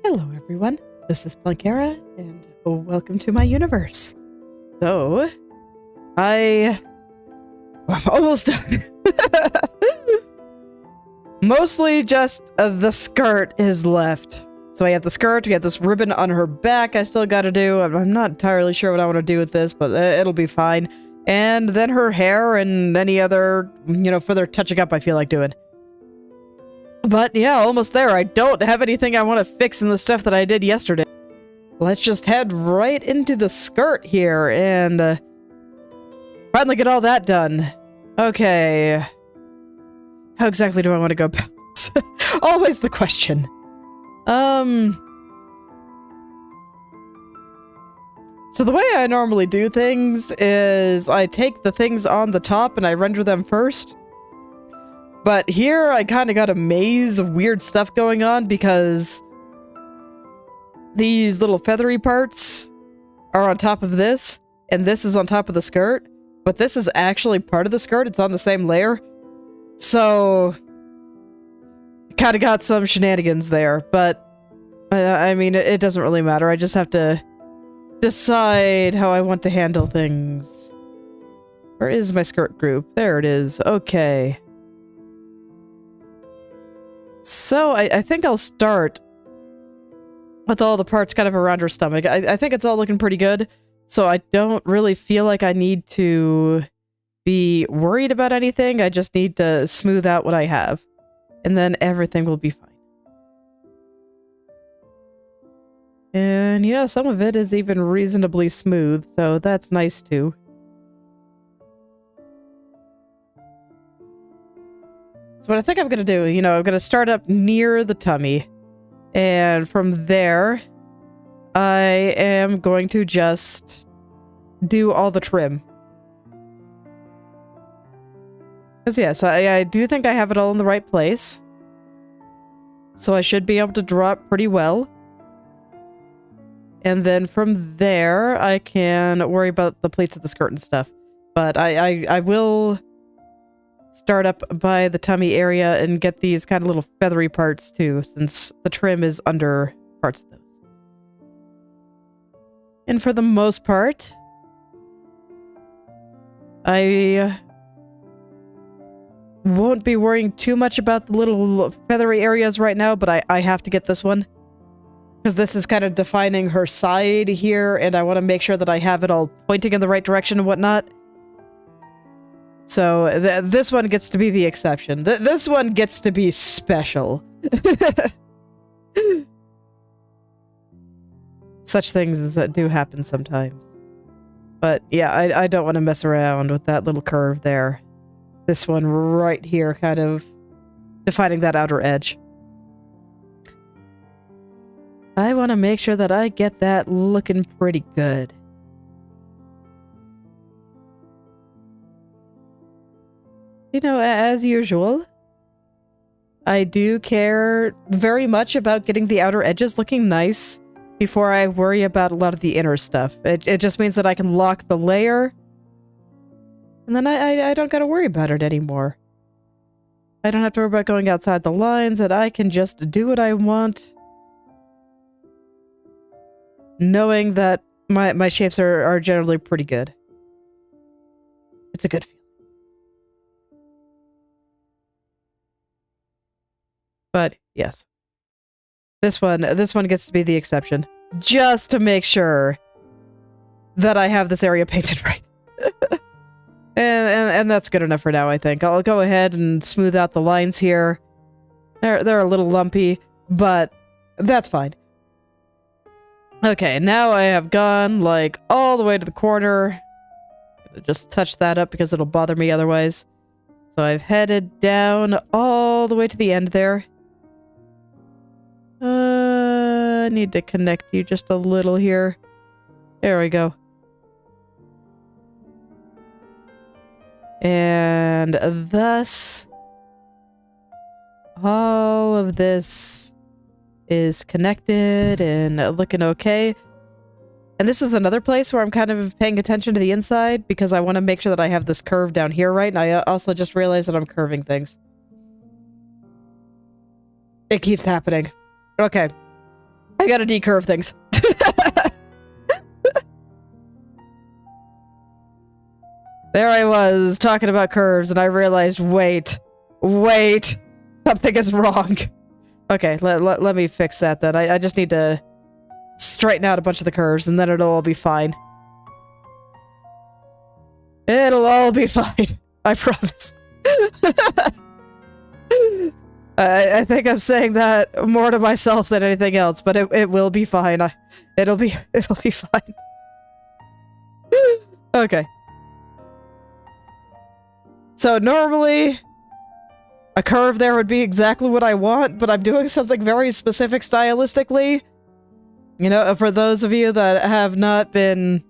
Hello everyone, this is Planckera, and welcome to my universe. So, I'm almost done. Mostly just the skirt is left. So I have the skirt, we have this ribbon on her back I still gotta do. I'm not entirely sure what I want to do with this, but it'll be fine. And then her hair and any other, further touching up I feel like doing. But yeah, almost there. I don't have anything I want to fix in the stuff that I did yesterday. Let's just head right into the skirt here and finally get all that done. Okay. How exactly do I want to go about this? Always the question. So the way I normally do things is I take the things on the top and I render them first. But here, I kind of got a maze of weird stuff going on because these little feathery parts are on top of this, and this is on top of the skirt, but this is actually part of the skirt. It's on the same layer. So, kind of got some shenanigans there, but I mean, it doesn't really matter. I just have to decide how I want to handle things. Where is my skirt group? There it is. Okay. So, I think I'll start with all the parts kind of around her stomach. I think it's all looking pretty good, so I don't really feel like I need to be worried about anything. I just need to smooth out what I have, and then everything will be fine. And, some of it is even reasonably smooth, so that's nice too. So what I think I'm going to do, I'm going to start up near the tummy. And from there, I am going to just do all the trim. Because yes, I do think I have it all in the right place. So I should be able to draw it pretty well. And then from there, I can worry about the pleats of the skirt and stuff. But I will start up by the tummy area and get these kind of little feathery parts too, since the trim is under parts of those. And for the most part, I won't be worrying too much about the little feathery areas right now, but I have to get this one. Because this is kind of defining her side here, and I want to make sure that I have it all pointing in the right direction and whatnot. So, this one gets to be the exception. This one gets to be special. Such things that do happen sometimes. But, yeah, I don't want to mess around with that little curve there. This one right here, kind of defining that outer edge. I want to make sure that I get that looking pretty good. As usual, I do care very much about getting the outer edges looking nice before I worry about a lot of the inner stuff. It just means that I can lock the layer, and then I don't gotta worry about it anymore. I don't have to worry about going outside the lines, and I can just do what I want, knowing that my shapes are generally pretty good. It's a good feeling. But yes, this one gets to be the exception, just to make sure that I have this area painted right. and that's good enough for now, I think. I'll go ahead and smooth out the lines here. They're a little lumpy, but that's fine. Okay, now I have gone like all the way to the corner. Just touch that up because it'll bother me otherwise. So I've headed down all the way to the end there. I need to connect you just a little here. There we go. And thus, all of this is connected and looking okay. And this is another place where I'm kind of paying attention to the inside because I want to make sure that I have this curve down here right. And I also just realized that I'm curving things. It keeps happening. Okay. I gotta decurve things. There I was, talking about curves, and I realized, wait, something is wrong. Okay, let me fix that then. I just need to straighten out a bunch of the curves, and then it'll all be fine. It'll all be fine. I promise. I think I'm saying that more to myself than anything else, but it will be fine. It'll be fine. Okay. So normally, a curve there would be exactly what I want, but I'm doing something very specific stylistically. You know, for those of you that have not been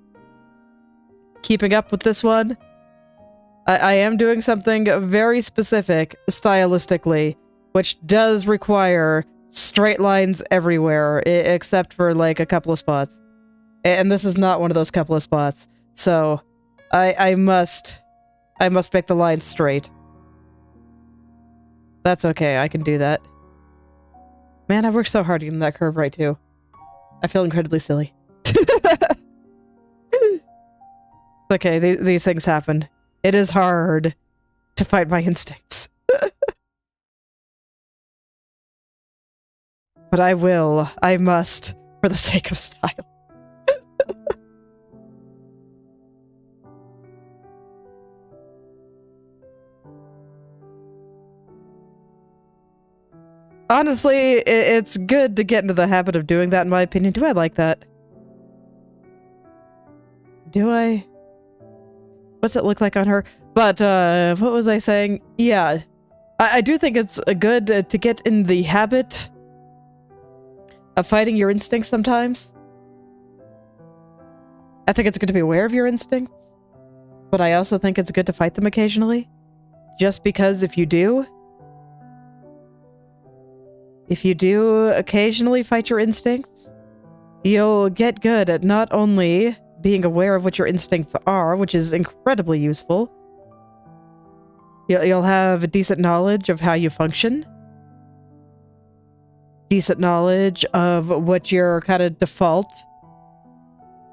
keeping up with this one, I am doing something very specific stylistically, which does require straight lines everywhere, except for like a couple of spots. And this is not one of those couple of spots. So I must make the line straight. That's okay, I can do that. Man, I worked so hard to get that curve right too. I feel incredibly silly. Okay, these things happen. It is hard to fight my instincts. But I must, for the sake of style. Honestly, it's good to get into the habit of doing that, in my opinion. Do I like that? Do I? What's it look like on her? But, what was I saying? Yeah, I do think it's good to get in the habit of fighting your instincts sometimes. I think it's good to be aware of your instincts, but I also think it's good to fight them occasionally. Just because if you do occasionally fight your instincts, you'll get good at not only being aware of what your instincts are, which is incredibly useful. You'll have a decent knowledge of how you function. Decent knowledge of what your kind of default,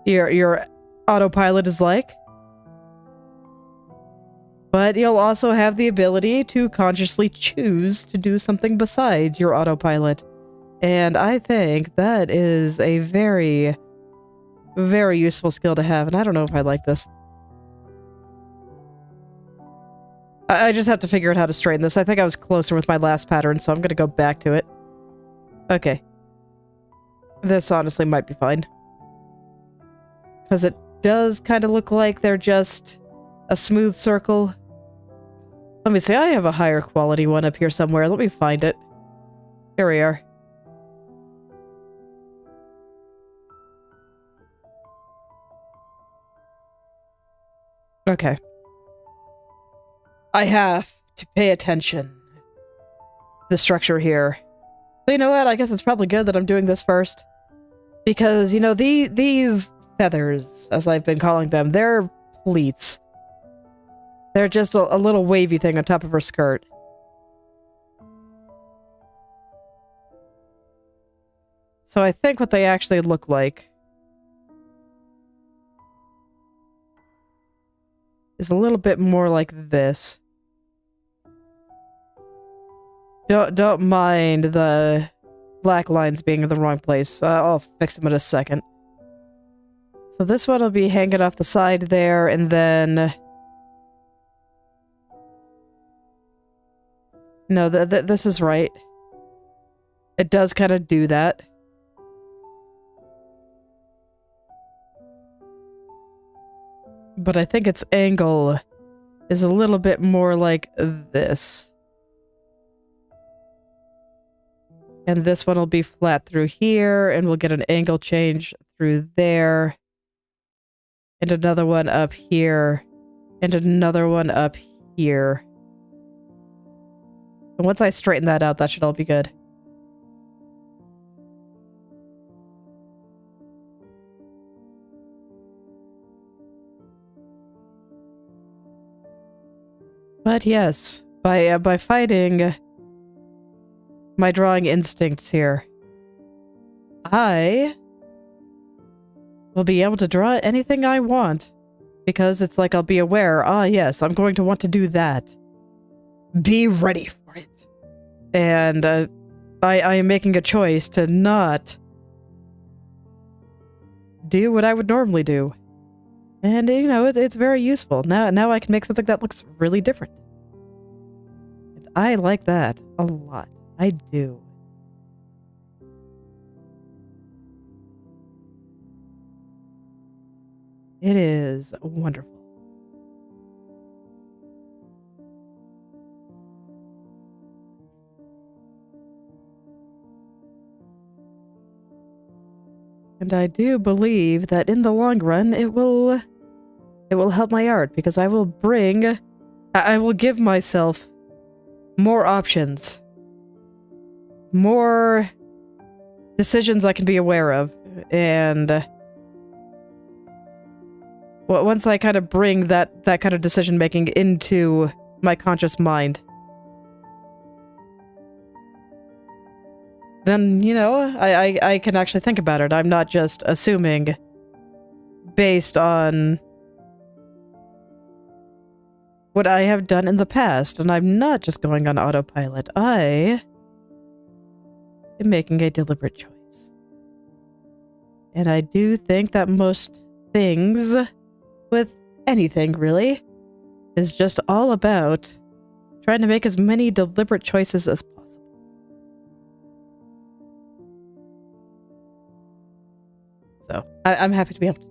your autopilot is like. But you'll also have the ability to consciously choose to do something besides your autopilot. And I think that is a very, very useful skill to have, and I don't know if I like this. I just have to figure out how to straighten this. I think I was closer with my last pattern, so I'm gonna go back to it. Okay. This honestly might be fine. Because it does kind of look like they're just a smooth circle. Let me see, I have a higher quality one up here somewhere. Let me find it. Here we are. Okay. I have to pay attention to the structure here. So you know what? I guess it's probably good that I'm doing this first. Because, you know, these feathers, as I've been calling them, they're pleats. They're just a little wavy thing on top of her skirt. So I think what they actually look like is a little bit more like this. Don't mind the black lines being in the wrong place. I'll fix them in a second. So this one will be hanging off the side there, and then... No, this is right. It does kind of do that. But I think its angle is a little bit more like this. And this one will be flat through here, and we'll get an angle change through there. And another one up here. And another one up here. And once I straighten that out, that should all be good. But yes, by fighting my drawing instincts here, I will be able to draw anything I want. Because it's like I'll be aware, yes, I'm going to want to do that. Be ready for it. And I am making a choice to not do what I would normally do. And, you know, it's very useful. Now I can make something that looks really different. And I like that a lot. I do. It is wonderful. And I do believe that in the long run, it will help my art because I will give myself more options, more decisions I can be aware of, and once I kind of bring that kind of decision making into my conscious mind, then, you know, I can actually think about it. I'm not just assuming based on what I have done in the past, and I'm not just going on autopilot. I am making a deliberate choice. And I do think that most things, with anything really, is just all about trying to make as many deliberate choices as possible. So, I'm happy to be able to.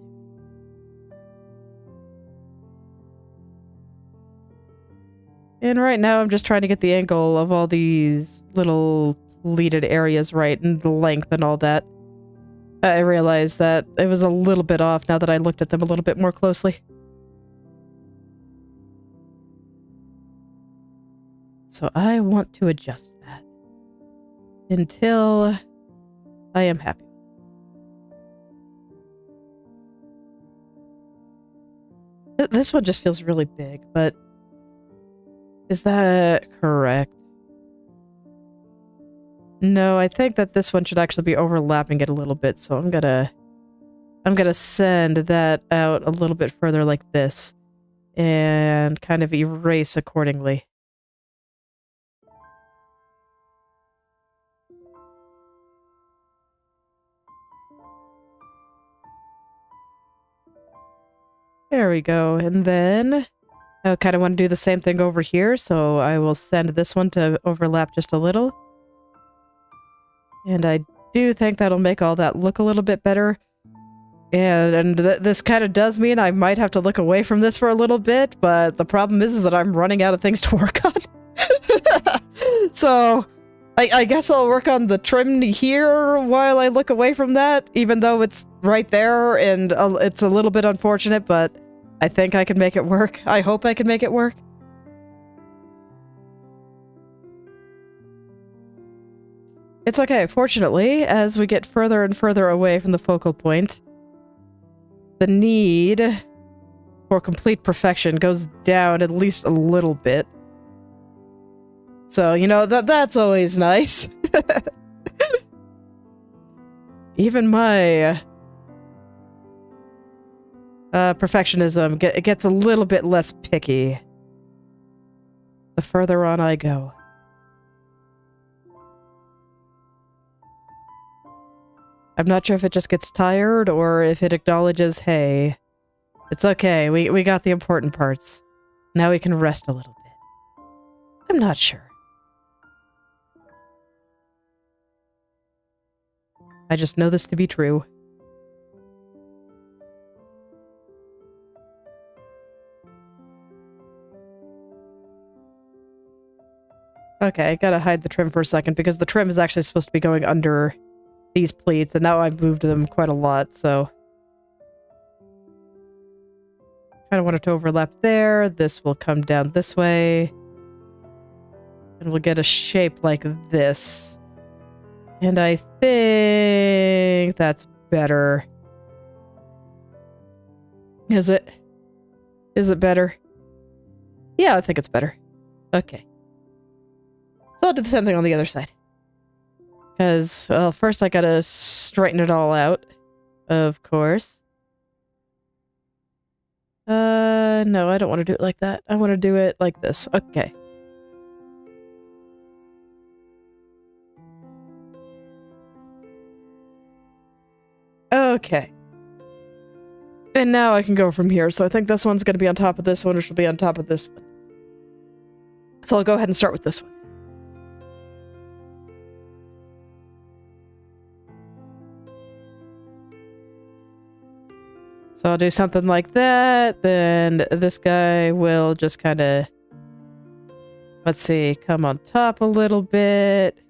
And right now I'm just trying to get the angle of all these little pleated areas right, and the length and all that. I realized that it was a little bit off now that I looked at them a little bit more closely. So I want to adjust that until I am happy. This one just feels really big, but is that correct? No, I think that this one should actually be overlapping it a little bit, so I'm gonna send that out a little bit further like this and kind of erase accordingly. There we go, and then I kind of want to do the same thing over here, so I will send this one to overlap just a little. And I do think that'll make all that look a little bit better. And this kind of does mean I might have to look away from this for a little bit, but the problem is that I'm running out of things to work on. So I guess I'll work on the trim here while I look away from that, even though it's right there and it's a little bit unfortunate, but I think I can make it work. I hope I can make it work. It's okay. Fortunately, as we get further and further away from the focal point, the need for complete perfection goes down at least a little bit. So, you know, that's always nice. Even my perfectionism gets a little bit less picky the further on I go. I'm not sure if it just gets tired or if it acknowledges, hey, it's okay, we got the important parts. Now we can rest a little bit. I'm not sure. I just know this to be true. Okay, I gotta hide the trim for a second because the trim is actually supposed to be going under these pleats, and now I've moved them quite a lot, so kind of want it to overlap there. This will come down this way, and we'll get a shape like this. And I think that's better. Is it? Is it better? Yeah, I think it's better. Okay. So I'll do the same thing on the other side. Because, well, first I gotta straighten it all out, of course. No, I don't want to do it like that. I want to do it like this. Okay. Okay. And now I can go from here. So I think this one's going to be on top of this one, or she'll be on top of this one. So I'll go ahead and start with this one. So I'll do something like that. Then this guy will just kind of, let's see, come on top a little bit.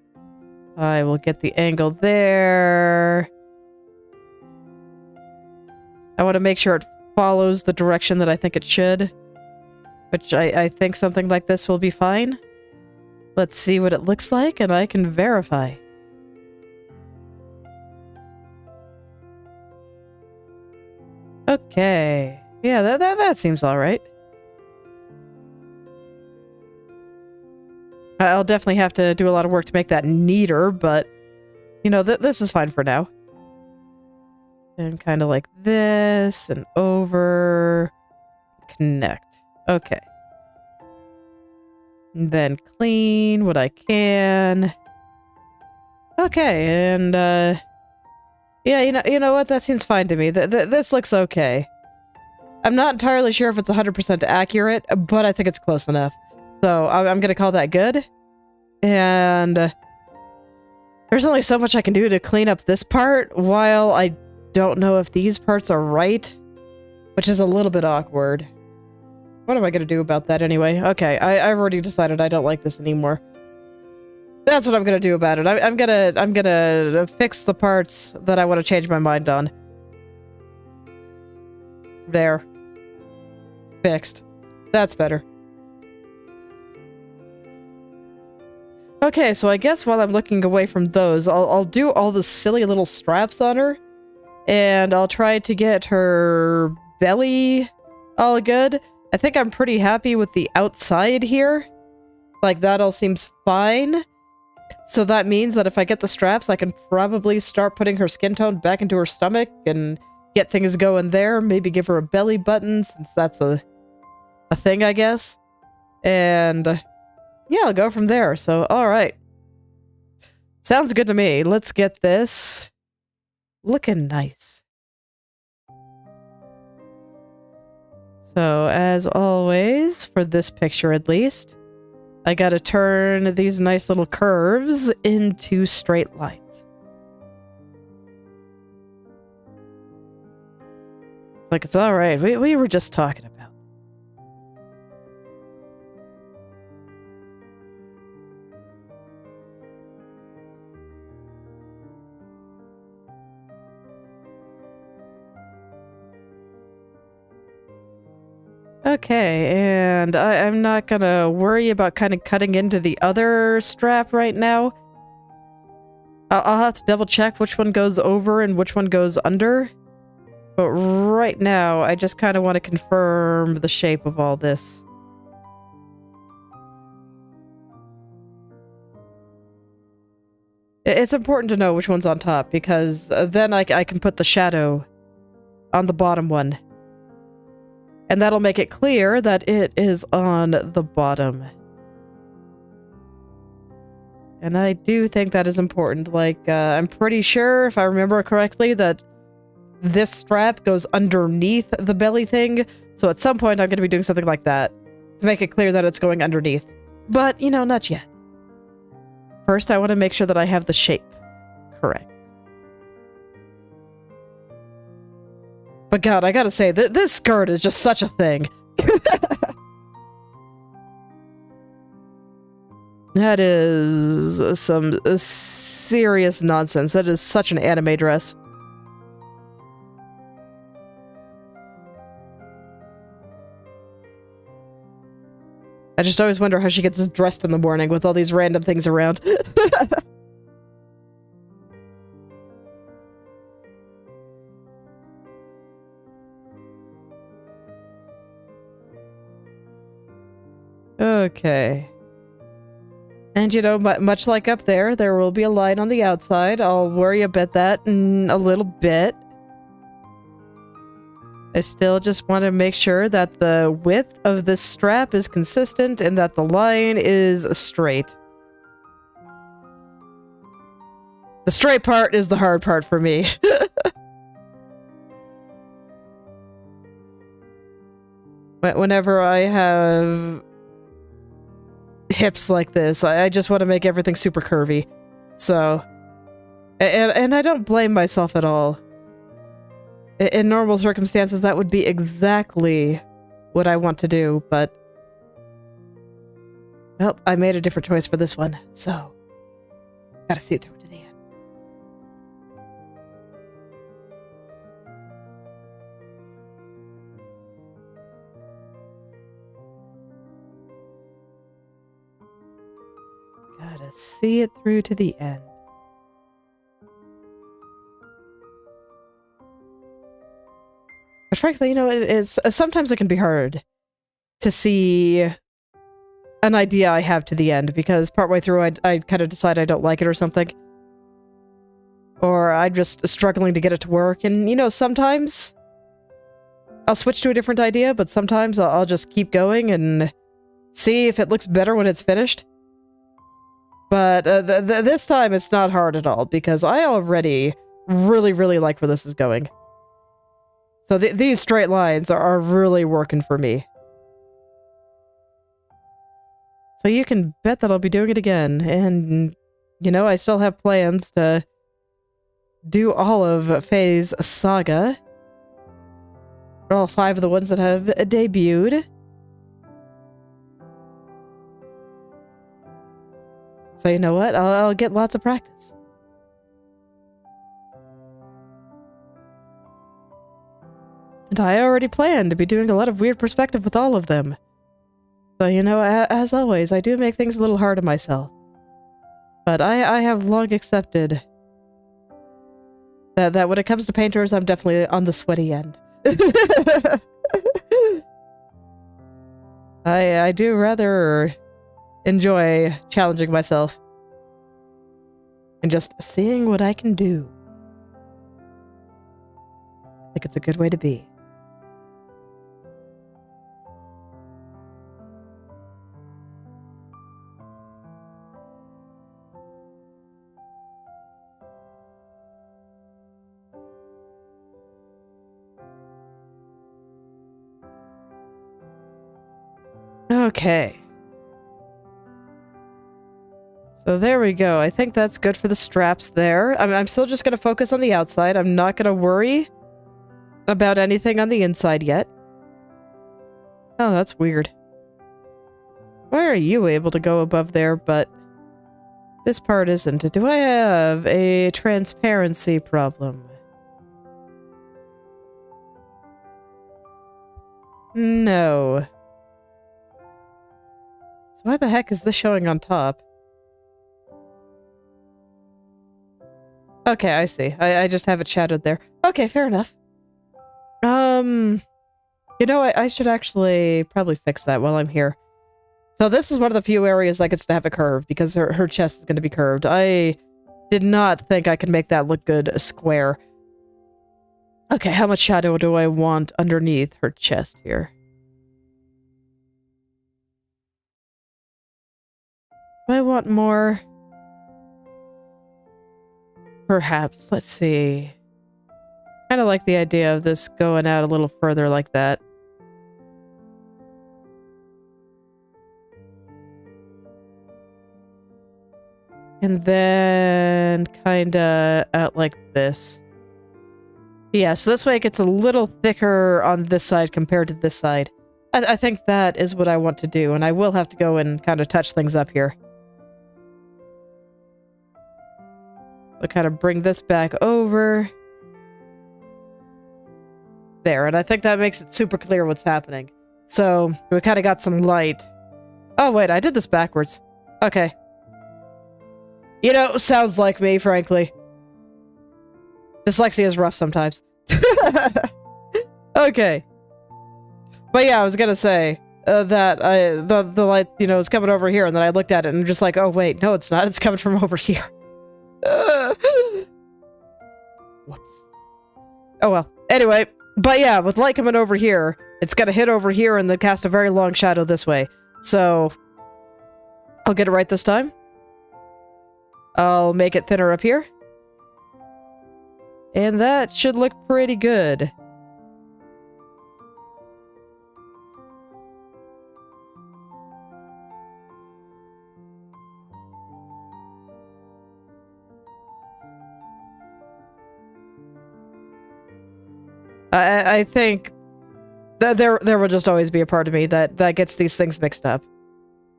I will get the angle there. I want to make sure it follows the direction that I think it should, which I think something like this will be fine. Let's see what it looks like, and I can verify. Okay. Yeah, that seems alright. I'll definitely have to do a lot of work to make that neater, but, you know, this is fine for now. And kind of like this, and over, connect. Okay. And then clean what I can. Okay, and, yeah, you know what? That seems fine to me. This looks okay. I'm not entirely sure if it's 100% accurate, but I think it's close enough. So I'm gonna call that good. And there's only so much I can do to clean up this part while I don't know if these parts are right, which is a little bit awkward. What am I gonna do about that anyway? Okay, I've already decided I don't like this anymore. That's what I'm gonna do about it. I'm gonna fix the parts that I want to change my mind on. There. Fixed. That's better. Okay, so I guess while I'm looking away from those, I'll do all the silly little straps on her, and I'll try to get her belly all good. I think I'm pretty happy with the outside here. Like, that all seems fine. So that means that if I get the straps, I can probably start putting her skin tone back into her stomach and get things going there. Maybe give her a belly button, since that's a thing, I guess. And yeah, I'll go from there. So, alright. Sounds good to me. Let's get this looking nice. So, as always, for this picture at least, I gotta turn these nice little curves into straight lines. It's like, it's alright. We were just talking about. Okay, and I'm not gonna worry about kind of cutting into the other strap right now. I'll have to double check which one goes over and which one goes under. But right now, I just kind of want to confirm the shape of all this. It's important to know which one's on top, because then I can put the shadow on the bottom one. And that'll make it clear that it is on the bottom. And I do think that is important. Like, I'm pretty sure, if I remember correctly, that this strap goes underneath the belly thing. So at some point, I'm going to be doing something like that to make it clear that it's going underneath. But, you know, not yet. First, I want to make sure that I have the shape correct. But God, I gotta say, this skirt is just such a thing. That is some serious nonsense. That is such an anime dress. I just always wonder how she gets dressed in the morning with all these random things around. Okay. And you know, much like up there, there will be a line on the outside. I'll worry about that in a little bit. I still just want to make sure that the width of this strap is consistent and that the line is straight. The straight part is the hard part for me. Whenever I have hips like this, I just want to make everything super curvy. So, and I don't blame myself at all. In normal circumstances, that would be exactly what I want to do, but well, I made a different choice for this one, so gotta see it through to the end. Gotta see it through to the end. But frankly, you know, it is sometimes it can be hard to see an idea I have to the end, because partway through I kind of decide I don't like it or something. Or I'm just struggling to get it to work, and you know, sometimes I'll switch to a different idea, but sometimes I'll just keep going and see if it looks better when it's finished. But this time it's not hard at all, because I already really like where this is going. So these straight lines are really working for me. So you can bet that I'll be doing it again. And, you know, I still have plans to do all of Faye's saga. All 5 of the ones that have debuted. So you know what? I'll get lots of practice. And I already planned to be doing a lot of weird perspective with all of them. So, you know, as always, I do make things a little hard on myself. But I have long accepted that when it comes to painters, I'm definitely on the sweaty end. I do rather enjoy challenging myself and just seeing what I can do. I think it's a good way to be. Okay. So there we go. I think that's good for the straps there. I'm still just going to focus on the outside. I'm not going to worry about anything on the inside yet. Oh, that's weird. Why are you able to go above there, but this part isn't? Do I have a transparency problem? No. So why the heck is this showing on top? Okay, I see. I just have it shadowed there. Okay, fair enough. You know, I should actually probably fix that while I'm here. So this is one of the few areas that gets to have a curve, because her chest is going to be curved. I did not think I could make that look good square. Okay, how much shadow do I want underneath her chest here? Do I want more? Perhaps. Let's see. Kind of like the idea of this going out a little further like that. And then kind of out like this. Yeah, so this way it gets a little thicker on this side compared to this side. I think that is what I want to do, and I will have to go and kind of touch things up here. I'll kind of bring this back over. There, and I think that makes it super clear what's happening. So, we kind of got some light. Oh, wait, I did this backwards. Okay. You know, sounds like me, frankly. Dyslexia is rough sometimes. Okay. But yeah, I was gonna say, the light, you know, is coming over here, and then I looked at it and I'm just like, oh wait, no, it's not. It's coming from over here. Whoops. Oh well. Anyway, but yeah, with light coming over here, it's gonna hit over here and then cast a very long shadow this way. So I'll get it right this time. I'll make it thinner up here. And that should look pretty good. I think that there will just always be a part of me that gets these things mixed up.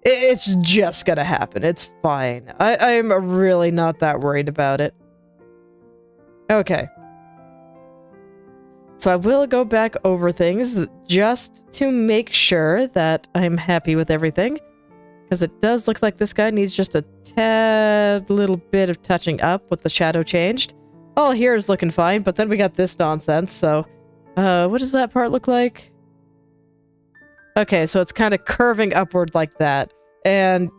It's just gonna happen. It's fine. I'm really not that worried about it. Okay. So I will go back over things just to make sure that I'm happy with everything. Because it does look like this guy needs just a tad little bit of touching up with the shadow changed. All here is looking fine, but then we got this nonsense, so... what does that part look like? Okay, so it's kind of curving upward like that. And,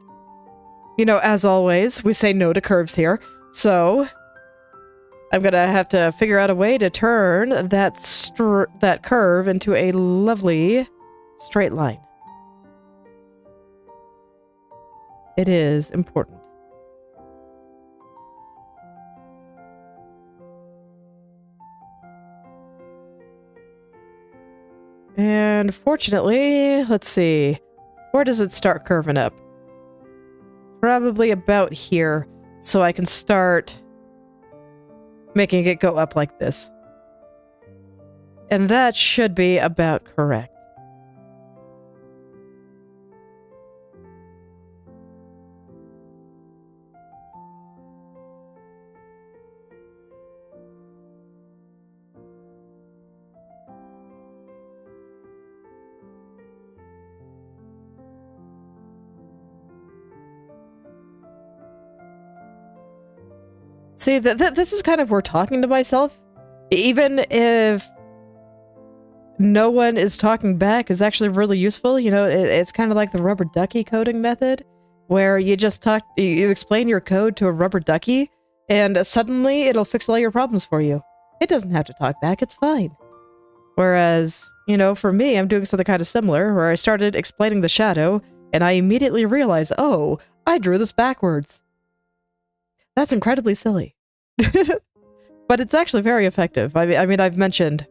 you know, as always, we say no to curves here. So, I'm gonna have to figure out a way to turn that curve into a lovely straight line. It is important. And fortunately, let's see, where does it start curving up? Probably about here, so I can start making it go up like this. And that should be about correct. See, this is kind of where talking to myself, even if no one is talking back, is actually really useful. You know, it's kind of like the rubber ducky coding method, where you just you explain your code to a rubber ducky, and suddenly it'll fix all your problems for you. It doesn't have to talk back, it's fine. Whereas, you know, for me, I'm doing something kind of similar, where I started explaining the shadow, and I immediately realized, oh, I drew this backwards. That's incredibly silly. But it's actually very effective. I mean, I've mentioned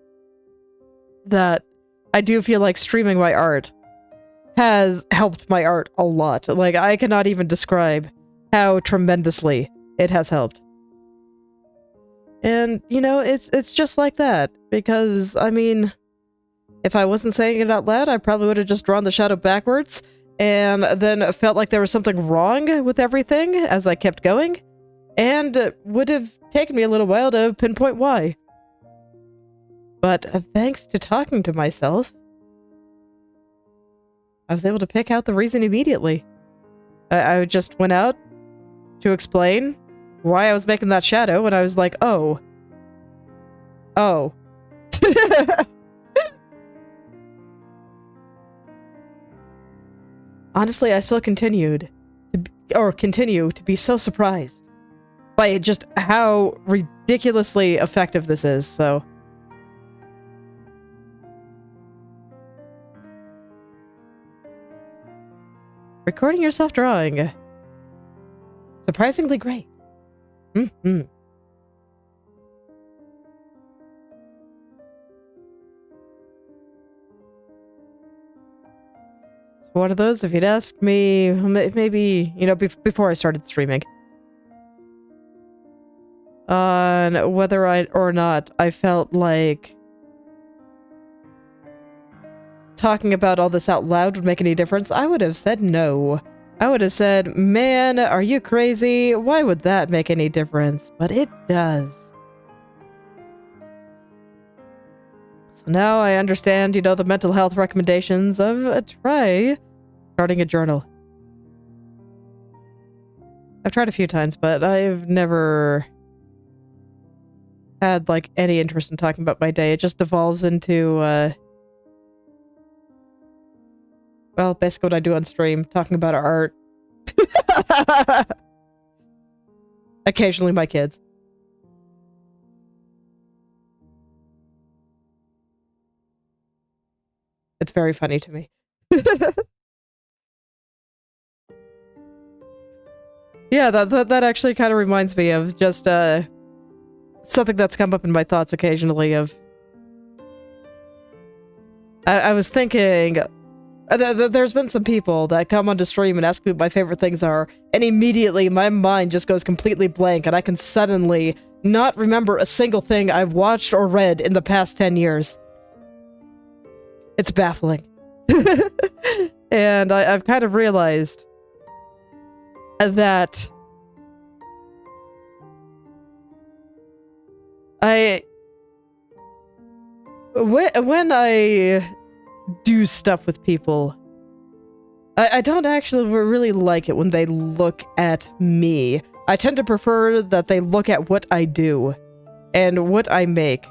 that I do feel like streaming my art has helped my art a lot. Like, I cannot even describe how tremendously it has helped. And, you know, it's just like that. Because, I mean, if I wasn't saying it out loud, I probably would have just drawn the shadow backwards and then felt like there was something wrong with everything as I kept going. And it would have taken me a little while to pinpoint why. But thanks to talking to myself, I was able to pick out the reason immediately. I just went out to explain why I was making that shadow, and I was like, oh. Oh. Honestly, I still continue to be so surprised by just how ridiculously effective this is, so... Recording yourself drawing. Surprisingly great. Mm-hmm. It's one of those, if you'd asked me, maybe, you know, before I started streaming, on whether or not I felt like talking about all this out loud would make any difference, I would have said no. I would have said, man, are you crazy? Why would that make any difference? But it does. So now I understand, you know, the mental health recommendations of try starting a journal. I've tried a few times, but I've never had, like, any interest in talking about my day. It just devolves into, Well, basically what I do on stream, talking about art. Occasionally my kids. It's very funny to me. Yeah, that actually kind of reminds me of just, something that's come up in my thoughts occasionally of... I was thinking... there's been some people that come onto stream and ask me what my favorite things are, and immediately my mind just goes completely blank, and I can suddenly not remember a single thing I've watched or read in the past 10 years. It's baffling. And I've kind of realized that when I do stuff with people, I don't actually really like it when they look at me. I tend to prefer that they look at what I do and what I make.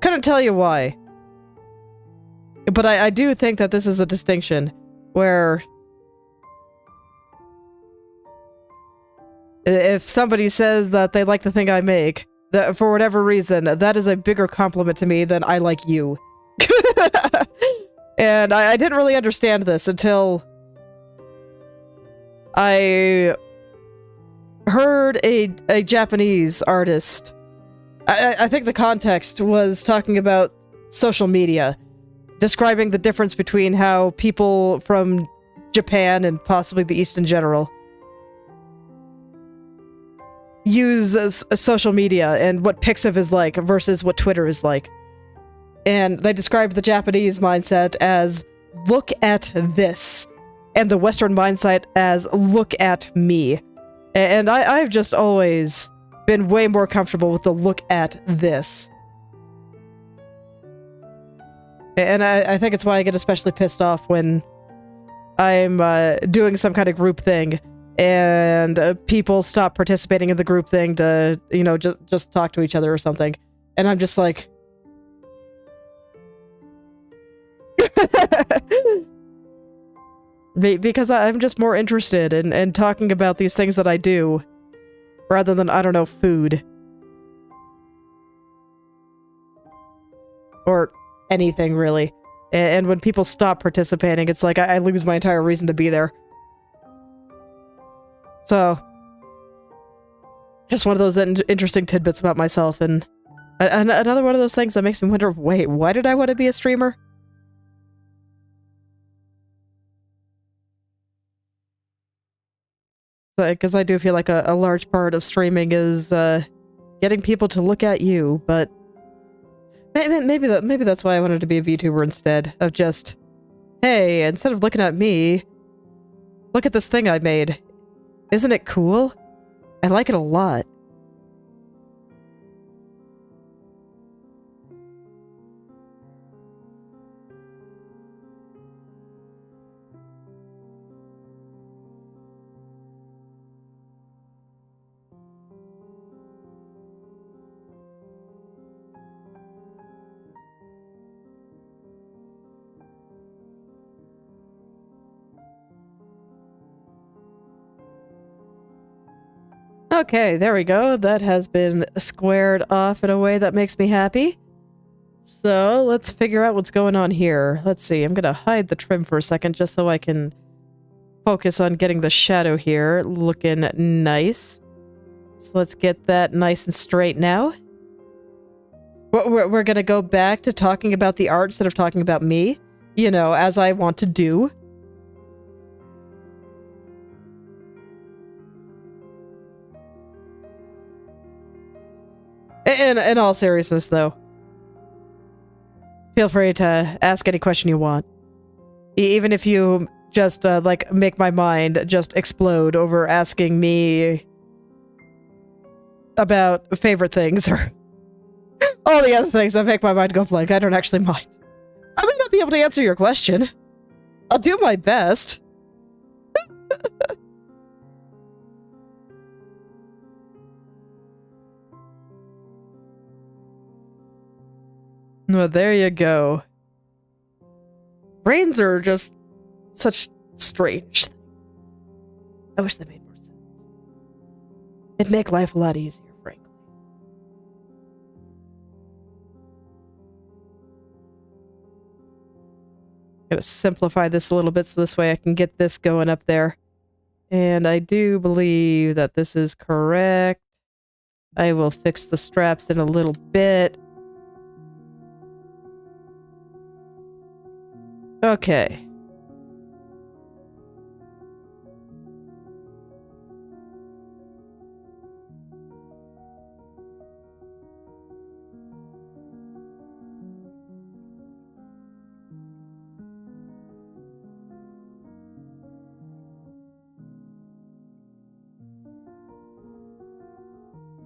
Couldn't tell you why. But I do think that this is a distinction where if somebody says that they like the thing I make, that for whatever reason, that is a bigger compliment to me than I like you. And I didn't really understand this until I heard a Japanese artist. I think the context was talking about social media, describing the difference between how people from Japan and possibly the East in general use social media and what Pixiv is like versus what Twitter is like. And they described the Japanese mindset as, look at this, and the Western mindset as, look at me. And I've just always been way more comfortable with the look at this. And I think it's why I get especially pissed off when I'm doing some kind of group thing and people stop participating in the group thing to, you know, just talk to each other or something. And I'm just like... because I'm just more interested in talking about these things that I do, rather than, I don't know, food. Or anything, really. And when people stop participating, it's like I lose my entire reason to be there. So, just one of those interesting tidbits about myself, and another one of those things that makes me wonder, wait, why did I want to be a streamer? Because I do feel like a large part of streaming is getting people to look at you, but maybe that's why I wanted to be a VTuber instead of just, hey, instead of looking at me, look at this thing I made. Isn't it cool? I like it a lot. Okay, there we go. That has been squared off in a way that makes me happy. So, let's figure out what's going on here. Let's see, I'm gonna hide the trim for a second just so I can focus on getting the shadow here looking nice. So let's get that nice and straight now. We're gonna go back to talking about the art instead of talking about me, you know, as I want to do. In all seriousness, though, feel free to ask any question you want. Even if you just, like, make my mind just explode over asking me about favorite things or all the other things that make my mind go blank. I don't actually mind. I may not be able to answer your question. I'll do my best. Well, there you go. Brains are just such strange things. I wish they made more sense. It'd make life a lot easier, frankly. I'm gonna simplify this a little bit so this way I can get this going up there. And I do believe that this is correct. I will fix the straps in a little bit. Okay.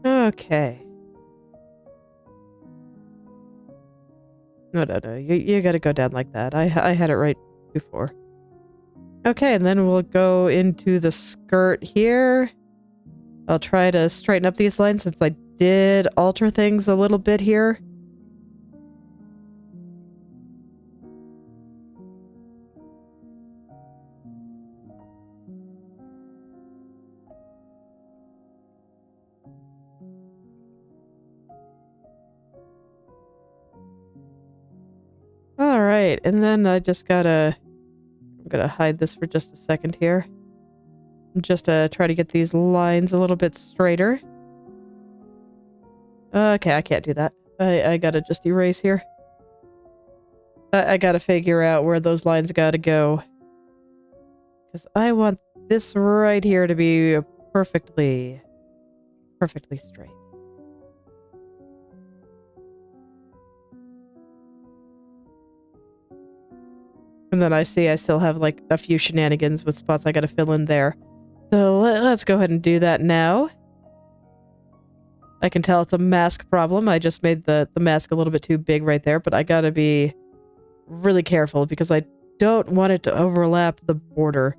Okay. No. You gotta go down like that. I had it right before. Okay, and then we'll go into the skirt here. I'll try to straighten up these lines since I did alter things a little bit here. Alright, and then I'm gonna hide this for just a second here. Just to try to get these lines a little bit straighter. Okay, I can't do that. I gotta just erase here. I gotta figure out where those lines gotta go. Because I want this right here to be perfectly straight. And then I see I still have like a few shenanigans with spots I gotta fill in there. So let's go ahead and do that now. I can tell it's a mask problem. I just made the mask a little bit too big right there, but I gotta be really careful because I don't want it to overlap the border.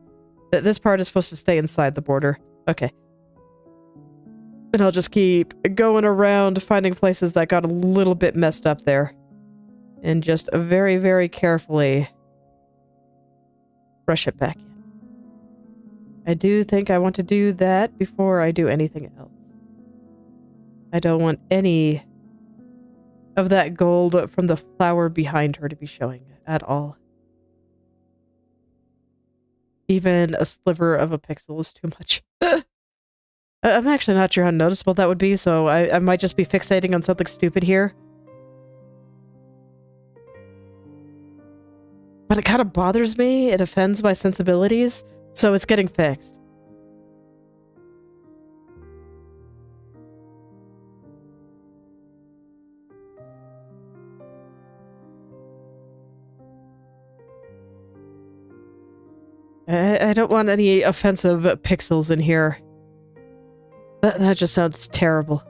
This part is supposed to stay inside the border. Okay. And I'll just keep going around finding places that got a little bit messed up there. And just very, very carefully brush it back in. I do think I want to do that before I do anything else. I don't want any of that gold from the flower behind her to be showing at all. Even a sliver of a pixel is too much. I'm actually not sure how noticeable that would be, so I might just be fixating on something stupid here. But it kind of bothers me. It offends my sensibilities, so it's getting fixed. I don't want any offensive pixels in here. That just sounds terrible.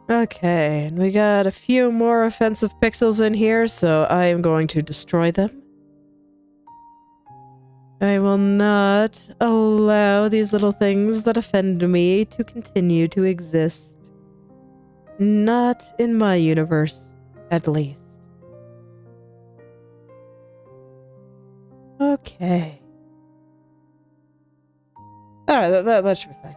Okay, and we got a few more offensive pixels in here, so I am going to destroy them. I will not allow these little things that offend me to continue to exist. Not in my universe, at least. Okay. Alright, that should be fine.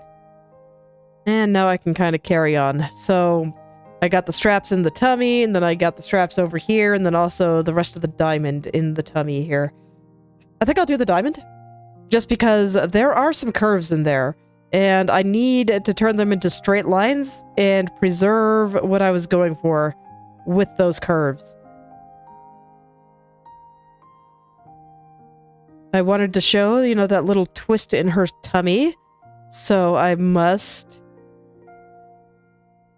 And now I can kind of carry on. So, I got the straps in the tummy, and then I got the straps over here, and then also the rest of the diamond in the tummy here. I think I'll do the diamond. Just because there are some curves in there, and I need to turn them into straight lines and preserve what I was going for with those curves. I wanted to show, you know, that little twist in her tummy, so I must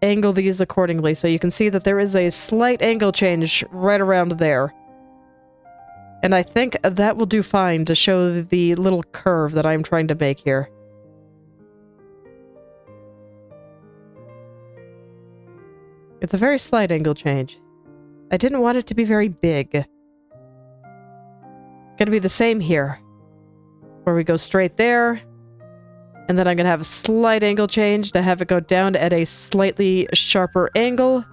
angle these accordingly. So you can see that there is a slight angle change right around there. And I think that will do fine to show the little curve that I'm trying to make here. It's a very slight angle change. I didn't want it to be very big. gonna be the same here. Where we go straight there. And then I'm gonna have a slight angle change to have it go down at a slightly sharper angle.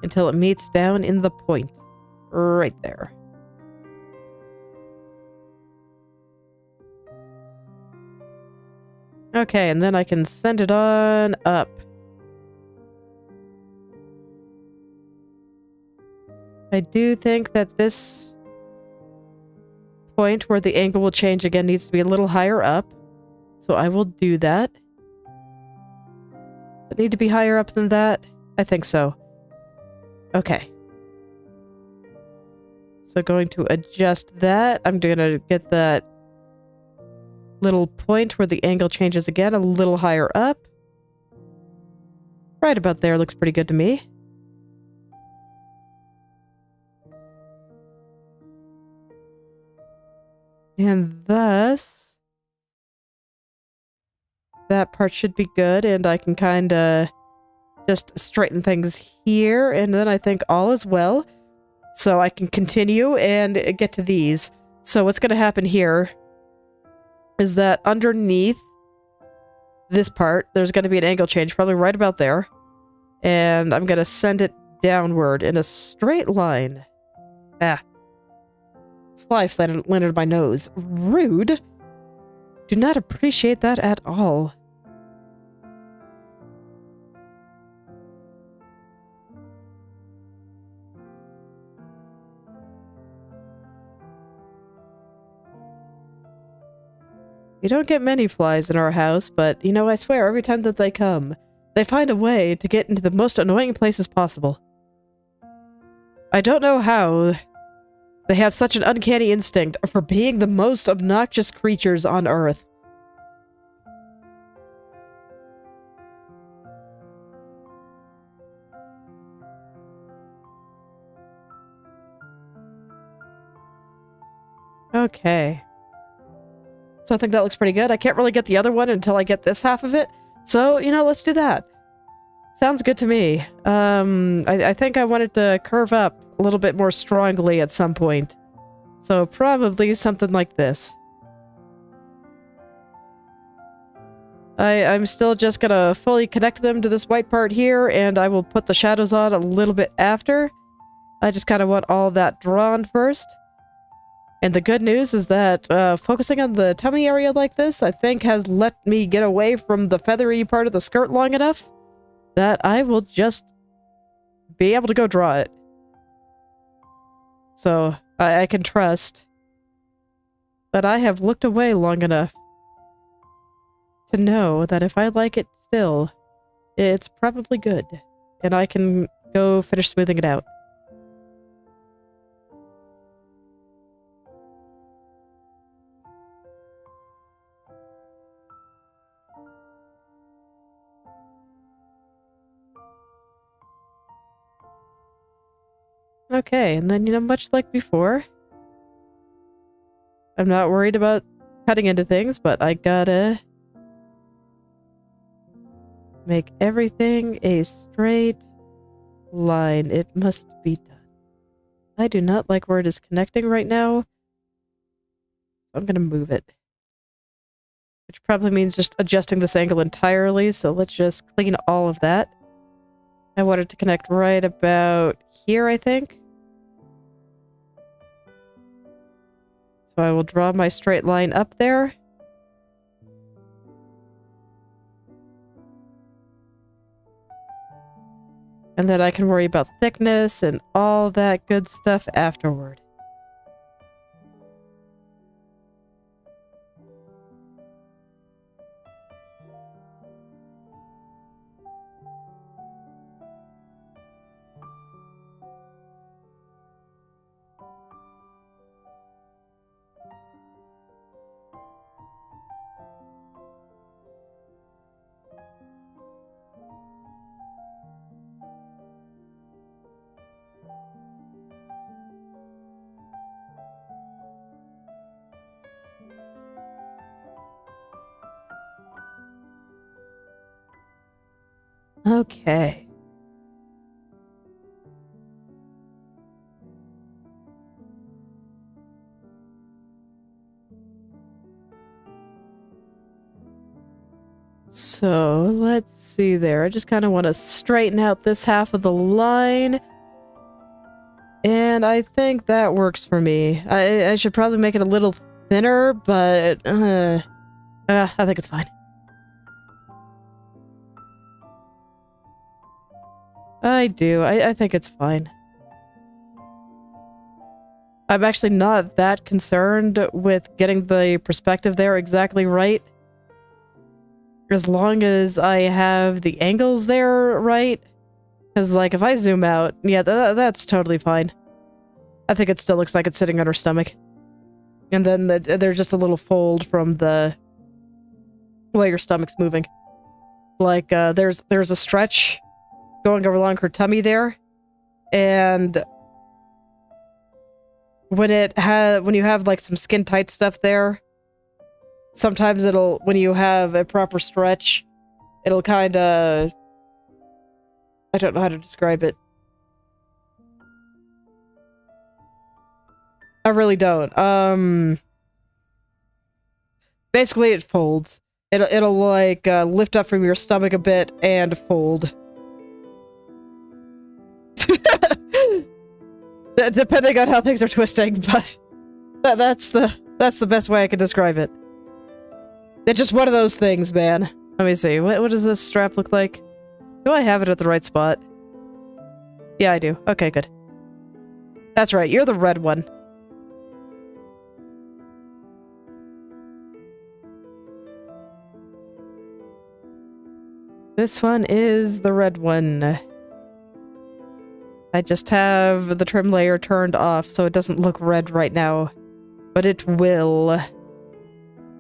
Until it meets down in the point. Right there. Okay, and then I can send it on up. I do think that this point where the angle will change again needs to be a little higher up. So I will do that. Does it need to be higher up than that? I think so. Okay. So going to adjust that. I'm going to get that little point where the angle changes again a little higher up. Right about there looks pretty good to me. And thus, that part should be good, and I can kind of just straighten things here, and then I think all is well. So I can continue and get to these. So what's going to happen here is that underneath this part, there's going to be an angle change, probably right about there. And I'm going to send it downward in a straight line. Ah. Fly landed on my nose. Rude. Do not appreciate that at all. We don't get many flies in our house, but, you know, I swear, every time that they come, they find a way to get into the most annoying places possible. I don't know how they have such an uncanny instinct for being the most obnoxious creatures on Earth. Okay. So I think that looks pretty good. I can't really get the other one until I get this half of it. So, you know, let's do that. Sounds good to me. I think I wanted to curve up a little bit more strongly at some point. So probably something like this. I'm still just gonna fully connect them to this white part here, and I will put the shadows on a little bit after. I just kind of want all that drawn first. And the good news is that focusing on the tummy area like this, I think has let me get away from the feathery part of the skirt long enough that I will just be able to go draw it. So I can trust that I have looked away long enough to know that if I like it still, it's probably good. And I can go finish smoothing it out. Okay, and then, you know, much like before, I'm not worried about cutting into things, but I gotta make everything a straight line. It must be done. I do not like where it is connecting right now. I'm gonna move it. Which probably means just adjusting this angle entirely, so let's just clean all of that. I want it to connect right about here, I think. So I will draw my straight line up there. And then I can worry about thickness and all that good stuff afterward. Okay. So, let's see there. I just kind of want to straighten out this half of the line. And I think that works for me. I should probably make it a little thinner, but I think it's fine. I do. I think it's fine. I'm actually not that concerned with getting the perspective there exactly right. As long as I have the angles there right. Because, like, if I zoom out, yeah, that's totally fine. I think it still looks like it's sitting on her stomach. And then there's just a little fold from the way your stomach's moving. Like, there's a stretch going along her tummy there. And when you have, like, some skin-tight stuff there, sometimes when you have a proper stretch, it'll kind of... I don't know how to describe it. I really don't. Basically it folds. It'll like, lift up from your stomach a bit and fold. Depending on how things are twisting, but that's the best way I can describe it. It's just one of those things, man. Let me see. What does this strap look like? Do I have it at the right spot? Yeah, I do. Okay, good. That's right. You're the red one. This one is the red one. I just have the trim layer turned off so it doesn't look red right now. But it will.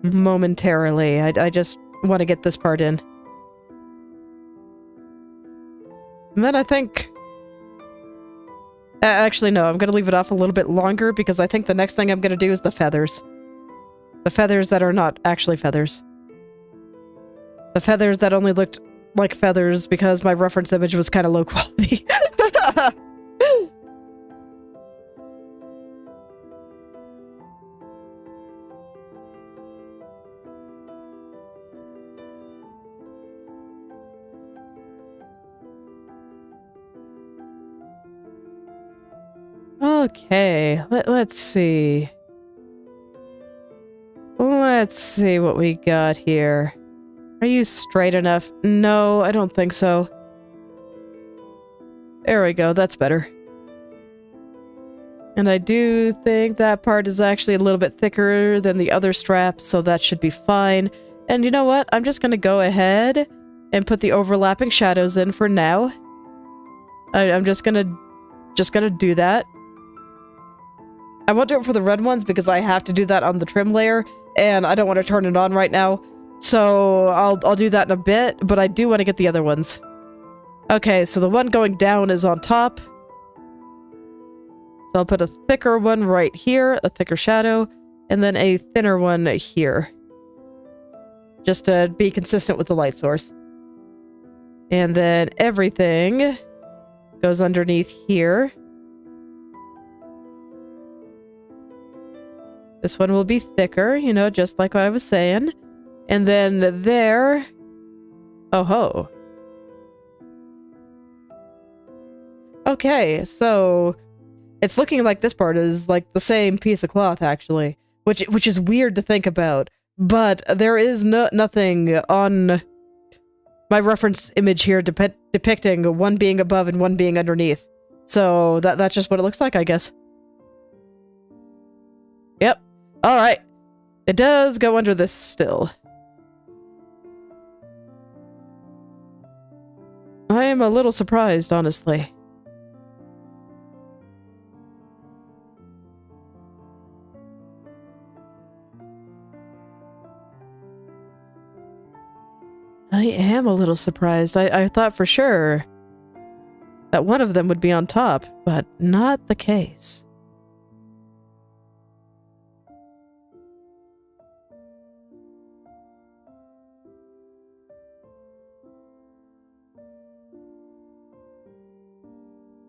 Momentarily. I just want to get this part in. And then I think... actually, no. I'm going to leave it off a little bit longer because I think the next thing I'm going to do is the feathers. The feathers that are not actually feathers. The feathers that only looked like feathers because my reference image was kind of low quality. Okay, let's see. Let's see what we got here. Are you straight enough? No, I don't think so. There we go, that's better. And I do think that part is actually a little bit thicker than the other strap, so that should be fine. And you know what? I'm just gonna go ahead and put the overlapping shadows in for now. I'm just gonna do that. I won't do it for the red ones because I have to do that on the trim layer, and I don't want to turn it on right now. So I'll do that in a bit, but I do want to get the other ones. Okay, so the one going down is on top. So I'll put a thicker one right here, a thicker shadow, and then a thinner one here. Just to be consistent with the light source. And then everything goes underneath here. This one will be thicker, you know, just like what I was saying. And then there... Oh ho. Okay, so... It's looking like this part is like the same piece of cloth, actually. Which is weird to think about. But there is nothing on my reference image here depicting one being above and one being underneath. So that's just what it looks like, I guess. Yep. Alright. It does go under this still. I am a little surprised, honestly. I am a little surprised. I thought for sure that one of them would be on top, but not the case.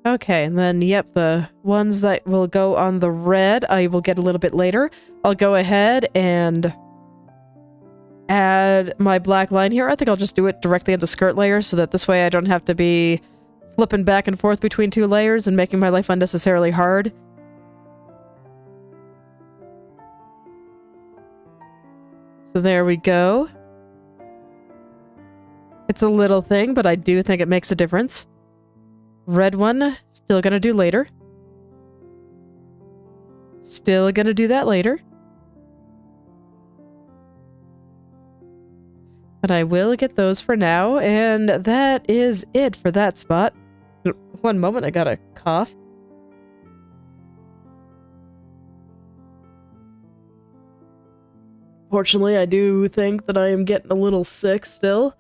Okay, and then, yep, the ones that will go on the red, I will get a little bit later. I'll go ahead and add my black line here. I think I'll just do it directly in the skirt layer so that this way I don't have to be flipping back and forth between two layers and making my life unnecessarily hard. So there we go. It's a little thing, but I do think it makes a difference. Red one, still gonna do later. Still gonna do that later. But I will get those for now, and that is it for that spot. One moment, I got a cough. Fortunately, I do think that I am getting a little sick still.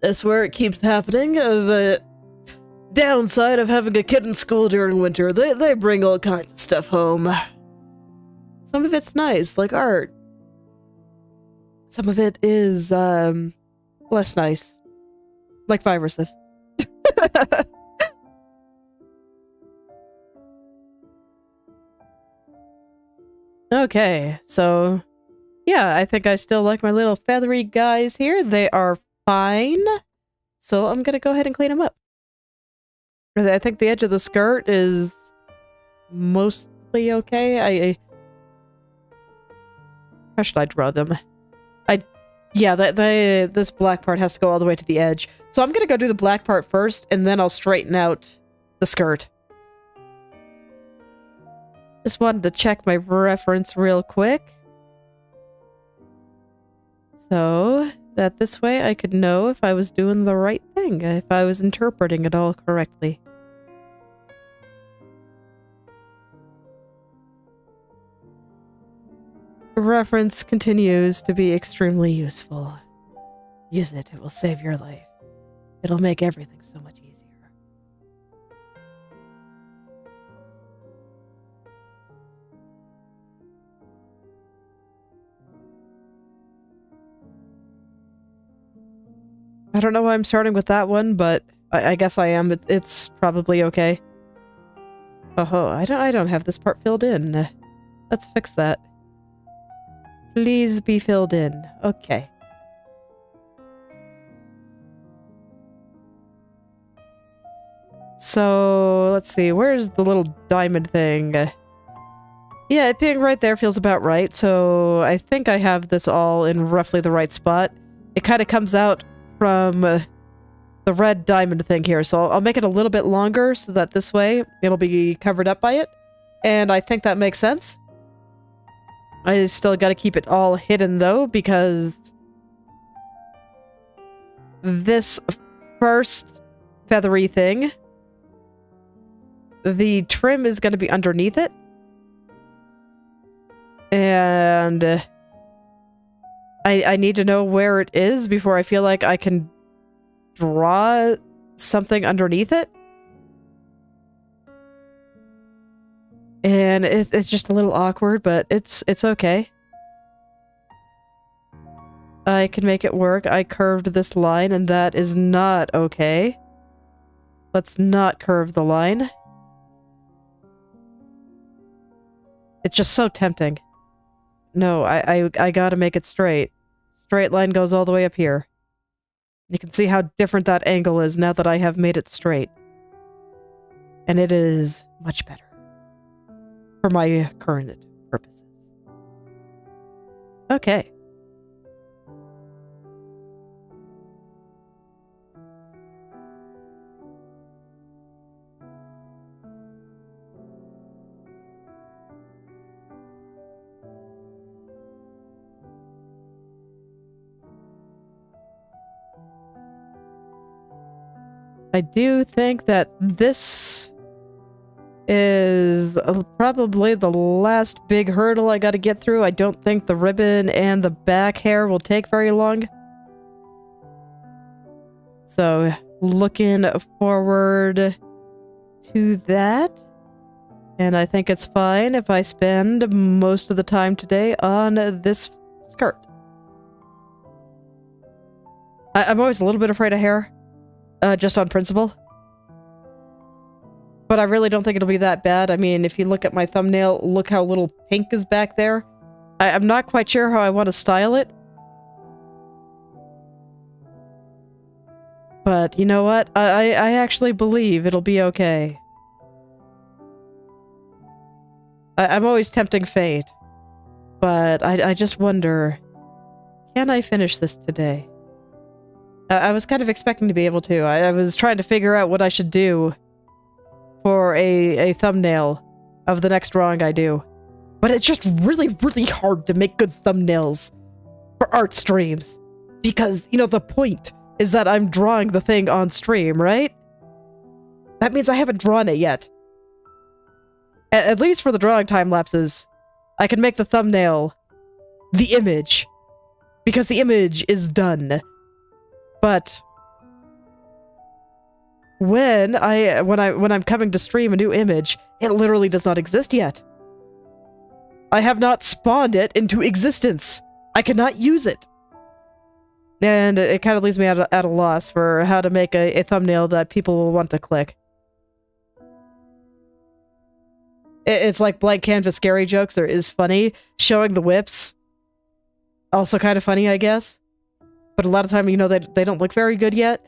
That's where it keeps happening. The downside of having a kid in school during winter, they bring all kinds of stuff home. Some of it's nice, like art. Some of it is, less nice. Like viruses. Okay, so... yeah, I think I still like my little feathery guys here. They are fine. So I'm gonna go ahead and clean them up. I think the edge of the skirt is mostly okay. How should I draw them? Yeah, this black part has to go all the way to the edge. So I'm gonna go do the black part first, and then I'll straighten out the skirt. Just wanted to check my reference real quick. So that this way I could know if I was doing the right thing, if I was interpreting it all correctly. Reference continues to be extremely useful. Use it, it will save your life. It'll make everything so much easier. I don't know why I'm starting with that one, but I guess I am. It's probably okay. Oh, I don't have this part filled in. Let's fix that. Please be filled in. Okay. So, let's see. Where's the little diamond thing? Yeah, it being right there feels about right. So, I think I have this all in roughly the right spot. It kind of comes out from the red diamond thing here. So, I'll make it a little bit longer so that this way it'll be covered up by it. And I think that makes sense. I still gotta keep it all hidden though, because this first feathery thing, the trim is gonna be underneath it. And I need to know where it is before I feel like I can draw something underneath it. And it's just a little awkward, but it's okay. I can make it work. I curved this line, and that is not okay. Let's not curve the line. It's just so tempting. No, I gotta make it straight. Straight line goes all the way up here. You can see how different that angle is now that I have made it straight. And it is much better. For my current purposes. Okay. I do think that this is probably the last big hurdle I gotta get through. I don't think the ribbon and the back hair will take very long. So, looking forward to that. And I think it's fine if I spend most of the time today on this skirt. I'm always a little bit afraid of hair, just on principle. But I really don't think it'll be that bad. I mean, if you look at my thumbnail, look how little pink is back there. I'm not quite sure how I want to style it. But you know what? I actually believe it'll be okay. I'm always tempting fate. But I just wonder, can I finish this today? I was kind of expecting to be able to. I was trying to figure out what I should do for a thumbnail of the next drawing I do. But it's just really, really hard to make good thumbnails for art streams. Because, you know, the point is that I'm drawing the thing on stream, right? That means I haven't drawn it yet. At least for the drawing time lapses, I can make the thumbnail the image. Because the image is done. But when I'm coming to stream a new image, it literally does not exist yet. I have not spawned it into existence. I cannot use it. And it kind of leaves me at a loss for how to make a thumbnail that people will want to click. It's like blank canvas scary jokes. There is funny. Showing the whips. Also kind of funny, I guess. But a lot of time, you know, they don't look very good yet.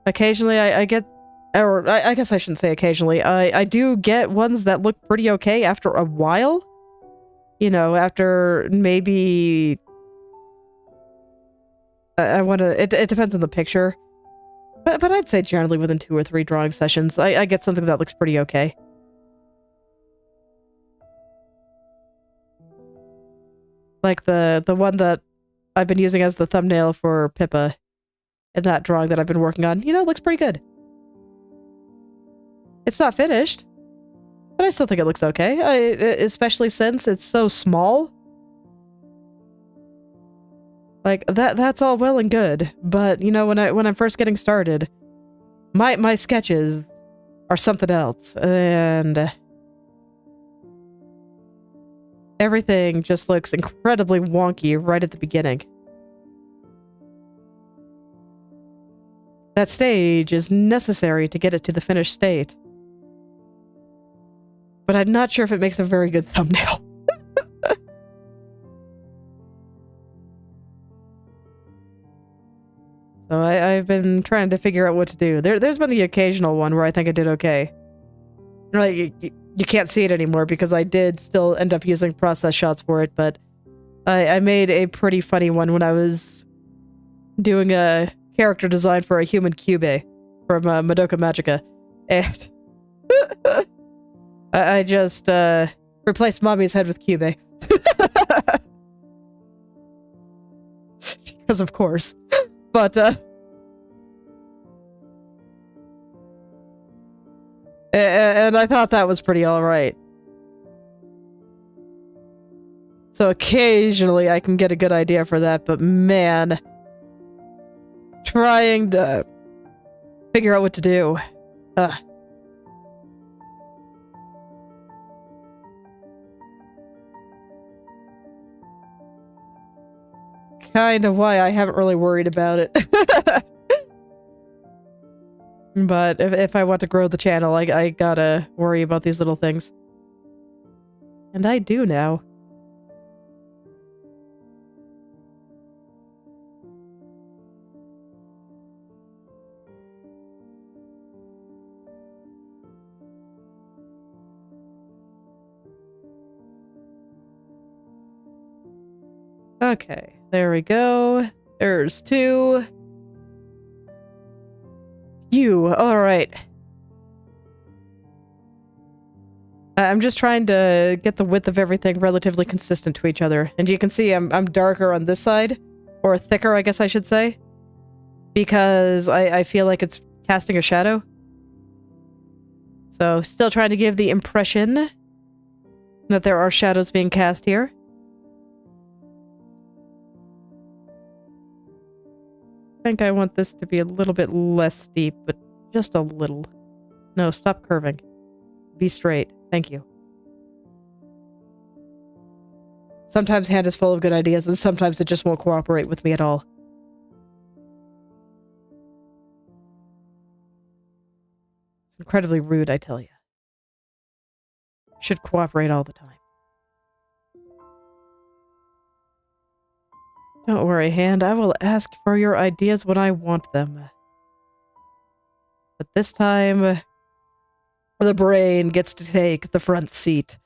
Occasionally, I get... Or, I guess I shouldn't say occasionally. I do get ones that look pretty okay after a while. You know, after maybe... I want to... It depends on the picture. But I'd say generally within 2 or 3 drawing sessions, I get something that looks pretty okay. Like the one that I've been using as the thumbnail for Pippa in that drawing that I've been working on. You know, it looks pretty good. It's not finished, but I still think it looks okay. Especially since it's so small. Like, that's all well and good, but, you know, when I'm first getting started, my sketches are something else, and everything just looks incredibly wonky right at the beginning. That stage is necessary to get it to the finished state. But I'm not sure if it makes a very good thumbnail. So I've been trying to figure out what to do. There's been the occasional one where I think I did okay. Like, you can't see it anymore because I did still end up using process shots for it, but I made a pretty funny one when I was doing a character design for a human Cube from Madoka Magica. And I just replaced Mommy's head with Cube. Because of course. But, and I thought that was pretty alright. So occasionally I can get a good idea for that, but man, trying to figure out what to do. Kind of why I haven't really worried about it. But if I want to grow the channel, I gotta worry about these little things. And I do now. Okay, there we go. There's 2. You, alright. I'm just trying to get the width of everything relatively consistent to each other. And you can see I'm darker on this side. Or thicker, I guess I should say. Because I feel like it's casting a shadow. So, still trying to give the impression that there are shadows being cast here. I think I want this to be a little bit less steep, but just a little. No, stop curving. Be straight. Thank you. Sometimes hand is full of good ideas, and sometimes it just won't cooperate with me at all. It's incredibly rude, I tell you. Should cooperate all the time. Don't worry, Hand. I will ask for your ideas when I want them. But this time, the brain gets to take the front seat.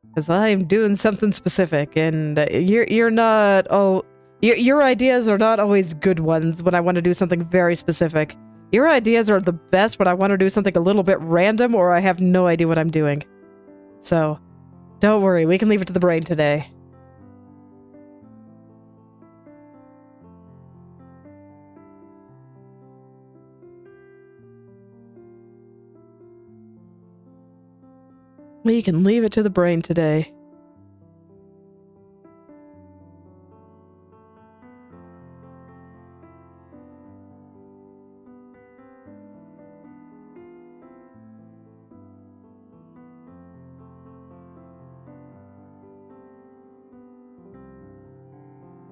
Because I'm doing something specific, and you're not... Oh, your ideas are not always good ones when I want to do something very specific. Your ideas are the best when I want to do something a little bit random or I have no idea what I'm doing. So, don't worry, we can leave it to the brain today. We can leave it to the brain today.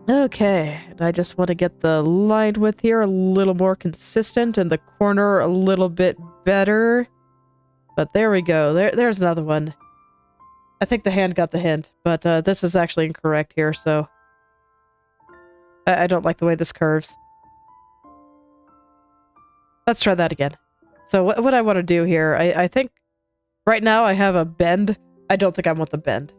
Okay, and I just want to get the line width here a little more consistent and the corner a little bit better. But there we go. There's another one. I think the hand got the hint, but this is actually incorrect here, so... I don't like the way this curves. Let's try that again. So what I want to do here, I think... Right now I have a bend. I don't think I want the bend.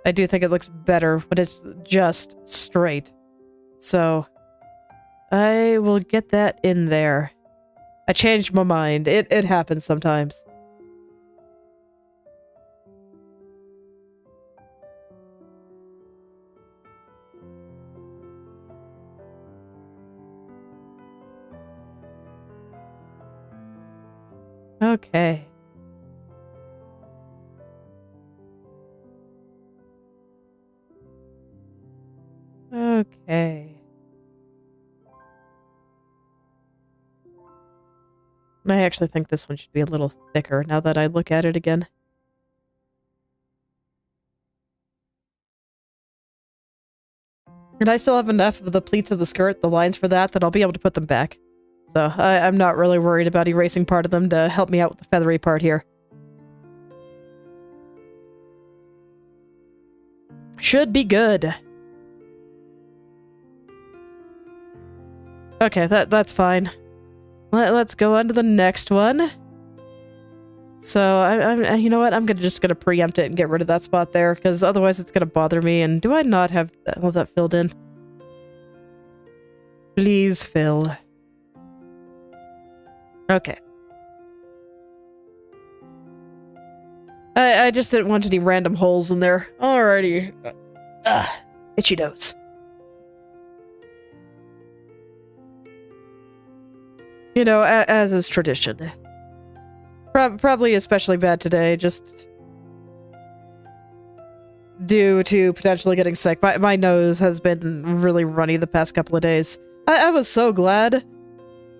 I do think it looks better when it's just straight. So, I will get that in there. I changed my mind. It happens sometimes. Okay. Okay. I actually think this one should be a little thicker now that I look at it again. And I still have enough of the pleats of the skirt, the lines for that I'll be able to put them back. So I'm not really worried about erasing part of them to help me out with the feathery part here. Should be good. Okay, that's fine. Let's go on to the next one. So, I'm you know what? I'm just gonna preempt it and get rid of that spot there, because otherwise it's gonna bother me. And do I not have all that filled in? Please fill. Okay. I just didn't want any random holes in there. Alrighty. Itchy nose. You know, as is tradition. Probably especially bad today, just due to potentially getting sick. My nose has been really runny the past couple of days. I was so glad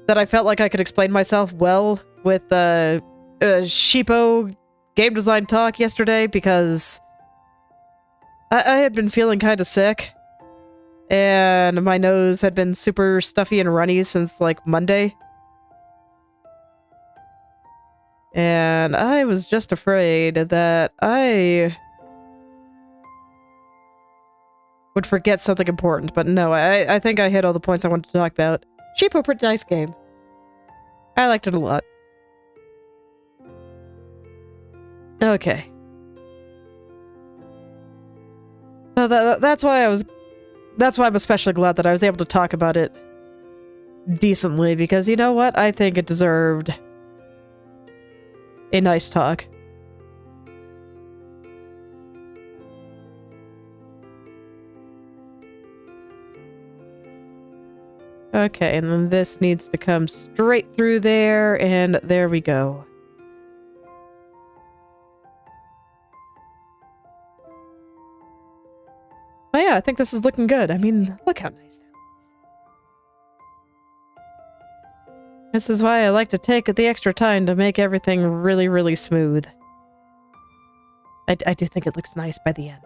that I felt like I could explain myself well with Sheepo game design talk yesterday, because I had been feeling kind of sick, and my nose had been super stuffy and runny since like Monday. And I was just afraid that I would forget something important, but no, I think I hit all the points I wanted to talk about. Sheepo, pretty nice game. I liked it a lot. Okay. So that's why I'm especially glad that I was able to talk about it decently, because you know what? I think it deserved a nice talk. Okay, and then this needs to come straight through there, and there we go. Oh yeah, I think this is looking good. I mean, look how nice that is. This is why I like to take the extra time to make everything really, really smooth. I do think it looks nice by the end.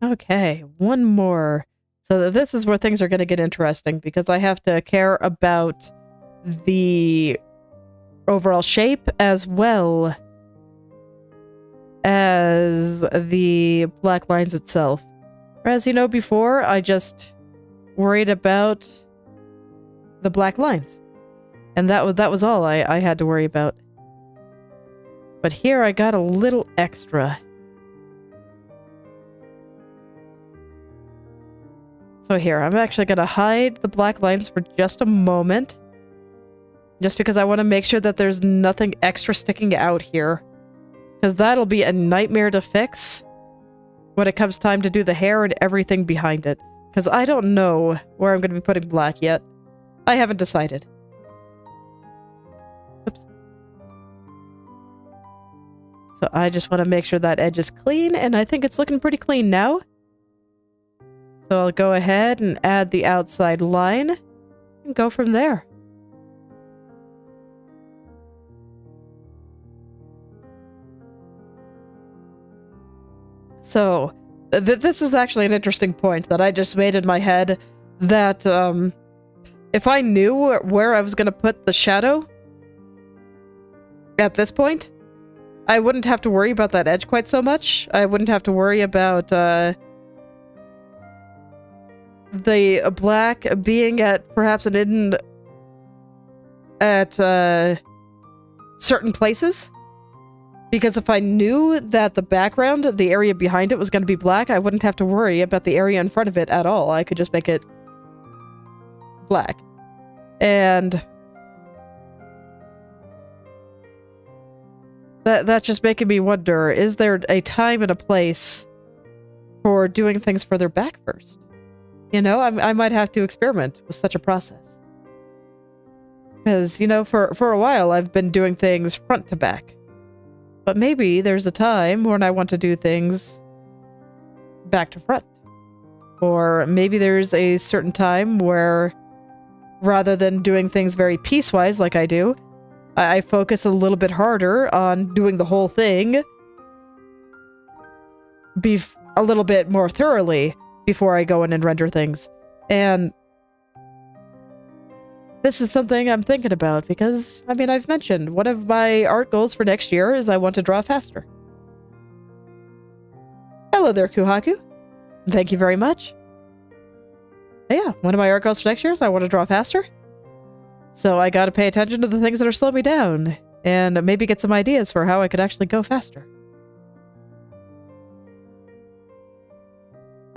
Okay, one more So this is where things are going to get interesting, because I have to care about the overall shape as well as the black lines itself. Whereas, you know, before I just worried about the black lines. And that was all I had to worry about. But here I got a little extra. So here, I'm actually going to hide the black lines for just a moment. Just because I want to make sure that there's nothing extra sticking out here. Because that'll be a nightmare to fix when it comes time to do the hair and everything behind it. Because I don't know where I'm going to be putting black yet. I haven't decided. Oops. So I just want to make sure that edge is clean, and I think it's looking pretty clean now. So I'll go ahead and add the outside line and go from there. So, this is actually an interesting point that I just made in my head, that if I knew where I was going to put the shadow at this point, I wouldn't have to worry about that edge quite so much. I wouldn't have to worry about the black being at perhaps an hidden at certain places. Because if I knew that the background, the area behind it was going to be black, I wouldn't have to worry about the area in front of it at all. I could just make it black. And that's just making me wonder, is there a time and a place for doing things further back first? You know, I might have to experiment with such a process. Because, you know, for a while I've been doing things front to back. But maybe there's a time when I want to do things back to front. Or maybe there's a certain time where, rather than doing things very piecewise like I do, I focus a little bit harder on doing the whole thing a little bit more thoroughly before I go in and render things. And this is something I'm thinking about because, I mean, I've mentioned one of my art goals for next year is I want to draw faster. Hello there, Kuhaku. Thank you very much. Yeah, one of my art goals for next year is I want to draw faster. So I gotta pay attention to the things that are slowing me down and maybe get some ideas for how I could actually go faster.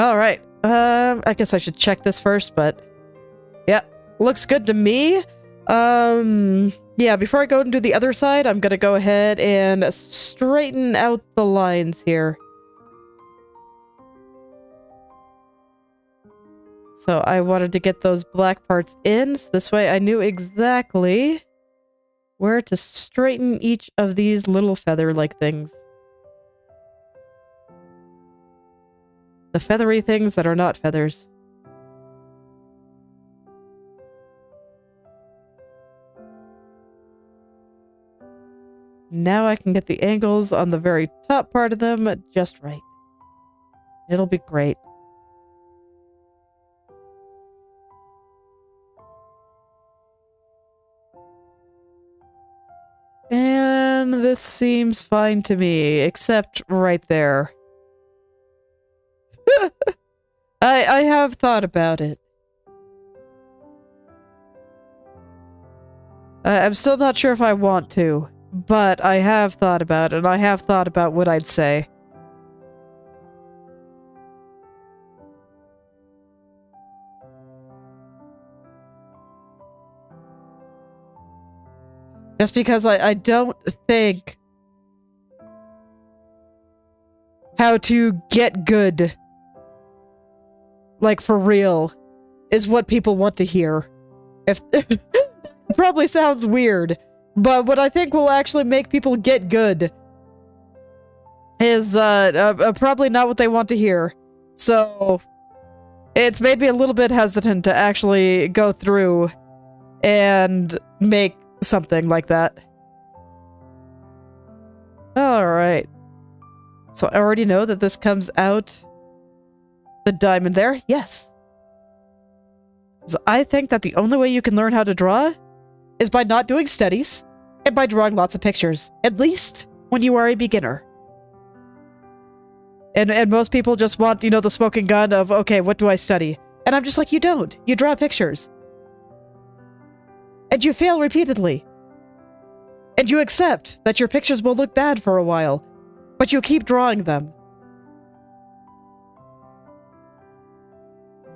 Alright, I guess I should check this first, but yeah. Looks good to me. Yeah, before I go and do the other side, I'm gonna go ahead and straighten out the lines here. So I wanted to get those black parts in, so this way I knew exactly where to straighten each of these little feather-like things. The feathery things that are not feathers. Now I can get the angles on the very top part of them just right. It'll be great. And this seems fine to me, except right there. I have thought about it. I'm still not sure if I want to. But I have thought about it, and I have thought about what I'd say. Just because I don't think how to get good, like for real, is what people want to hear. If it probably sounds weird. But what I think will actually make people get good is probably not what they want to hear. So it's made me a little bit hesitant to actually go through and make something like that. Alright. So I already know that this comes out the diamond there. Yes. 'Cause I think that the only way you can learn how to draw is by not doing studies and by drawing lots of pictures, at least when you are a beginner. And most people just want, you know, the smoking gun of, okay, what do I study? And I'm just like, you don't. You draw pictures. And you fail repeatedly. And you accept that your pictures will look bad for a while, but you keep drawing them.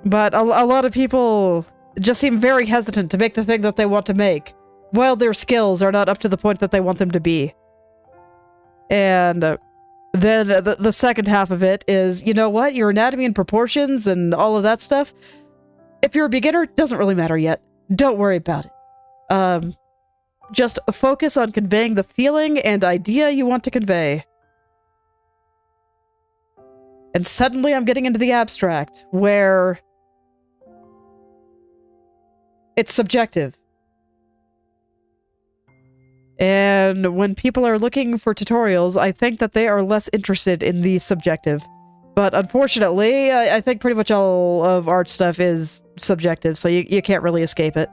But a lot of people just seem very hesitant to make the thing that they want to make, while their skills are not up to the point that they want them to be. And then the second half of it is, you know what? Your anatomy and proportions and all of that stuff, if you're a beginner, doesn't really matter yet. Don't worry about it. Just focus on conveying the feeling and idea you want to convey. And suddenly I'm getting into the abstract, where it's subjective. And when people are looking for tutorials, I think that they are less interested in the subjective. But unfortunately, I think pretty much all of art stuff is subjective, so you can't really escape it.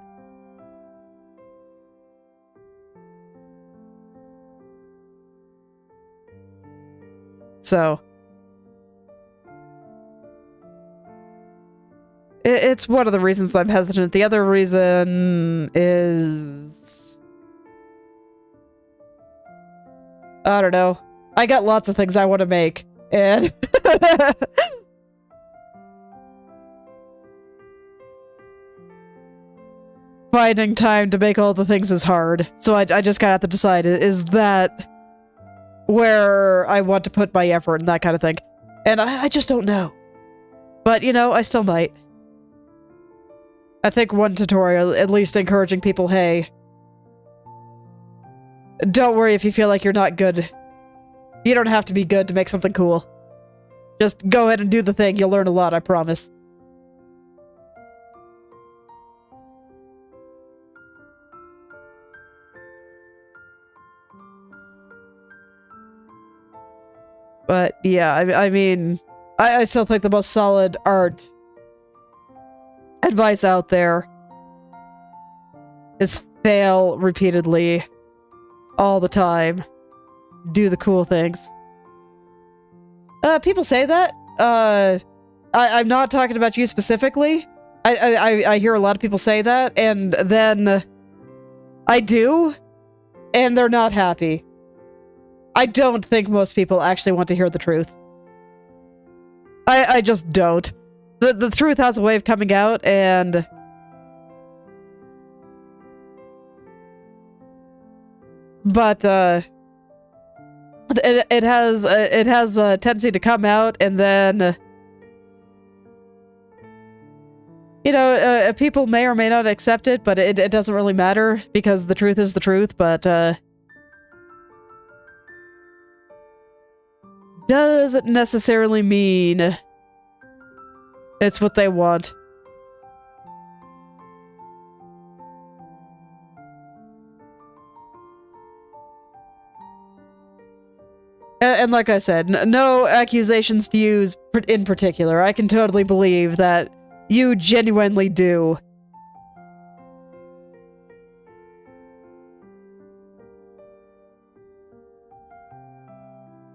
So it's one of the reasons I'm hesitant. The other reason is, I don't know. I got lots of things I want to make, and finding time to make all the things is hard. So I just gotta have to decide, is that where I want to put my effort and that kind of thing. And I just don't know. But, you know, I still might. I think one tutorial, at least encouraging people, hey, don't worry if you feel like you're not good. You don't have to be good to make something cool. Just go ahead and do the thing. You'll learn a lot, I promise. But yeah, I mean, I still think the most solid art advice out there is fail repeatedly all the time. Do the cool things. People say that. I'm not talking about you specifically. I hear a lot of people say that, and then I do, and they're not happy. I don't think most people actually want to hear the truth. I just don't. The truth has a way of coming out, and but it has a tendency to come out, and then you know, people may or may not accept it, but it doesn't really matter, because the truth is the truth. But doesn't necessarily mean it's what they want. And like I said, no accusations to you in particular. I can totally believe that you genuinely do.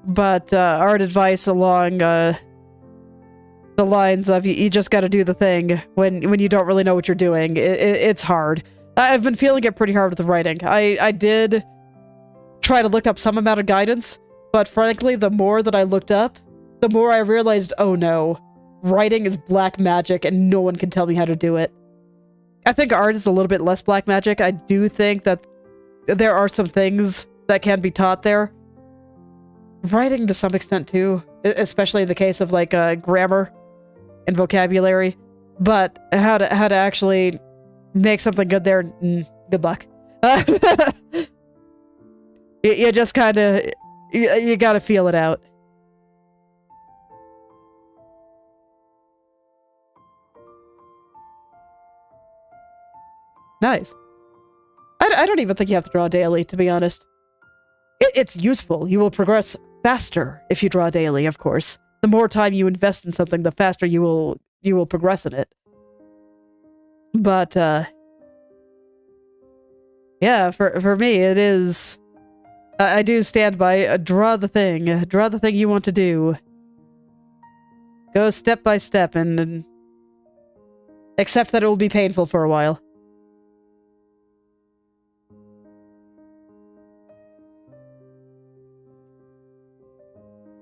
But art advice along the lines of you just got to do the thing when you don't really know what you're doing. It's hard. I've been feeling it pretty hard with the writing. I did try to look up some amount of guidance, but frankly, the more that I looked up, the more I realized, oh no, writing is black magic and no one can tell me how to do it. I think art is a little bit less black magic. I do think that there are some things that can be taught there. Writing to some extent too, especially in the case of like grammar and vocabulary, but how to actually make something good there, good luck. You just kind of you gotta feel it out. Nice. I don't even think you have to draw daily, to be honest. It's useful. You will progress faster if you draw daily, of course. The more time you invest in something, the faster you will progress in it. But, yeah, for me, it is... I do stand by, draw the thing you want to do. Go step by step and accept that it will be painful for a while.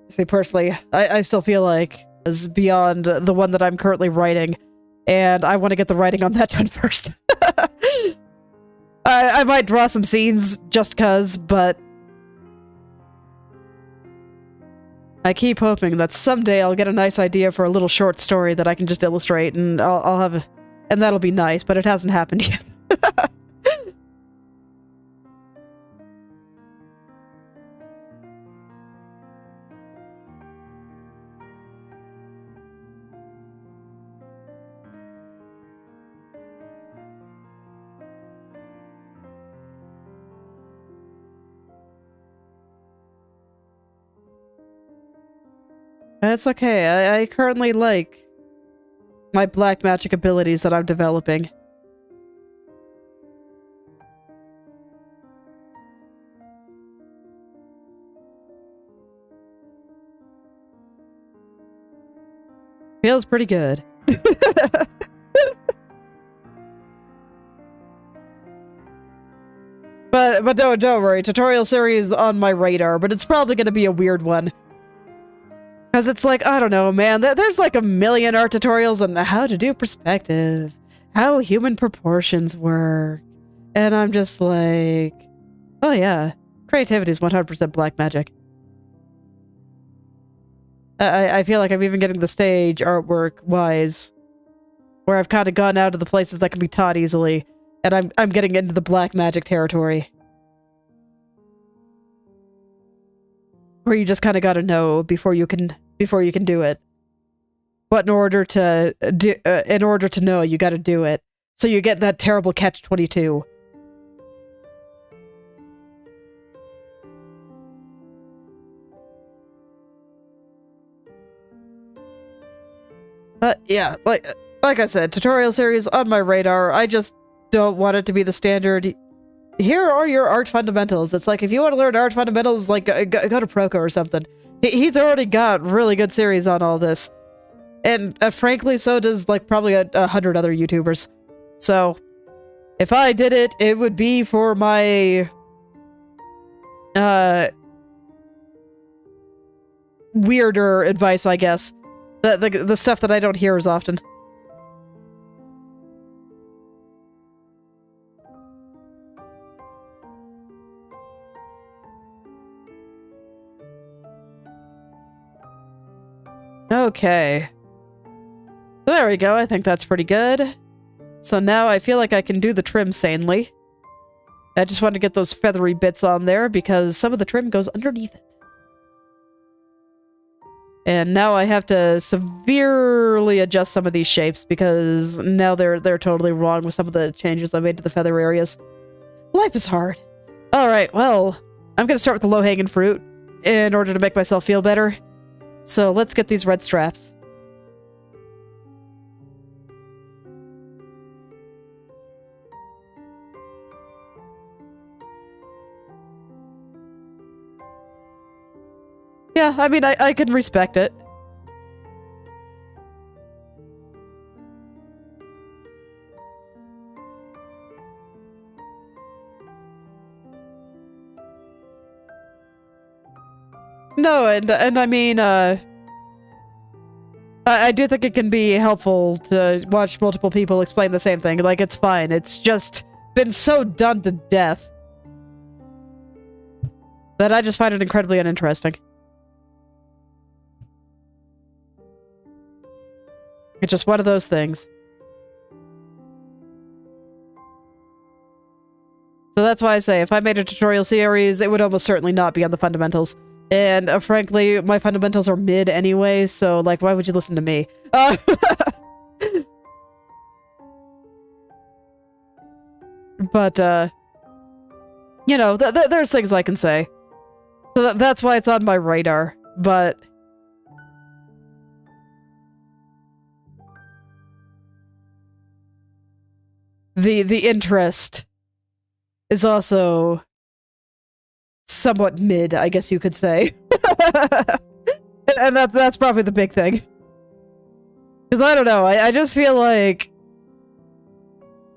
See, personally, I still feel like is beyond the one that I'm currently writing, and I want to get the writing on that done first. I might draw some scenes just cuz, but I keep hoping that someday I'll get a nice idea for a little short story that I can just illustrate, and I'll have and that'll be nice, but it hasn't happened yet. It's okay. I currently like my black magic abilities that I'm developing. Feels pretty good. But don't worry. Tutorial series on my radar, but it's probably going to be a weird one. Because it's like, I don't know, man, there's like a million art tutorials on how to do perspective, how human proportions work. And I'm just like, oh yeah, creativity is 100% black magic. I feel like I'm even getting the stage artwork-wise, where I've kind of gone out of the places that can be taught easily, and I'm getting into the black magic territory. Where you just kind of gotta know before you can do it. But in order to know, you gotta do it. So you get that terrible catch-22. Yeah, like I said, tutorial series on my radar. I just don't want it to be the standard. Here are your art fundamentals. It's like, if you want to learn art fundamentals, like, go to Proco or something. He's already got really good series on all this. And frankly, so does, like, probably 100 other YouTubers. So, if I did it, it would be for my... weirder advice, I guess. The stuff that I don't hear as often. Okay. There we go, I think that's pretty good. So now I feel like I can do the trim sanely. I just want to get those feathery bits on there because some of the trim goes underneath it. And now I have to severely adjust some of these shapes because now they're totally wrong with some of the changes I made to the feather areas. Life is hard. Alright, well, I'm gonna start with the low-hanging fruit in order to make myself feel better. So let's get these red straps. Yeah, I mean, I can respect it. No, and I mean, I do think it can be helpful to watch multiple people explain the same thing. Like, it's fine. It's just been so done to death that I just find it incredibly uninteresting. It's just one of those things. So that's why I say, if I made a tutorial series, it would almost certainly not be on the fundamentals. And frankly, my fundamentals are mid anyway, so, like, why would you listen to me? But, you know, there's things I can say. So that's why it's on my radar, but... the interest is also somewhat mid, I guess you could say. And that's probably the big thing. Because I don't know, I just feel like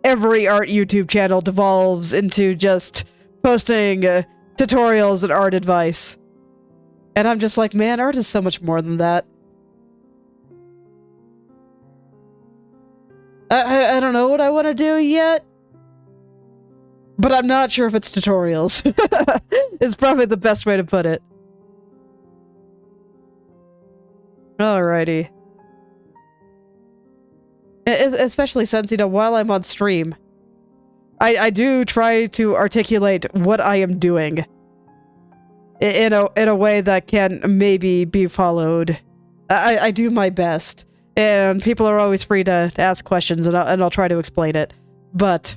every art YouTube channel devolves into just posting tutorials and art advice. And I'm just like, man, art is so much more than that. I don't know what I want to do yet. But I'm not sure if it's tutorials. Is probably the best way to put it. Alrighty. Especially since, you know, while I'm on stream, I do try to articulate what I am doing in a way that can maybe be followed. I do my best, and people are always free to ask questions, and I'll try to explain it. But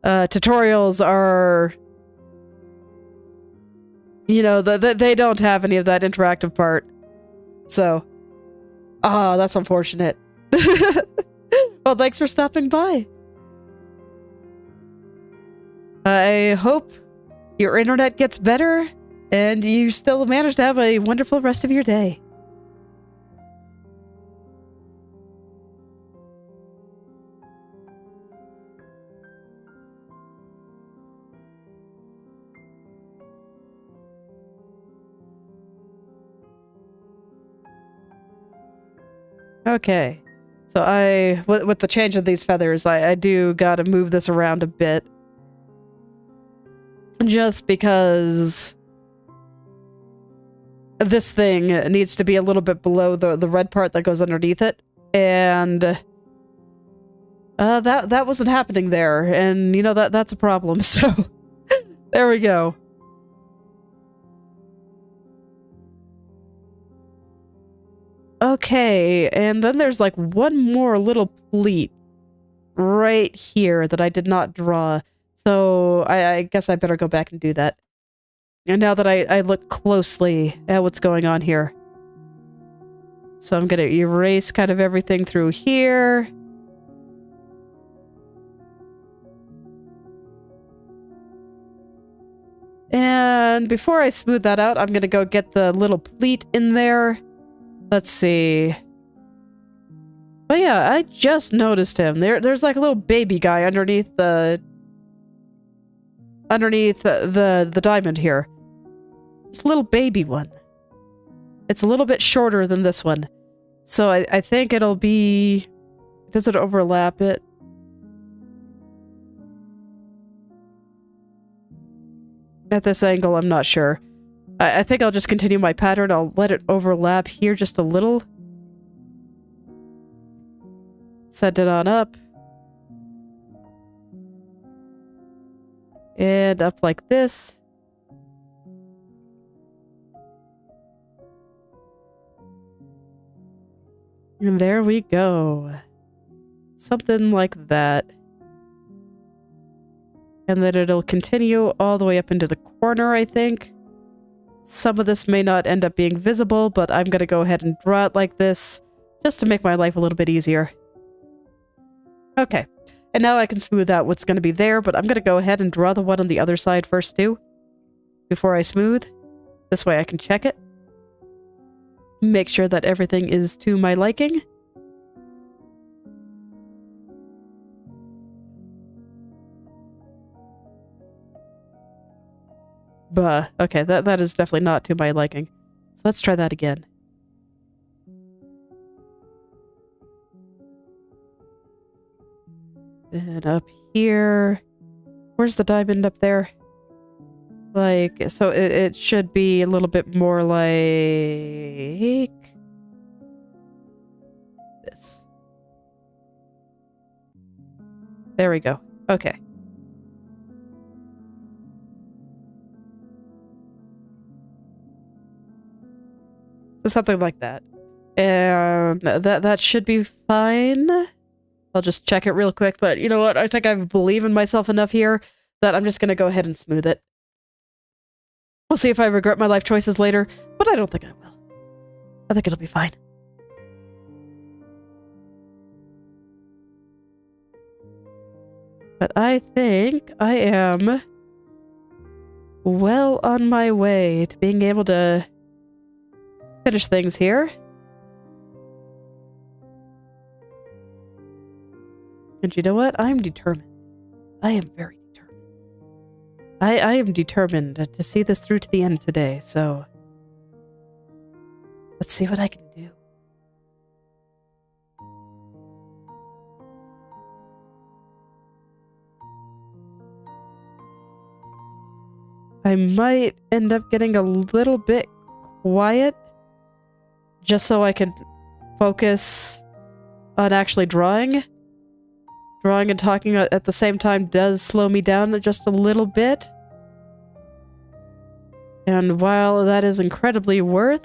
tutorials are, you know, they don't have any of that interactive part. So, that's unfortunate. Well, thanks for stopping by. I hope your internet gets better and you still manage to have a wonderful rest of your day. Okay. So with the change of these feathers, I do gotta move this around a bit. Just because this thing needs to be a little bit below the red part that goes underneath it. And that wasn't happening there. And, you know, that's a problem. So, there we go. Okay, and then there's like one more little pleat right here that I did not draw. So I guess I better go back and do that. And now that I look closely at what's going on here. So I'm gonna erase kind of everything through here. And before I smooth that out, I'm gonna go get the little pleat in there. Let's see. But yeah, I just noticed him. There's like a little baby guy underneath the diamond here. Just a little baby one. It's a little bit shorter than this one. So I think it'll be... Does it overlap it? At this angle, I'm not sure. I think I'll just continue my pattern. I'll let it overlap here just a little. Set it on up. And up like this. And there we go. Something like that. And then it'll continue all the way up into the corner, I think. Some of this may not end up being visible, but I'm going to go ahead and draw it like this, just to make my life a little bit easier. Okay, and now I can smooth out what's going to be there, but I'm going to go ahead and draw the one on the other side first too, before I smooth. This way I can check it. Make sure that everything is to my liking. Okay, that is definitely not to my liking. So let's try that again. And up here... Where's the diamond up there? Like, so it should be a little bit more like... this. There we go. Okay. So something like that. And that should be fine. I'll just check it real quick, but you know what? I think I believe in myself enough here that I'm just gonna go ahead and smooth it. We'll see if I regret my life choices later, but I don't think I will. I think it'll be fine. But I think I am well on my way to being able to finish things here. And you know what? I'm determined. I am very determined. I am determined to see this through to the end today, so let's see what I can do. I might end up getting a little bit quiet just so I can focus on actually drawing. Drawing and talking at the same time does slow me down just a little bit. And while that is incredibly while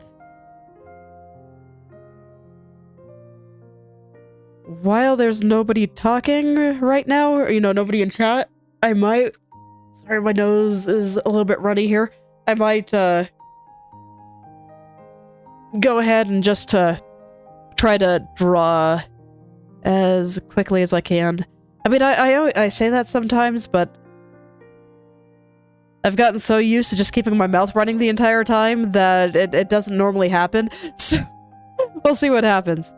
there's nobody talking right now, or, you know, nobody in chat, I might... Sorry, my nose is a little bit runny here. I might, go ahead and just, try to draw as quickly as I can. I mean, I say that sometimes, but I've gotten so used to just keeping my mouth running the entire time that it doesn't normally happen. So, we'll see what happens.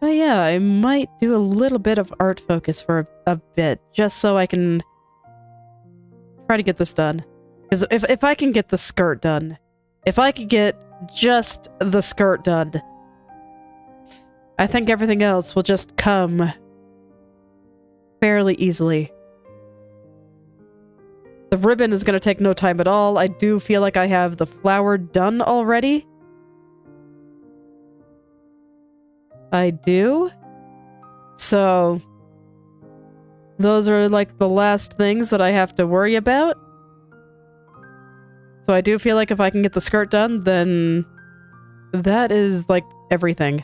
But yeah, I might do a little bit of art focus for a bit, just so I can try to get this done. Because if I can get the skirt done, if I could get just the skirt done, I think everything else will just come fairly easily. The ribbon is going to take no time at all. I do feel like I have the flower done already. I do. So, those are like the last things that I have to worry about. So I do feel like if I can get the skirt done, then that is like everything.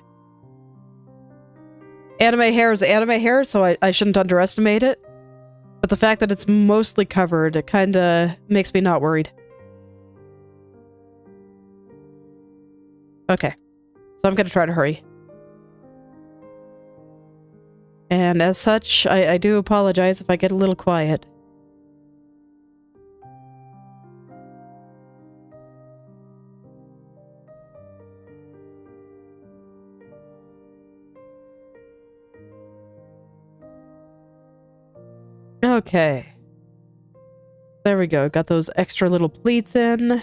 Anime hair is anime hair, so I shouldn't underestimate it. But the fact that it's mostly covered, it kind of makes me not worried. Okay. So I'm going to try to hurry. And as such, I do apologize if I get a little quiet. Okay. There we go. Got those extra little pleats in.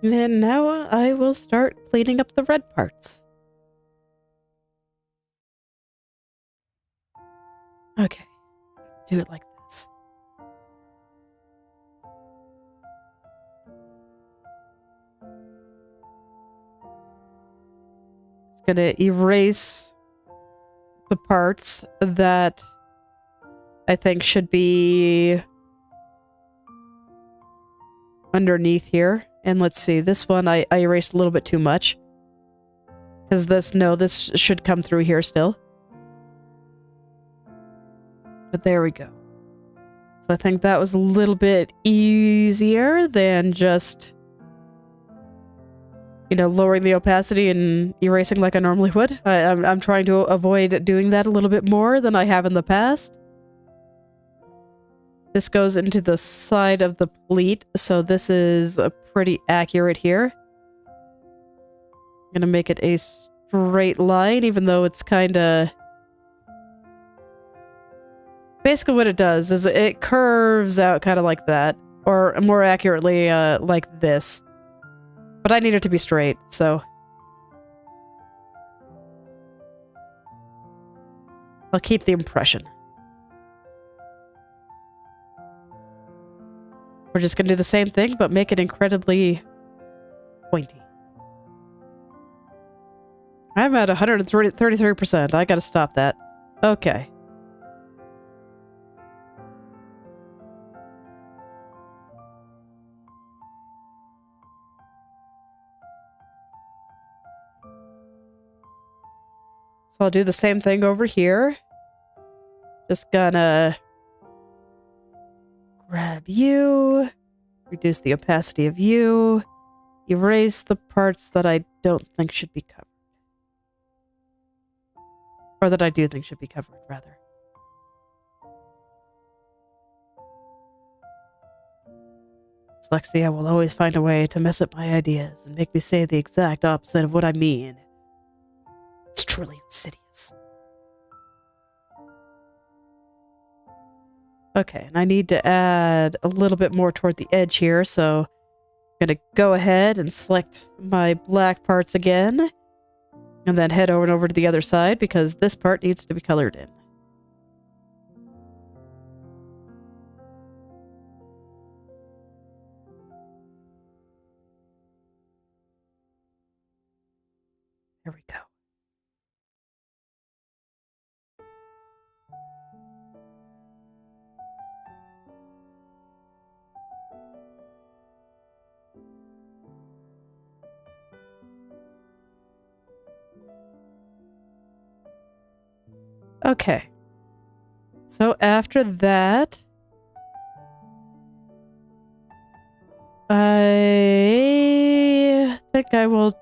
And now I will start cleaning up the red parts. Okay. Do it like this. It's gonna erase the parts that I think should be underneath here. And let's see, this one I erased a little bit too much. Because this should come through here still. But there we go. So I think that was a little bit easier than just, you know, lowering the opacity and erasing like I normally would. I'm trying to avoid doing that a little bit more than I have in the past. This goes into the side of the pleat, so this is pretty accurate here. I'm gonna make it a straight line, even though it's kinda... Basically what it does is it curves out kind of like that, or more accurately, like this. But I need it to be straight, so... I'll keep the impression. We're just gonna do the same thing, but make it incredibly pointy. I'm at 133%. I gotta stop that. Okay. So I'll do the same thing over here. Just gonna grab you, reduce the opacity of you, erase the parts that I don't think should be covered. Or that I do think should be covered, rather. Dyslexia will always find a way to mess up my ideas and make me say the exact opposite of what I mean. It's truly insidious. Okay, and I need to add a little bit more toward the edge here, so I'm gonna go ahead and select my black parts again, and then head over and over to the other side, because this part needs to be colored in. There we go. Okay. So after that, I think I will,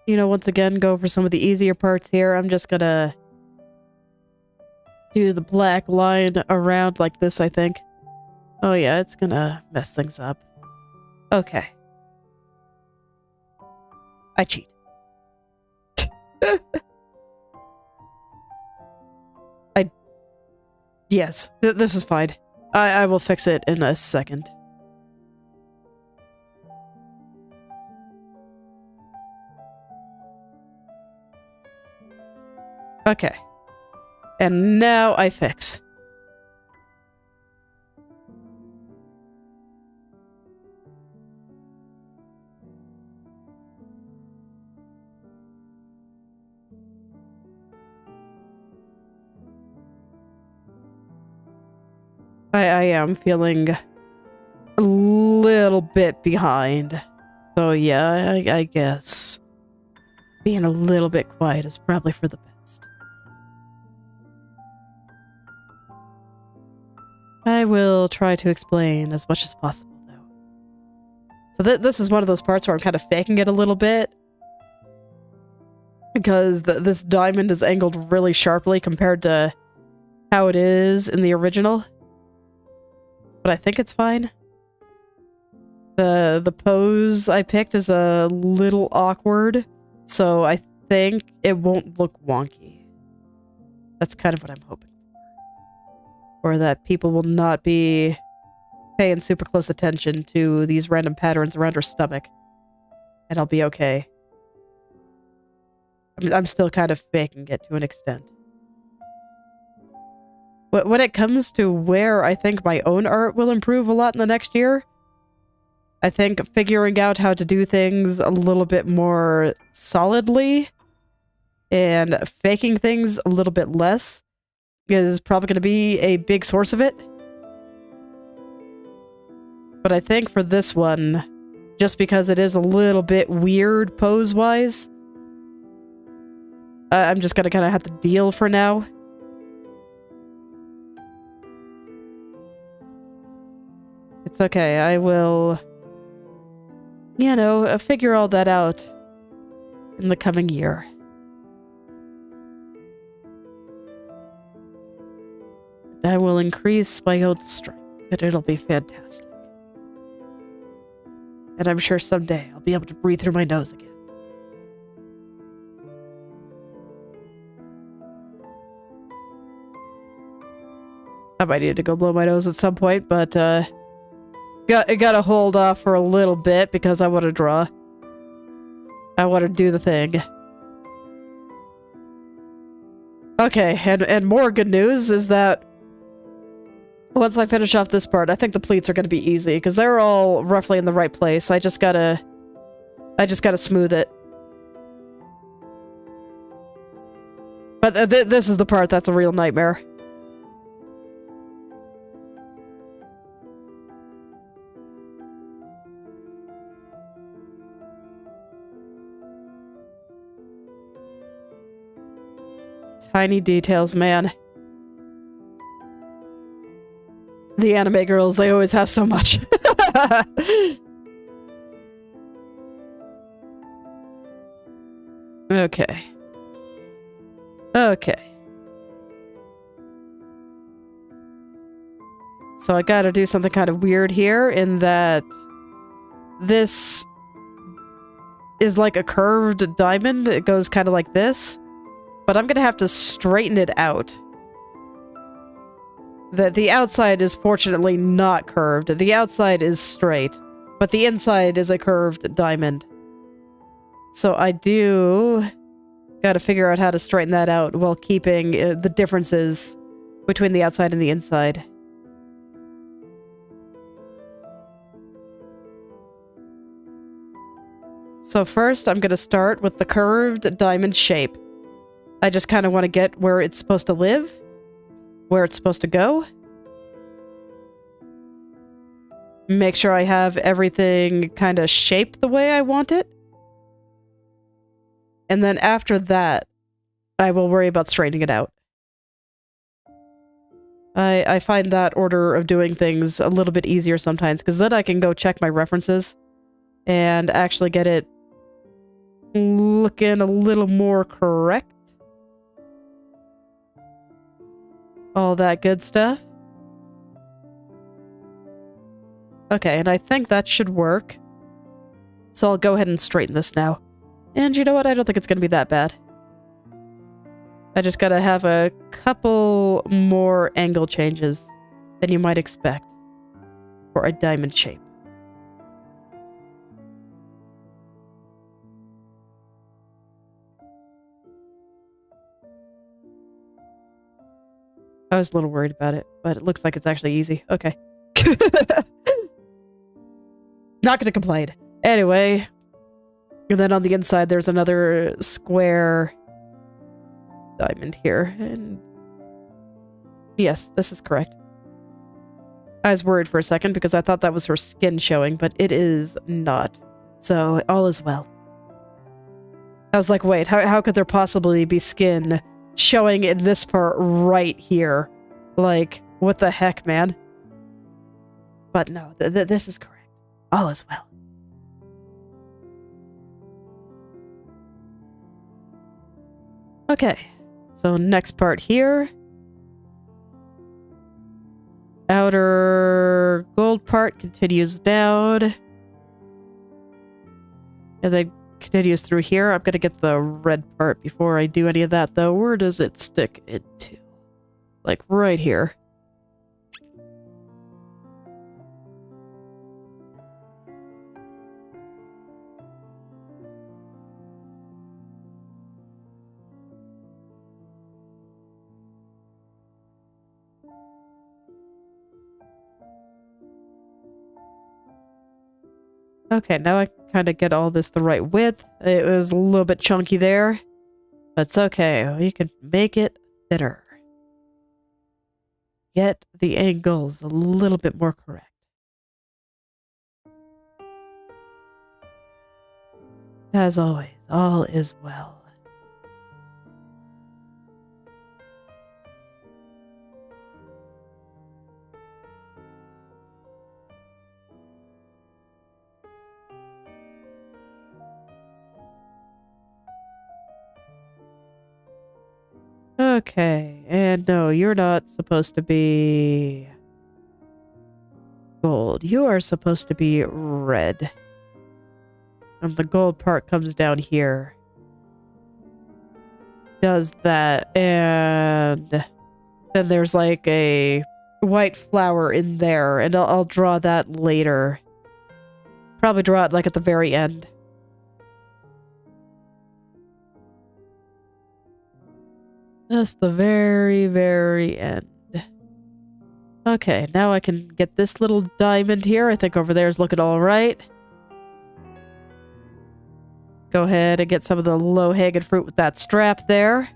once again go for some of the easier parts here. I'm just gonna do the black line around like this, I think. Oh yeah, it's gonna mess things up. Okay. I cheat. Yes, this is fine. I will fix it in a second. Okay. And now I fix. I am feeling a little bit behind. So yeah, I guess being a little bit quiet is probably for the best. I will try to explain as much as possible, though. So this is one of those parts where I'm kind of faking it a little bit. Because this diamond is angled really sharply compared to how it is in the original. But I think it's fine. The pose I picked is a little awkward, so I think it won't look wonky. That's kind of what I'm hoping for. Or that people will not be paying super close attention to these random patterns around her stomach. And I'll be okay. I'm still kind of faking it to an extent. When it comes to where I think my own art will improve a lot in the next year, I think figuring out how to do things a little bit more solidly and faking things a little bit less is probably going to be a big source of it. But I think for this one, just because it is a little bit weird pose-wise, I'm just going to kind of have to deal for now. It's okay, I will, figure all that out in the coming year. I will increase my own strength, and it'll be fantastic. And I'm sure someday I'll be able to breathe through my nose again. I might need to go blow my nose at some point, but, gotta hold off for a little bit because I want to draw. I want to do the thing. Okay, and more good news is that once I finish off this part, I think the pleats are going to be easy because they're all roughly in the right place. I just gotta smooth it. But this is the part that's a real nightmare. Tiny details, man. The anime girls, they always have so much. Okay. Okay. So I gotta do something kind of weird here in that this is like a curved diamond. It goes kind of like this. But I'm gonna have to straighten it out. The outside is fortunately not curved. The outside is straight. But the inside is a curved diamond. So I do gotta figure out how to straighten that out while keeping the differences between the outside and the inside. So first, I'm gonna start with the curved diamond shape. I just kind of want to get where it's supposed to live, where it's supposed to go. Make sure I have everything kind of shaped the way I want it. And then after that, I will worry about straightening it out. I find that order of doing things a little bit easier sometimes, because then I can go check my references and actually get it looking a little more correct. All that good stuff. Okay, and I think that should work. So I'll go ahead and straighten this now. And you know what? I don't think it's going to be that bad. I just gotta have a couple more angle changes than you might expect for a diamond shape. I was a little worried about it, but it looks like it's actually easy. Okay. Not gonna complain. Anyway, and then on the inside there's another square diamond here, and yes, this is correct. I was worried for a second because I thought that was her skin showing, but it is not. So all is well. I was like, wait, how could there possibly be skin showing in this part right here? Like, what the heck, man? But no, this is correct. All is well. Okay, so next part here. Outer gold part continues down. And then continues through here. I'm gonna get the red part before I do any of that, though. Where does it stick into? Like, right here. Okay, now I kind of get all this the right width. It was a little bit chunky there. But it's okay. We can make it thinner. Get the angles a little bit more correct. As always, all is well. Okay, and no, you're not supposed to be gold. You are supposed to be red. And the gold part comes down here. Does that, and then there's like a white flower in there, and I'll draw that later. Probably draw it like at the very end. Just the very, very end. Okay, now I can get this little diamond here. I think over there is looking all right. Go ahead and get some of the low-hanging fruit with that strap there.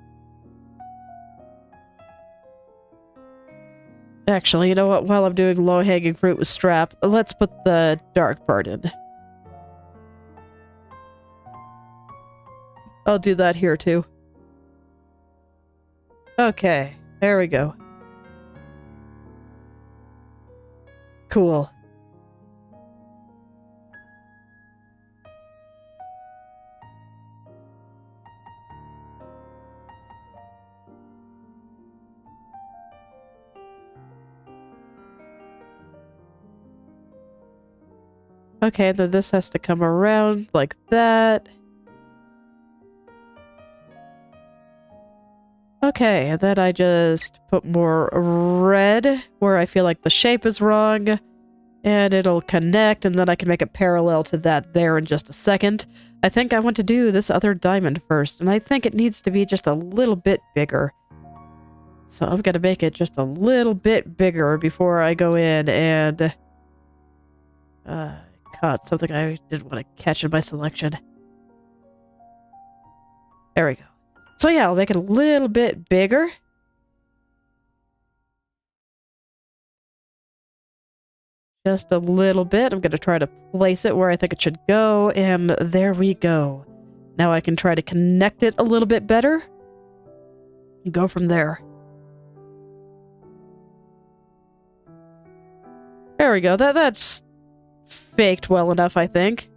Actually, you know what? While I'm doing low-hanging fruit with strap, let's put the dark part in. I'll do that here too. Okay, there we go. Cool. Okay, then this has to come around like that. Okay, and then I just put more red where I feel like the shape is wrong. And it'll connect, and then I can make it parallel to that there in just a second. I think I want to do this other diamond first, and I think it needs to be just a little bit bigger. So I'm gonna make it just a little bit bigger before I go in and caught something I didn't want to catch in my selection. There we go. So yeah, I'll make it a little bit bigger. Just a little bit. I'm going to try to place it where I think it should go, and there we go. Now I can try to connect it a little bit better and go from there. There we go. That's faked well enough, I think.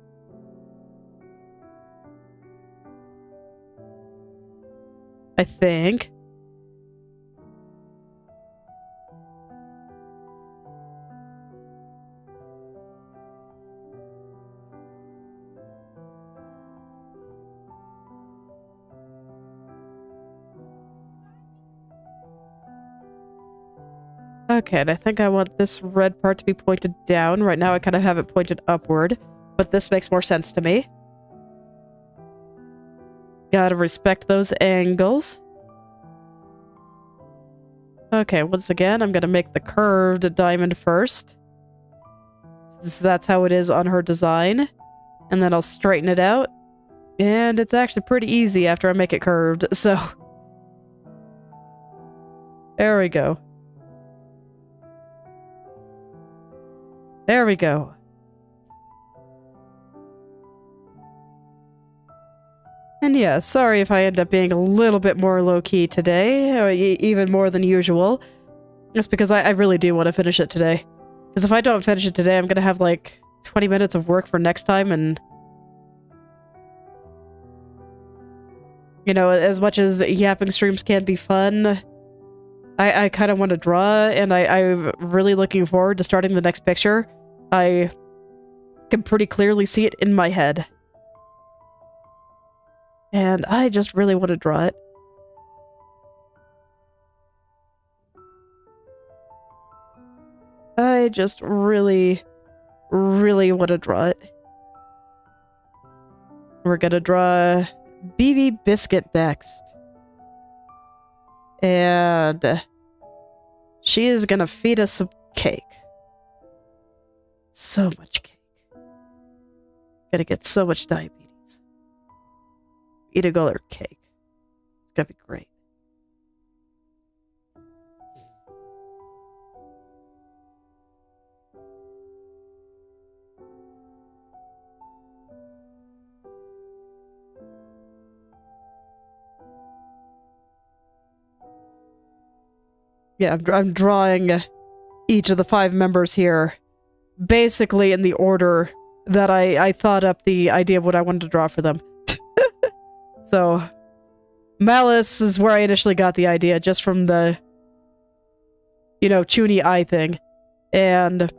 Okay, and I think I want this red part to be pointed down. Right now I kind of have it pointed upward, but this makes more sense to me. Gotta respect those angles. Okay, once again, I'm gonna make the curved diamond first, since that's how it is on her design. And then I'll straighten it out. And it's actually pretty easy after I make it curved, so... There we go. There we go. And yeah, sorry if I end up being a little bit more low-key today, or even more than usual. It's because I really do want to finish it today. Because if I don't finish it today, I'm gonna have like 20 minutes of work for next time, and... You know, as much as yapping streams can be fun, I kind of want to draw, and I'm really looking forward to starting the next picture. I can pretty clearly see it in my head. And I just really want to draw it. I just really, really want to draw it. We're gonna draw BB Biscuit next. And she is gonna feed us some cake. So much cake. Gonna get so much diabetes. Eating all her cake. It's gonna be great. Yeah, I'm drawing each of the 5 members here basically in the order that I thought up the idea of what I wanted to draw for them. So, Malice is where I initially got the idea, just from the, you know, Chuny eye thing. And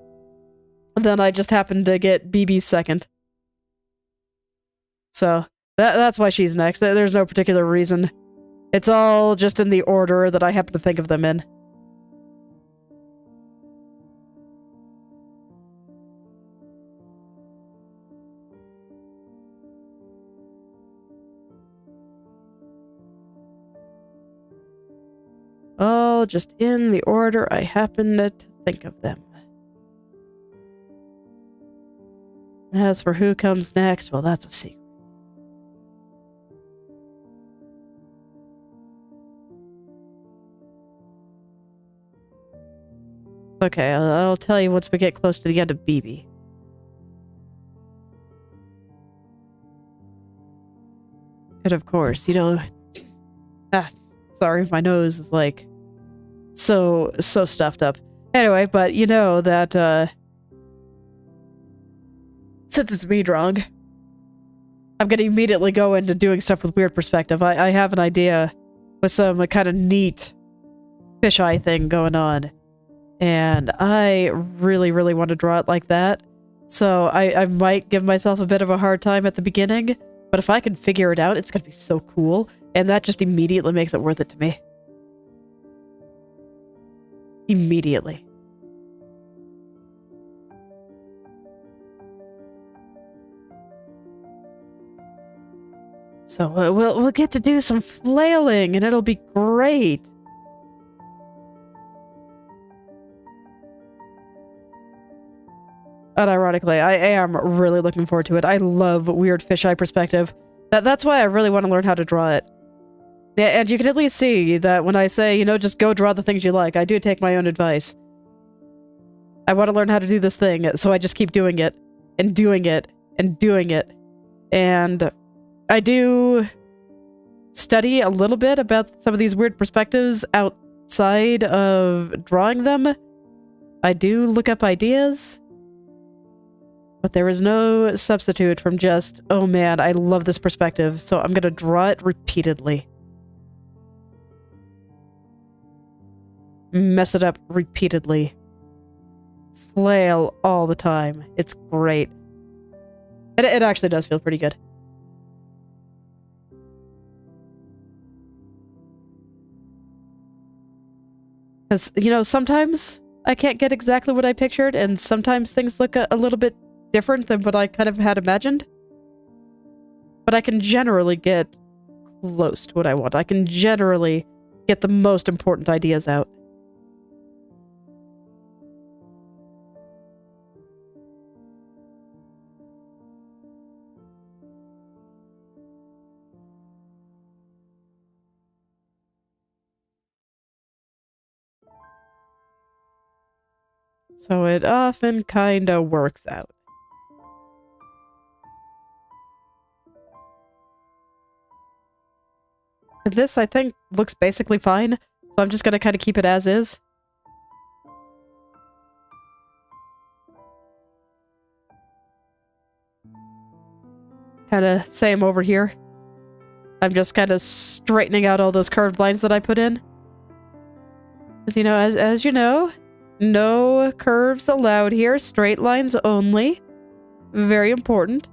then I just happened to get BB second. So, that's why she's next. There's no particular reason. It's all just in the order that I happen to think of them in. All just in the order I happen to think of them. As for who comes next, well, that's a secret. Okay, I'll tell you once we get close to the end of BB. And of course, you know... sorry, my nose is like... So stuffed up. Anyway, but you know that, since it's me drawing, I'm gonna immediately go into doing stuff with weird perspective. I have an idea with some kind of neat fisheye thing going on. And I really, really want to draw it like that. So I might give myself a bit of a hard time at the beginning, but if I can figure it out, it's gonna be so cool. And that just immediately makes it worth it to me. Immediately. So we'll get to do some flailing, and it'll be great. Unironically, I am really looking forward to it. I love weird fisheye perspective. That's why I really want to learn how to draw it. Yeah, and you can at least see that when I say, you know, just go draw the things you like, I do take my own advice. I want to learn how to do this thing, so I just keep doing it, and doing it, and doing it. And I do study a little bit about some of these weird perspectives outside of drawing them. I do look up ideas, but there is no substitute from just, oh man, I love this perspective, so I'm gonna draw it repeatedly. Mess it up repeatedly. Flail all the time. It's great. It actually does feel pretty good. Because, you know, sometimes I can't get exactly what I pictured, and sometimes things look a little bit different than what I kind of had imagined. But I can generally get close to what I want. I can generally get the most important ideas out. So it often kinda works out. This, I think, looks basically fine, so I'm just gonna kinda keep it as is. Kinda same over here. I'm just kinda straightening out all those curved lines that I put in. As you know, as you know, no curves allowed here, straight lines only. Very important.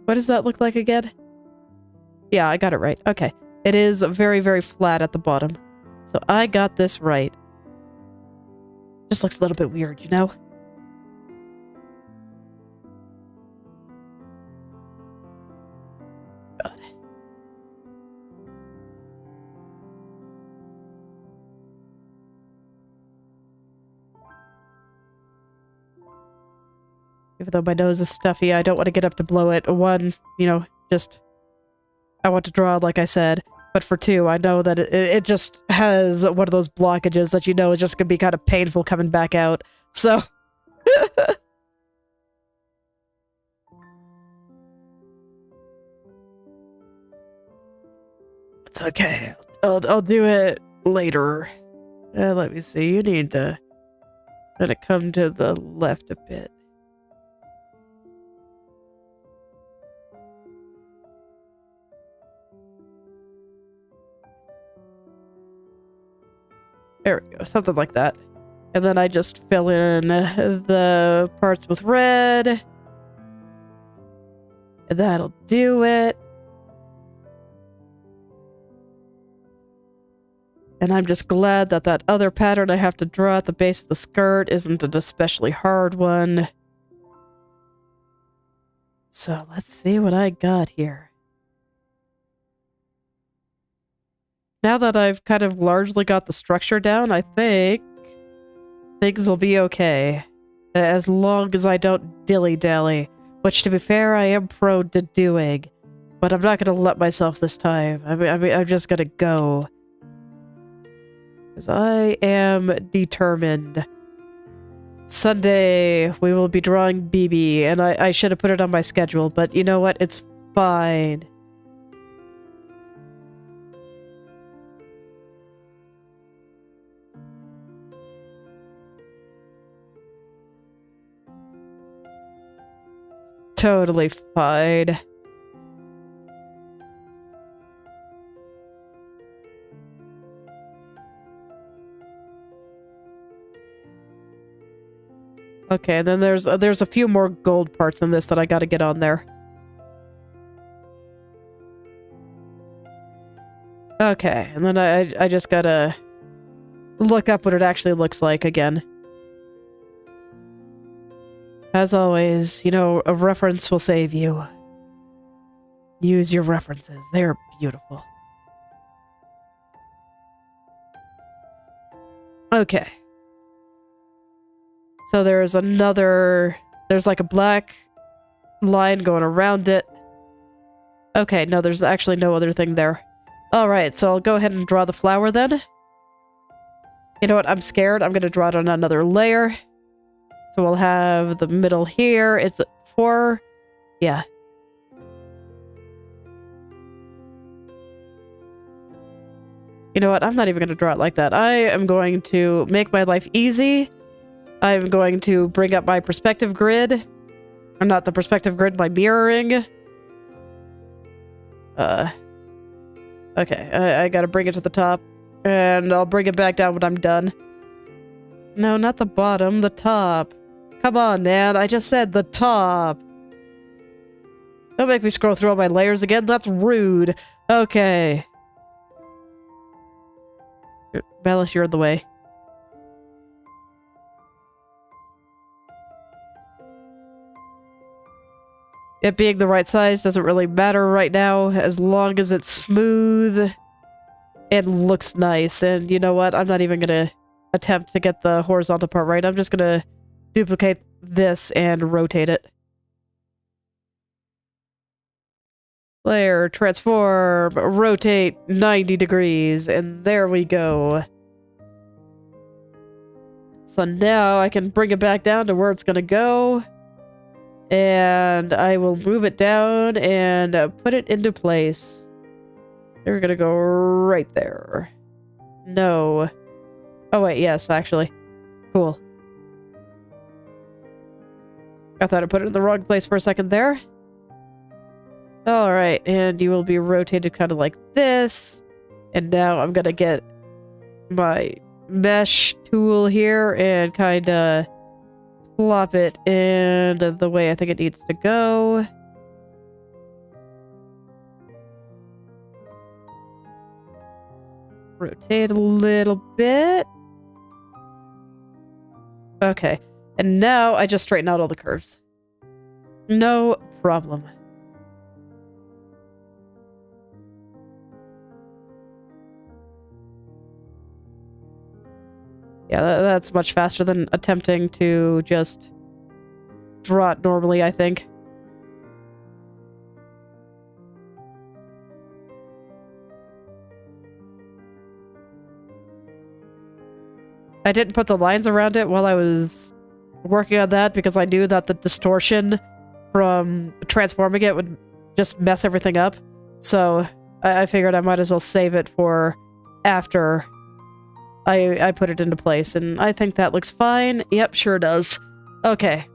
What does that look like again? Yeah, I got it right. Okay. It is very, very flat at the bottom. So I got this right. Just looks a little bit weird, you know? God. Even though my nose is stuffy, I don't want to get up to blow it. One, you know, just... I want to draw, like I said. But for two, I know that it just has one of those blockages that you know is just going to be kind of painful coming back out. So... It's okay. I'll do it later. Let me see. You need to let it come to the left a bit. There we go. Something like that. And then I just fill in the parts with red. And that'll do it. And I'm just glad that that other pattern I have to draw at the base of the skirt isn't an especially hard one. So let's see what I got here. Now that I've kind of largely got the structure down, I think things will be okay. As long as I don't dilly-dally. Which, to be fair, I am prone to doing. But I'm not going to let myself this time. I mean, I'm just going to go. Because I am determined. Sunday, we will be drawing BB, and I should have put it on my schedule, but you know what? It's fine. totally fine. Okay, and then there's a few more gold parts in this that I gotta get on there. Okay, and then I just gotta look up what it actually looks like again. As always, you know, a reference will save you. Use your references. They're beautiful. Okay. So there's like a black line going around it. Okay, no, there's actually no other thing there. Alright, so I'll go ahead and draw the flower then. You know what, I'm scared. I'm gonna draw it on another layer. So we'll have the middle here. It's 4. Yeah. You know what, I'm not even gonna draw it like that. I am going to make my life easy. I'm going to bring up my perspective grid. Or not the perspective grid, my mirroring. Okay, I gotta bring it to the top. And I'll bring it back down when I'm done. No, not the bottom, the top. Come on, man, I just said the top. Don't make me scroll through all my layers again, that's rude. Okay. Malice, you're in the way. It being the right size doesn't really matter right now, as long as it's smooth and looks nice. And you know what? I'm not even gonna attempt to get the horizontal part right. I'm just gonna duplicate this and rotate it. Layer, transform, rotate 90 degrees, and there we go. So now I can bring it back down to where it's gonna go. And I will move it down and put it into place. They're gonna go right there. No. Oh wait, yes, actually. Cool. I thought I put it in the wrong place for a second there. Alright, and you will be rotated kind of like this. And now I'm gonna get my mesh tool here and kind of plop it in the way I think it needs to go. Rotate a little bit. Okay. And now I just straighten out all the curves. No problem. Yeah, that's much faster than attempting to just draw it normally, I think. I didn't put the lines around it while I was working on that because I knew that the distortion from transforming it would just mess everything up. So I figured I might as well save it for after I put it into place, and I think that looks fine. Yep, sure does. Okay.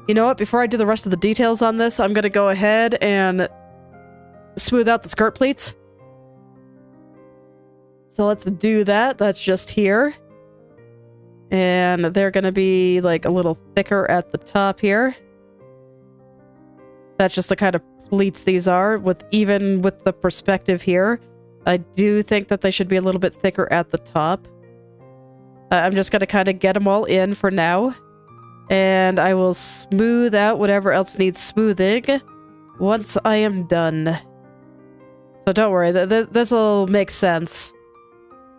You know what? Before I do the rest of the details on this, I'm gonna go ahead and smooth out the skirt pleats. So let's do that. That's just here. And they're gonna be like a little thicker at the top here. That's just the kind of pleats these are, even with the perspective here. I do think that they should be a little bit thicker at the top. I'm just going to kind of get them all in for now. And I will smooth out whatever else needs smoothing once I am done. So don't worry, this will make sense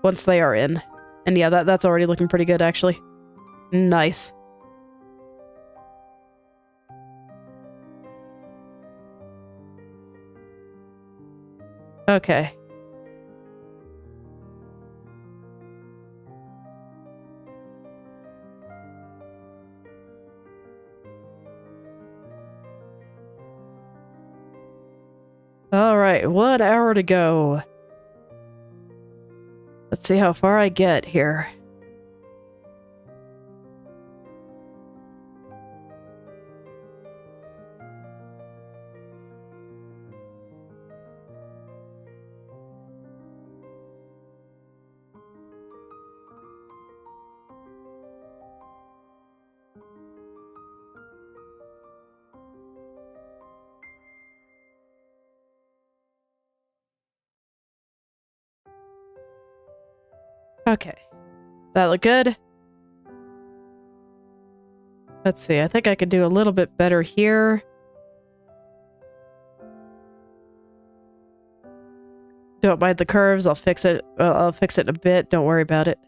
once they are in. And yeah, that's already looking pretty good, actually. Nice. Okay. Alright, 1 hour to go. Let's see how far I get here. Okay. That look good? Let's see. I think I could do a little bit better here. Don't mind the curves. I'll fix it. I'll fix it in a bit. Don't worry about it.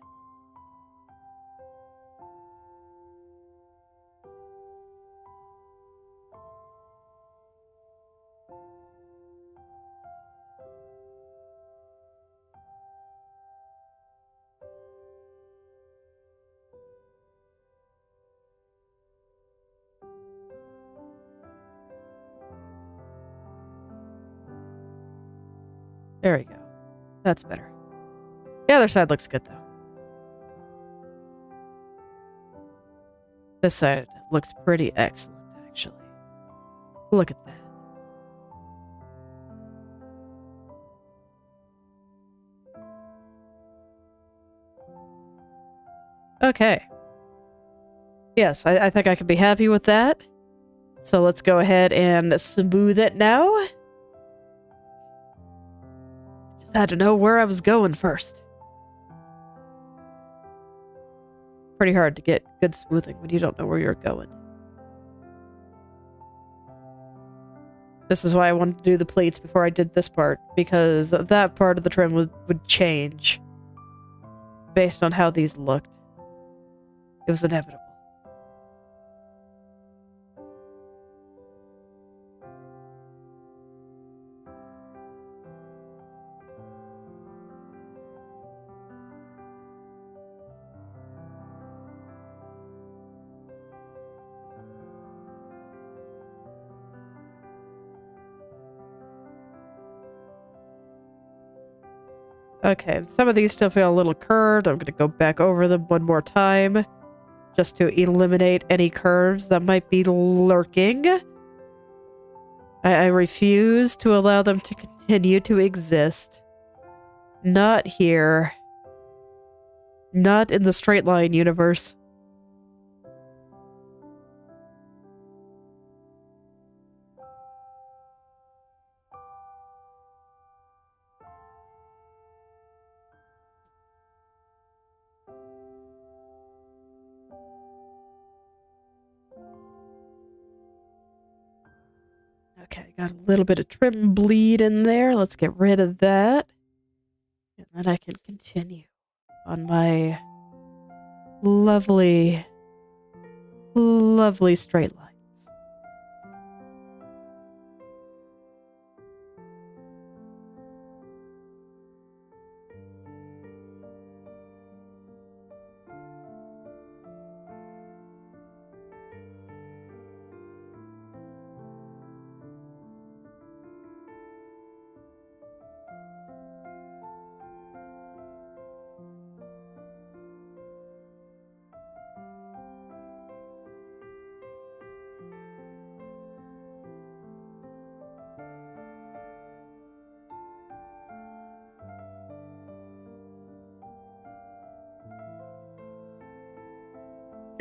There we go. That's better. The other side looks good, though. This side looks pretty excellent, actually. Look at that. Okay. Yes, I think I could be happy with that. So let's go ahead and smooth it now. Just had to know where I was going first. Pretty hard to get good smoothing when you don't know where you're going. This is why I wanted to do the plates before I did this part, because that part of the trim would change based on how these looked. It was inevitable. Okay, some of these still feel a little curved. I'm going to go back over them one more time just to eliminate any curves that might be lurking. I refuse to allow them to continue to exist. Not here. Not in the straight line universe. Okay, got a little bit of trim bleed in there. Let's get rid of that. And then I can continue on my lovely, lovely straight lines.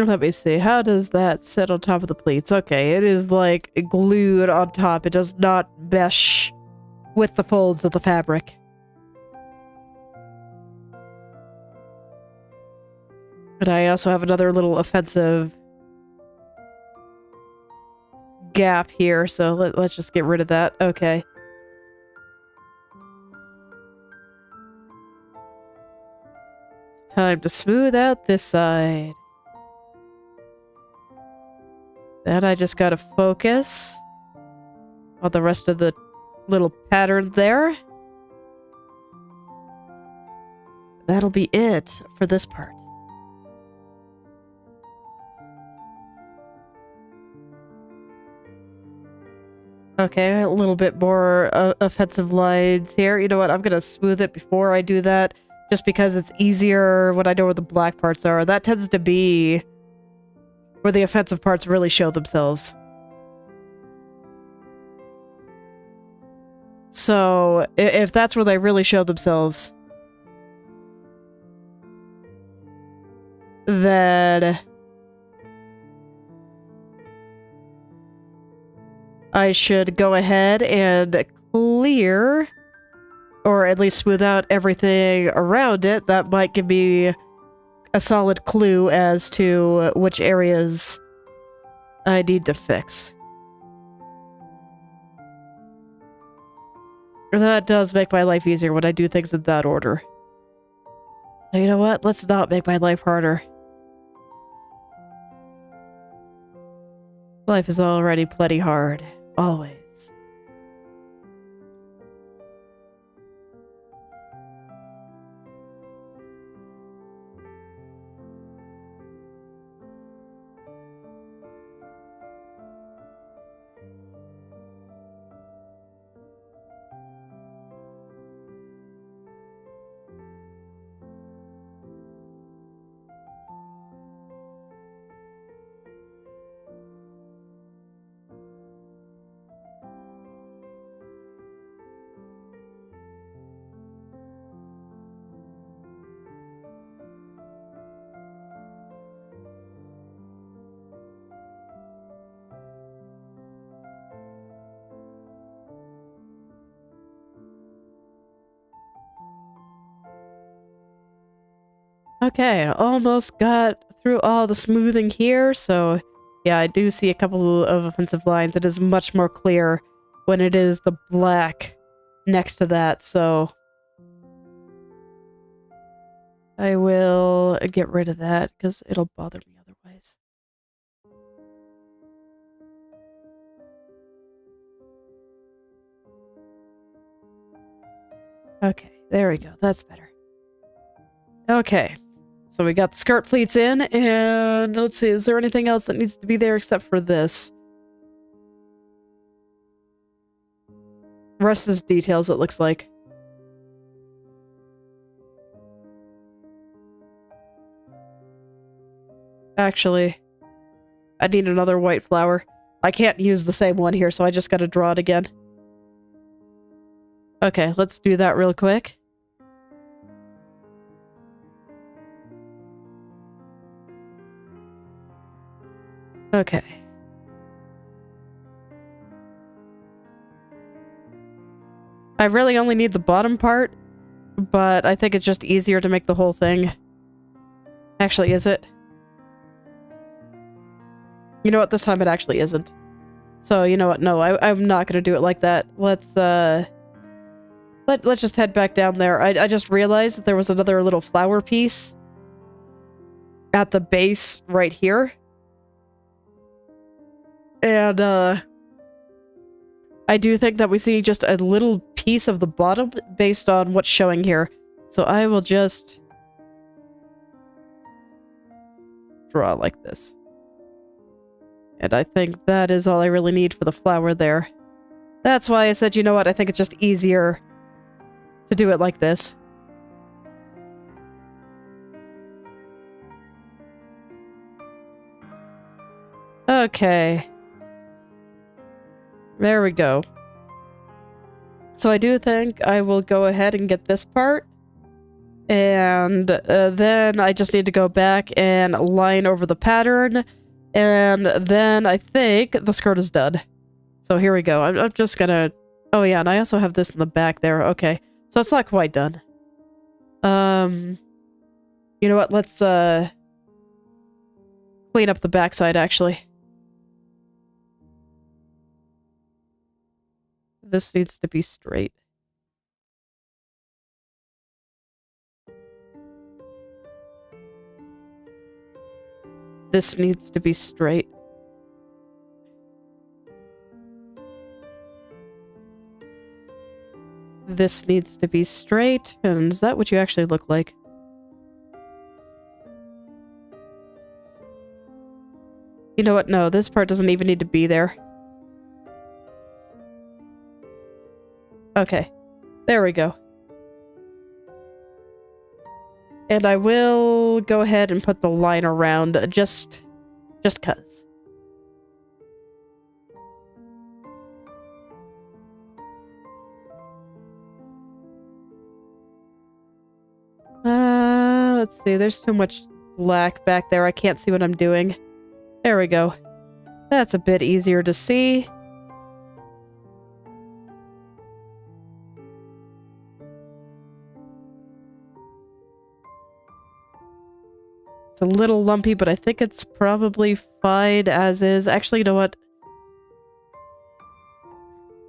Let me see. How does that sit on top of the pleats? Okay, it is like glued on top. It does not mesh with the folds of the fabric. But I also have another little offensive gap here, so let's just get rid of that. Okay. Time to smooth out this side. Then I just gotta focus on the rest of the little pattern there. That'll be it for this part. Okay, a little bit more offensive lines here. You know what? I'm gonna smooth it before I do that, just because it's easier when I know where the black parts are. That tends to be where the offensive parts really show themselves. So, if that's where they really show themselves, then I should go ahead and clear or at least smooth out everything around it. That might give me a solid clue as to which areas I need to fix. That does make my life easier when I do things in that order. You know what? Let's not make my life harder. Life is already plenty hard. Always. Okay, I almost got through all the smoothing here, so yeah, I do see a couple of offensive lines. It is much more clear when it is the black next to that, so I will get rid of that because it'll bother me otherwise. Okay, there we go. That's better. Okay. So we got the skirt pleats in, and let's see, is there anything else that needs to be there except for this? Rest is details, it looks like. Actually, I need another white flower. I can't use the same one here, so I just gotta draw it again. Okay, let's do that real quick. Okay. I really only need the bottom part, but I think it's just easier to make the whole thing. Actually, is it? You know what? This time it actually isn't. So, you know what? No, I'm not gonna do it like that. Let's just head back down there. I just realized that there was another little flower piece at the base right here. And, I do think that we see just a little piece of the bottom based on what's showing here. So I will just draw like this. And I think that is all I really need for the flower there. That's why I said, you know what, I think it's just easier to do it like this. Okay. There we go. So I do think I will go ahead and get this part. And then I just need to go back and line over the pattern. And then I think the skirt is done. So here we go. I'm just gonna... Oh yeah, and I also have this in the back there. Okay. So it's not quite done. You know what? Let's clean up the backside, actually. This needs to be straight. This needs to be straight. This needs to be straight. And is that what you actually look like? You know what? No, this part doesn't even need to be there. Okay. There we go. And I will go ahead and put the line around just cuz. Let's see. There's too much black back there. I can't see what I'm doing. There we go. That's a bit easier to see. It's a little lumpy, but I think it's probably fine as is. Actually, you know what?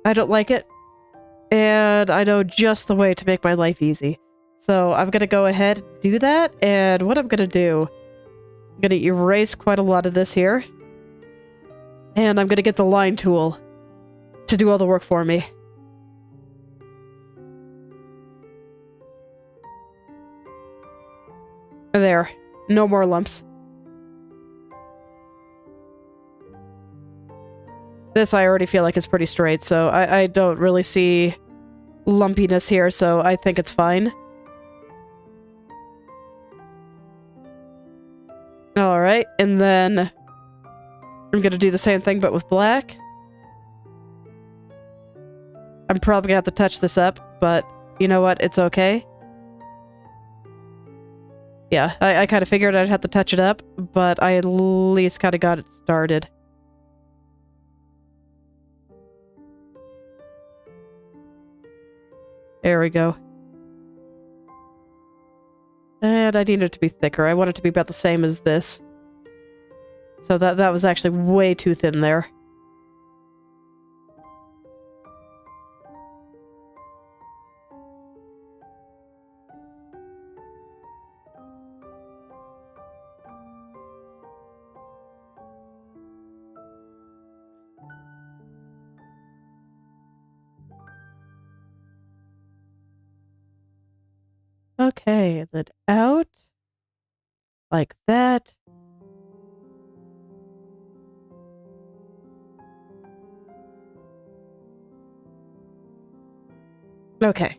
I don't like it. And I know just the way to make my life easy. So I'm going to go ahead and do that. And what I'm going to do, I'm going to erase quite a lot of this here. And I'm going to get the line tool to do all the work for me. There. No more lumps. This I already feel like is pretty straight, so I don't really see lumpiness here, so I think it's fine. Alright, and then I'm gonna do the same thing but with black. I'm probably gonna have to touch this up, but you know what? It's okay. Yeah, I kind of figured I'd have to touch it up, but I at least kind of got it started. There we go. And I need it to be thicker. I want it to be about the same as this. So that was actually way too thin there. Okay, then out. Like that. Okay.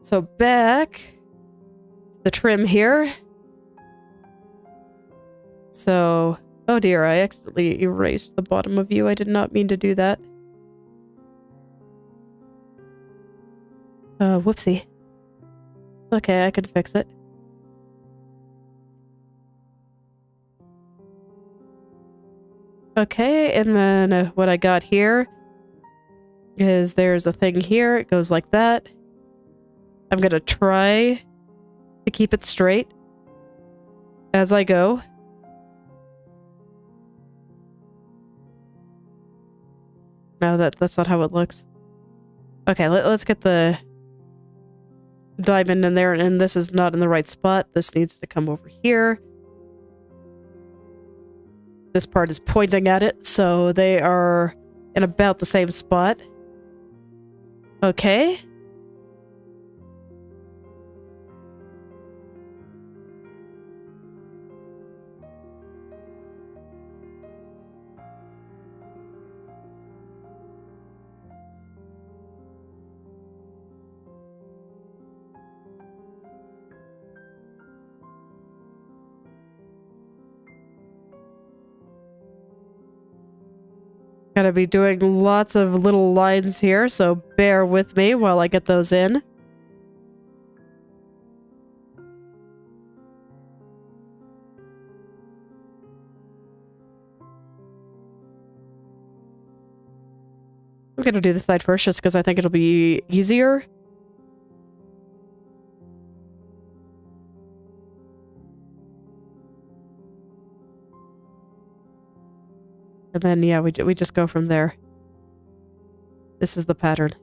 So back the trim here. So, oh dear, I accidentally erased the bottom of you. I did not mean to do that. Whoopsie. Okay, I can fix it. Okay, and then what I got here is there's a thing here. It goes like that. I'm gonna try to keep it straight as I go. No, that's not how it looks. Okay, let's get the diamond in there, and this is not in the right spot. This needs to come over here. This part is pointing at it, so they are in about the same spot. Okay. Gonna be doing lots of little lines here, so bear with me while I get those in. I'm gonna do this side first just because I think it'll be easier. And then, yeah, we just go from there. This is the pattern.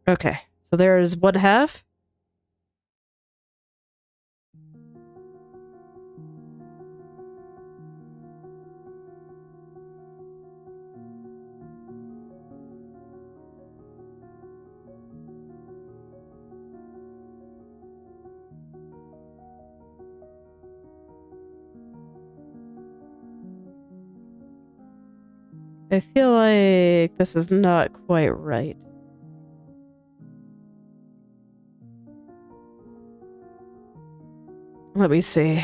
Okay, so there's one half. I feel like this is not quite right. Let me see.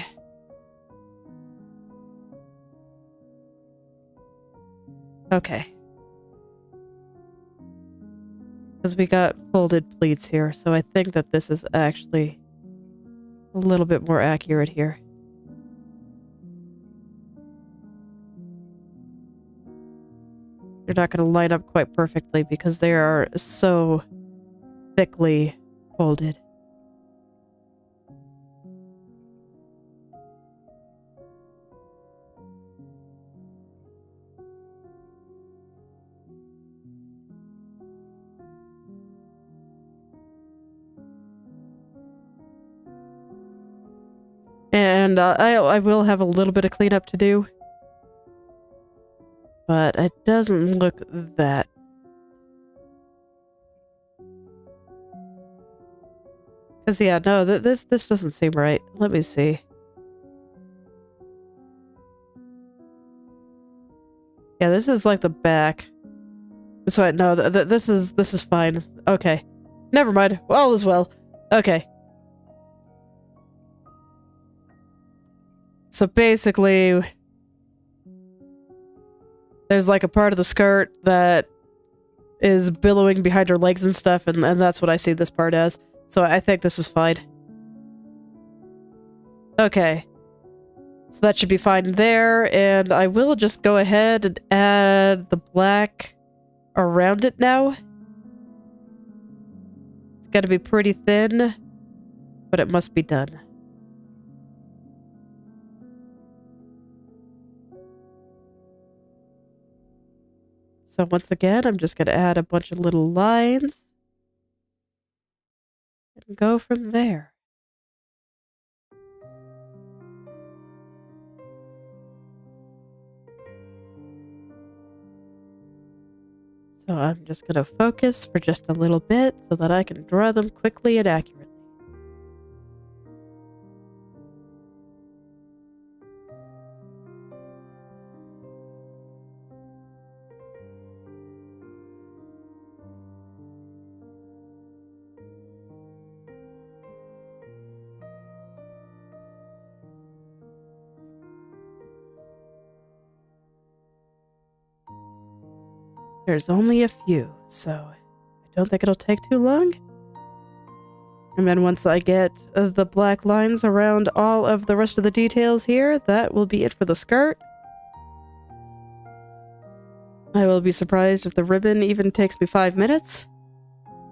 Okay. Because we got folded pleats here, so I think that this is actually a little bit more accurate here. They're not going to line up quite perfectly because they are so thickly folded. And I will have a little bit of cleanup to do. But it doesn't look that. Because, yeah, no, this doesn't seem right. Let me see. Yeah, this is like the back. So, no, this is fine. Okay. Never mind. All is well. Okay. So basically, there's like a part of the skirt that is billowing behind her legs and stuff, and that's what I see this part as. So I think this is fine. Okay. So that should be fine there, and I will just go ahead and add the black around it now. It's gotta be pretty thin, but it must be done. So once again, I'm just going to add a bunch of little lines and go from there. So I'm just going to focus for just a little bit so that I can draw them quickly and accurately. There's only a few, so I don't think it'll take too long. And then once I get the black lines around all of the rest of the details here, that will be it for the skirt. I will be surprised if the ribbon even takes me 5 minutes,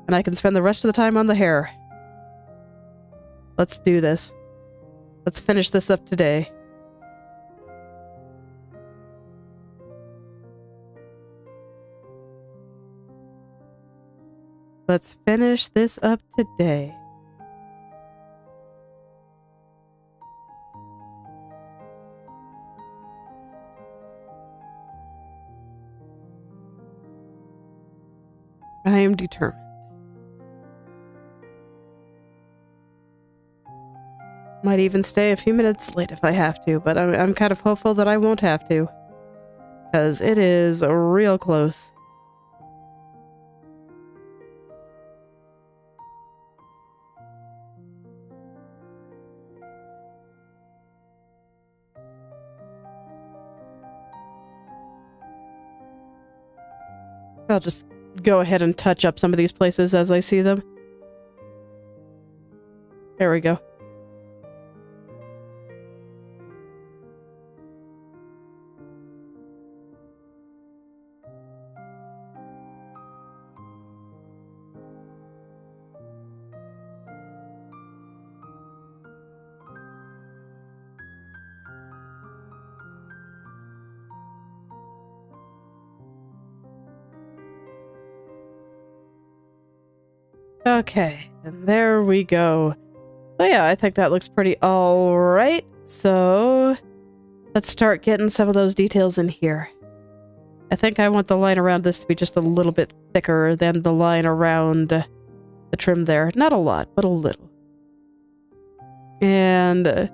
and I can spend the rest of the time on the hair. Let's do this. Let's finish this up today. Let's finish this up today. I am determined. Might even stay a few minutes late if I have to, but I'm kind of hopeful that I won't have to. Because it is real close. I'll just go ahead and touch up some of these places as I see them. There we go. Okay, and there we go. So yeah, I think that looks pretty alright. So let's start getting some of those details in here. I think I want the line around this to be just a little bit thicker than the line around the trim there. Not a lot, but a little. And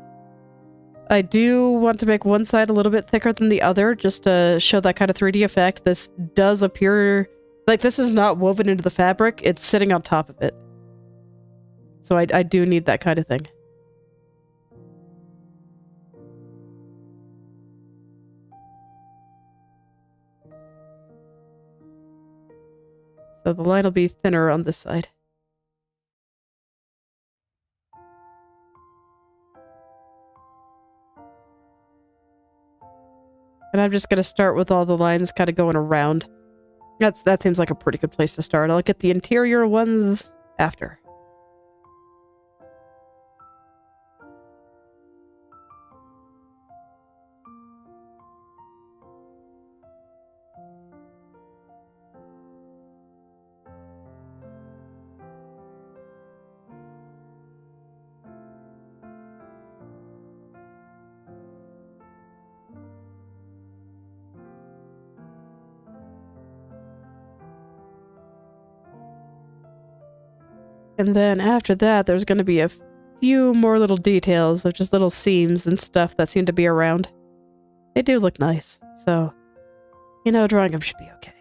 I do want to make one side a little bit thicker than the other, just to show that kind of 3D effect. This does appear like this is not woven into the fabric, it's sitting on top of it. So I do need that kind of thing. So the line will be thinner on this side. And I'm just going to start with all the lines kind of going around. That seems like a pretty good place to start. I'll get the interior ones after. And then after that, there's going to be a few more little details of just little seams and stuff that seem to be around. They do look nice, so, you know, drawing them should be okay.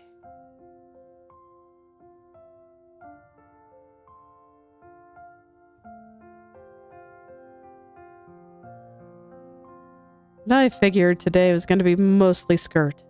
And I figured today was going to be mostly skirt.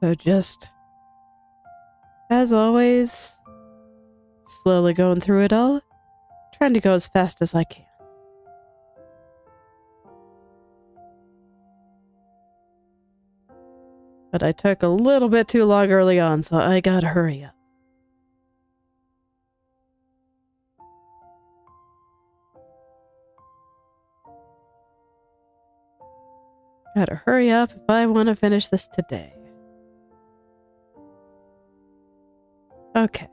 So just, as always, slowly going through it all, trying to go as fast as I can. But I took a little bit too long early on, so I gotta hurry up. Gotta hurry up if I want to finish this today. Okay.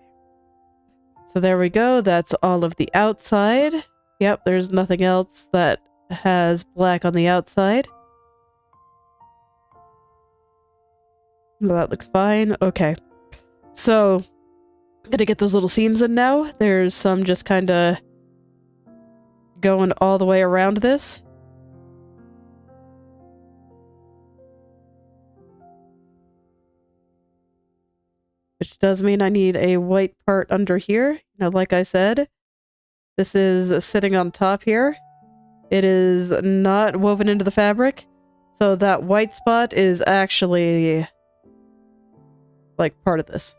So there we go. That's all of the outside. Yep, there's nothing else that has black on the outside. Well, that looks fine. Okay. So, I'm gonna get those little seams in now. There's some just kind of going all the way around this. Which does mean I need a white part under here. Now, like I said, this is sitting on top here. It is not woven into the fabric. So that white spot is actually like part of this.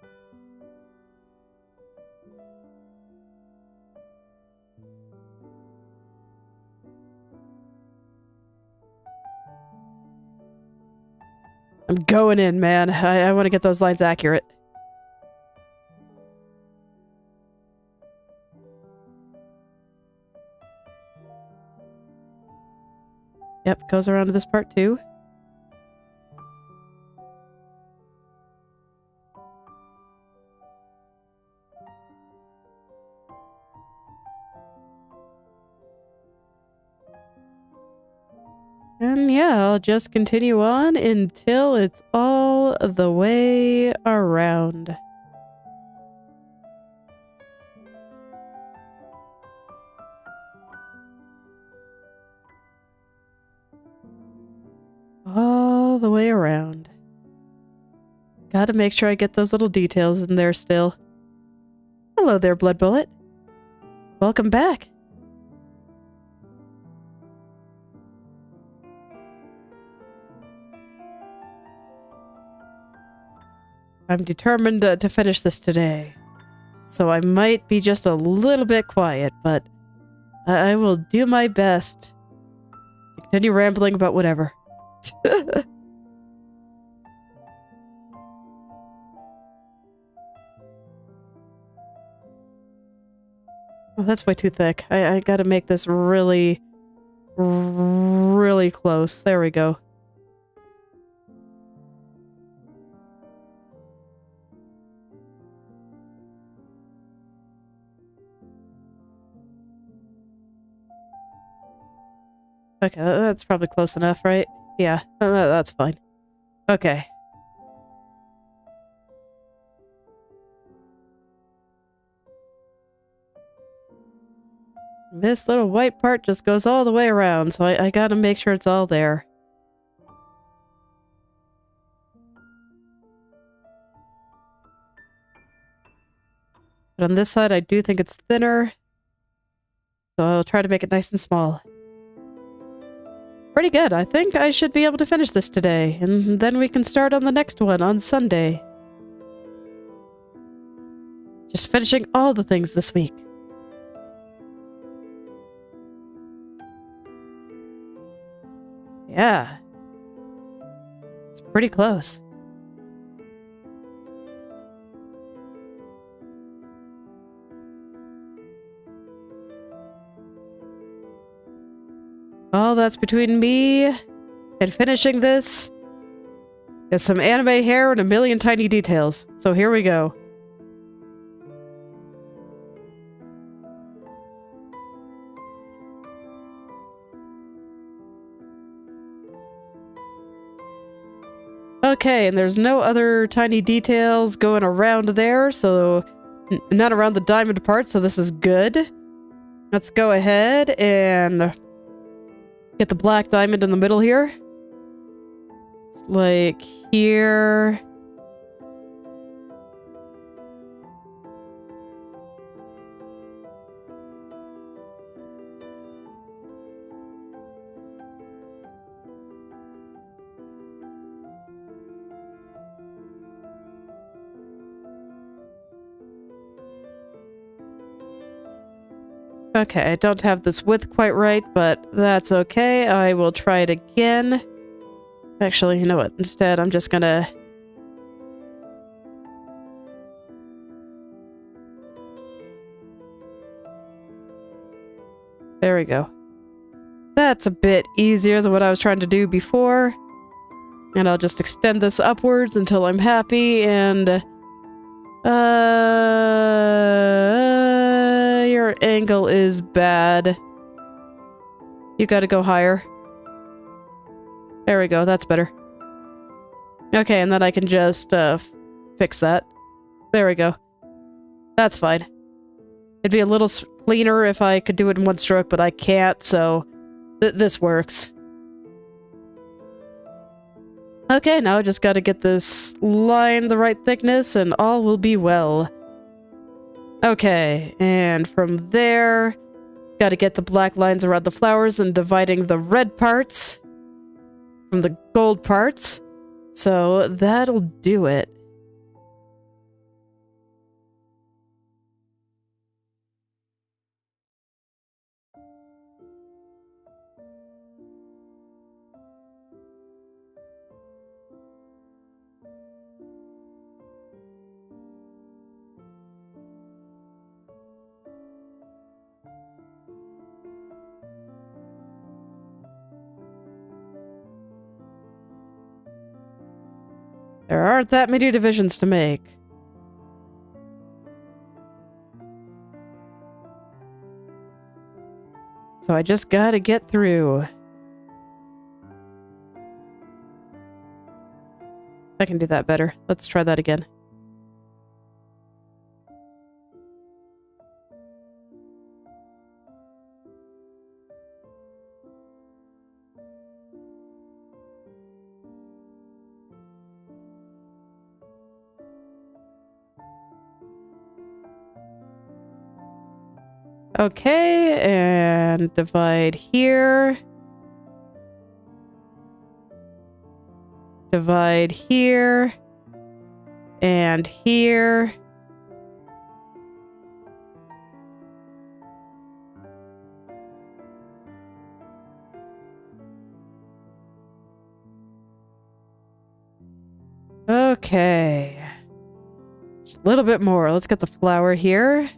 I'm going in, man. I want to get those lines accurate. Yep, goes around to this part too. And yeah, I'll just continue on until it's all the way around. All the way around. Gotta make sure I get those little details in there still. Hello there, Blood Bullet. Welcome back. I'm determined to finish this today. So I might be just a little bit quiet, but I will do my best to continue rambling about whatever. Oh, that's way too thick. I gotta make this really, really close. There we go. Okay, that's probably close enough, right? Yeah, that's fine. Okay. This little white part just goes all the way around, so I gotta make sure it's all there. But on this side, I do think it's thinner, so I'll try to make it nice and small. Pretty good. I think I should be able to finish this today, and then we can start on the next one on Sunday. Just finishing all the things this week. Yeah. It's pretty close. All that's between me and finishing this is some anime hair and a million tiny details. So here we go. Okay, and there's no other tiny details going around there, so not around the diamond part, so this is good. Let's go ahead and get the black diamond in the middle here. It's like here. Okay, I don't have this width quite right, but that's okay. I will try it again. Actually, you know what? Instead, I'm just gonna... There we go. That's a bit easier than what I was trying to do before. And I'll just extend this upwards until I'm happy, and... your angle is bad. You gotta go higher. There we go, that's better. Okay, and then I can just, fix that. There we go. That's fine. It'd be a little cleaner if I could do it in one stroke, but I can't, so this works. Okay, now I just gotta get this line the right thickness, and all will be well. Okay, and from there, gotta get the black lines around the flowers and dividing the red parts from the gold parts. So that'll do it. There aren't that many divisions to make. So I just gotta get through. I can do that better. Let's try that again. Okay, and divide here. Divide here. And here. Okay. Just a little bit more. Let's get the flower here.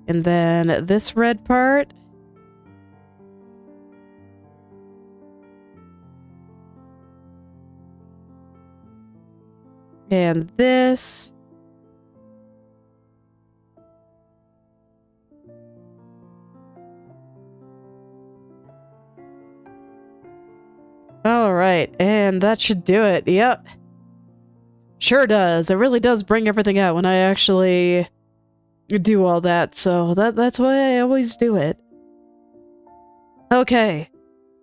And then this red part. And this. All right, and that should do it. Yep. Sure does. It really does bring everything out when I actually do all that, so that's why I always do it. Okay,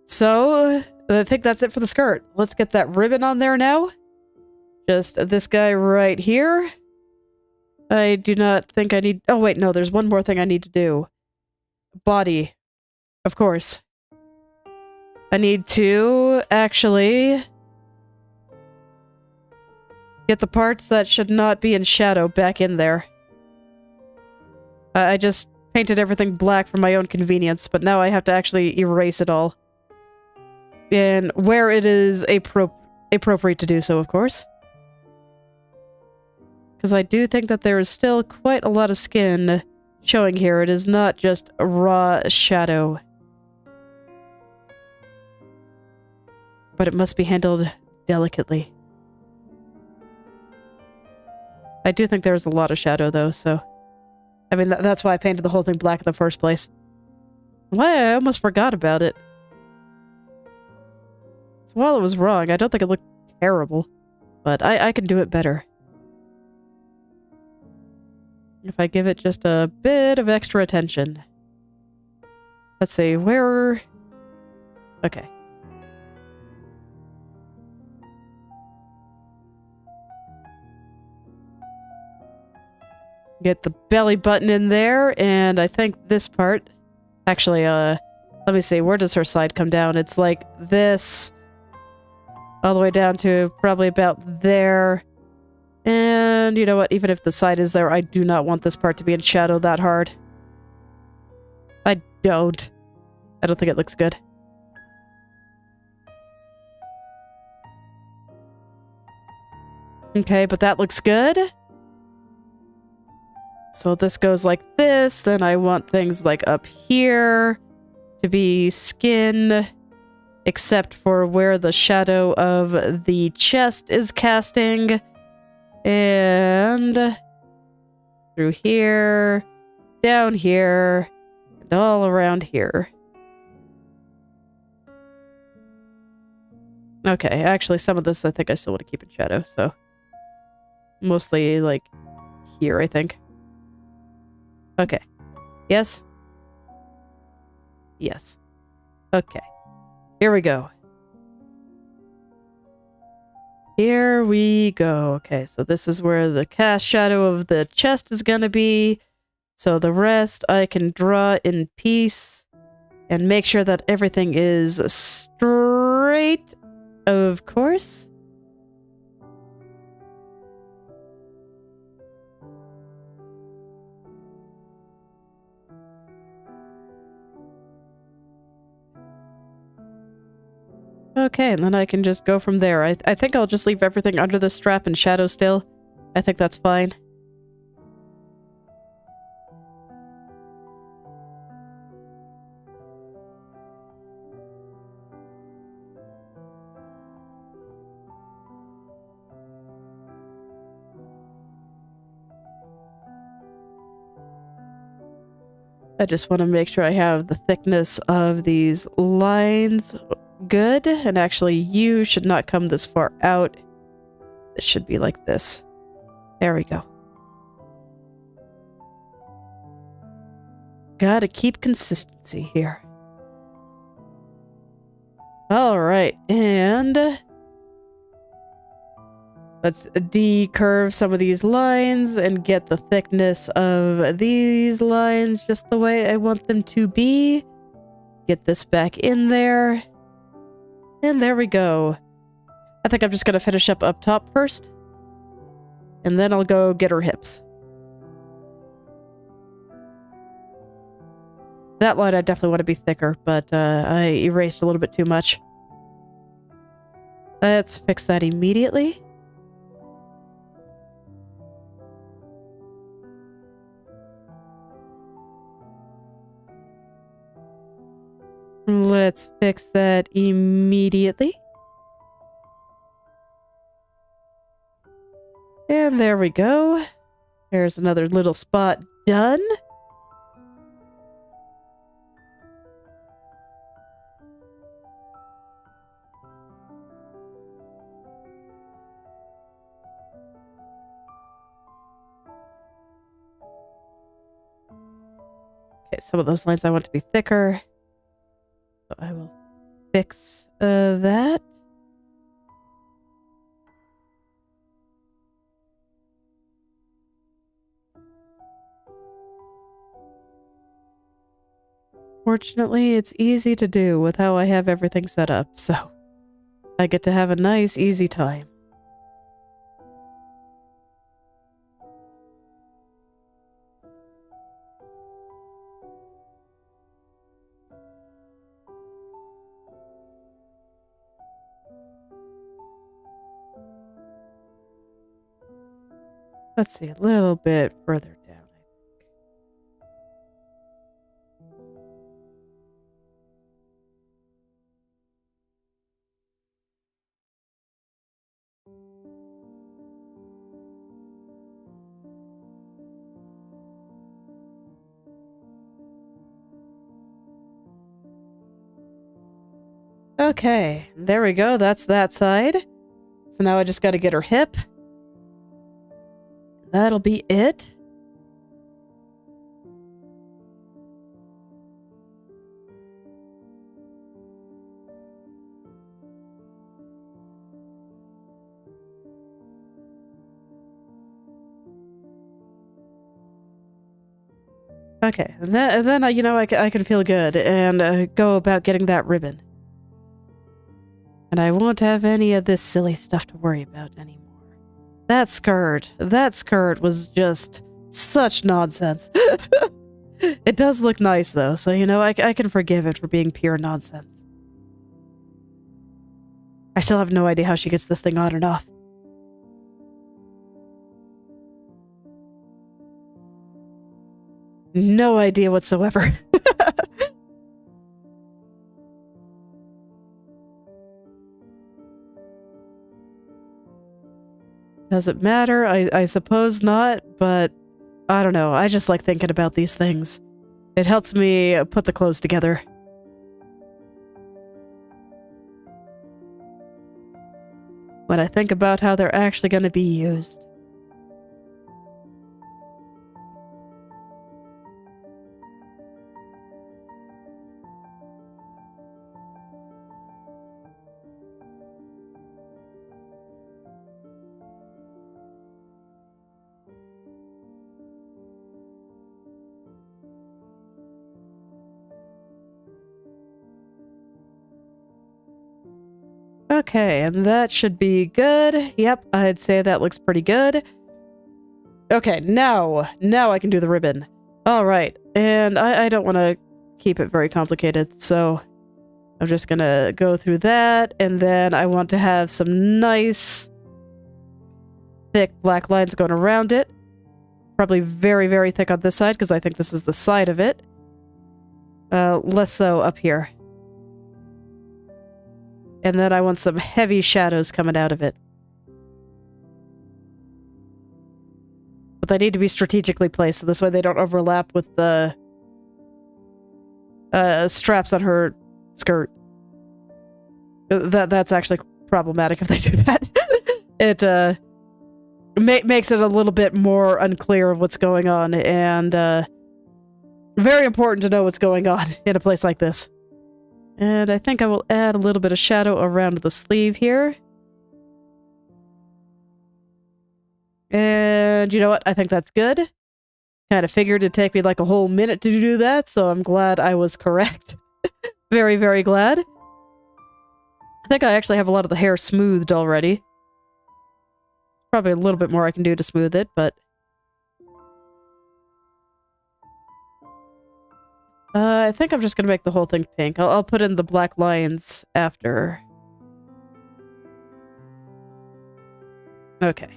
so I think that's it for the skirt. Let's get that ribbon on there now. Just this guy right here. I do not think I need... Oh wait, no, there's one more thing I need to do. Body. Of course. I need to actually get the parts that should not be in shadow back in there. I just painted everything black for my own convenience, but now I have to actually erase it all. And where it is appropriate to do so, of course. Because I do think that there is still quite a lot of skin showing here. It is not just a raw shadow. But it must be handled delicately. I do think there's a lot of shadow, though, so... I mean, that's why I painted the whole thing black in the first place. Why? I almost forgot about it. So while it was wrong, I don't think it looked terrible. But I can do it better. If I give it just a bit of extra attention. Let's see, where... Okay. Get the belly button in there, and I think this part... Actually, let me see, where does her side come down? It's like this... all the way down to probably about there. And you know what? Even if the side is there, I do not want this part to be in shadow that hard. I don't think it looks good. Okay, but that looks good. So this goes like this. Then I want things like up here to be skin, except for where the shadow of the chest is casting. And through here, down here, and all around here. Okay, actually some of this I think I still want to keep in shadow, so mostly like here, I think. Okay. Yes? Yes. Okay. Here we go. Here we go. Okay, so this is where the cast shadow of the chest is gonna be. So the rest I can draw in peace and make sure that everything is straight, of course. Okay, and then I can just go from there. I think I'll just leave everything under the strap in shadow still. I think that's fine. I just want to make sure I have the thickness of these lines good, and actually you should not come this far out. It should be like this. There we go. Gotta keep consistency here. Alright, and let's decurve some of these lines and get the thickness of these lines just the way I want them to be. Get this back in there. And there we go. I think I'm just gonna finish up top first. And then I'll go get her hips. That line I definitely want to be thicker, but I erased a little bit too much. Let's fix that immediately. Let's fix that immediately. And there we go. There's another little spot done. Okay, some of those lines I want to be thicker. So I will fix that. Fortunately, it's easy to do with how I have everything set up, so I get to have a nice, easy time. Let's see, a little bit further down, I think. Okay, there we go. That's that side. So now I just got to get her hip. That'll be it. Okay, and then you know, I can feel good and go about getting that ribbon. And I won't have any of this silly stuff to worry about anymore. That skirt was just such nonsense. It does look nice though, so you know, I can forgive it for being pure nonsense. I still have no idea how she gets this thing on and off. No idea whatsoever. Does it matter? I suppose not, but I don't know. I just like thinking about these things. It helps me put the clothes together. When I think about how they're actually going to be used. Okay, and that should be good. Yep, I'd say that looks pretty good. Okay, now I can do the ribbon. Alright, and I don't want to keep it very complicated, so I'm just gonna go through that, and then I want to have some nice thick black lines going around it. Probably very, very thick on this side, because I think this is the side of it. Less so up here. And then I want some heavy shadows coming out of it. But they need to be strategically placed, so this way they don't overlap with the straps on her skirt. That's actually problematic if they do that. It makes it a little bit more unclear of what's going on, and very important to know what's going on in a place like this. And I think I will add a little bit of shadow around the sleeve here. And you know what? I think that's good. Kind of figured it'd take me like a whole minute to do that, so I'm glad I was correct. Very, very glad. I think I actually have a lot of the hair smoothed already. Probably a little bit more I can do to smooth it, but... I think I'm just gonna make the whole thing pink. I'll put in the black lines after. Okay.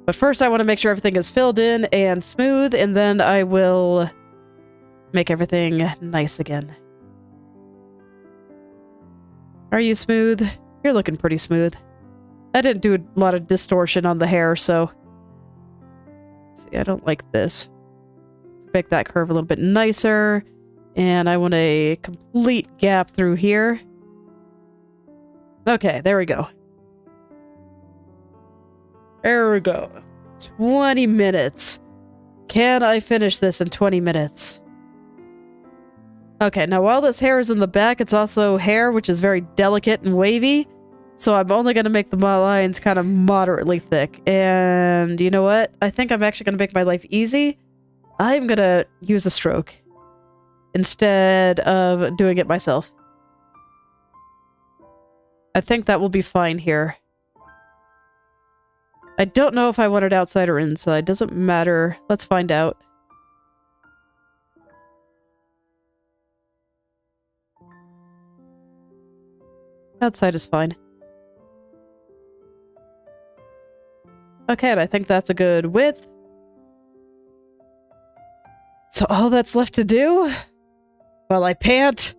But first I want to make sure everything is filled in and smooth, and then I will make everything nice again. Are you smooth? You're looking pretty smooth. I didn't do a lot of distortion on the hair, so... See, I don't like this. Let's make that curve a little bit nicer. And I want a complete gap through here. Okay, there we go. There we go. 20 minutes. Can I finish this in 20 minutes? Okay, now while this hair is in the back, it's also hair which is very delicate and wavy. So I'm only going to make the lines kind of moderately thick. And you know what? I think I'm actually going to make my life easy. I'm going to use a stroke instead of doing it myself. I think that will be fine here. I don't know if I want it outside or inside. Doesn't matter. Let's find out. Outside is fine. Okay, and I think that's a good width. So all that's left to do, while I pant,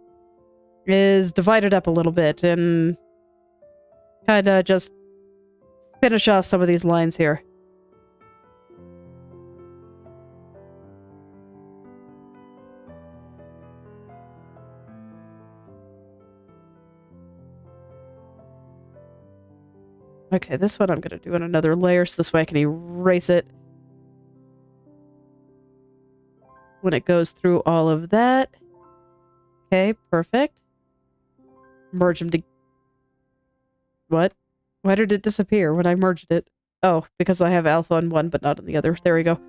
is divide it up a little bit and kinda just finish off some of these lines here. Okay, this one I'm going to do in another layer so this way I can erase it when it goes through all of that. Okay, perfect. Merge them to... What? Why did it disappear when I merged it? Oh, because I have alpha on one but not on the other. There we go.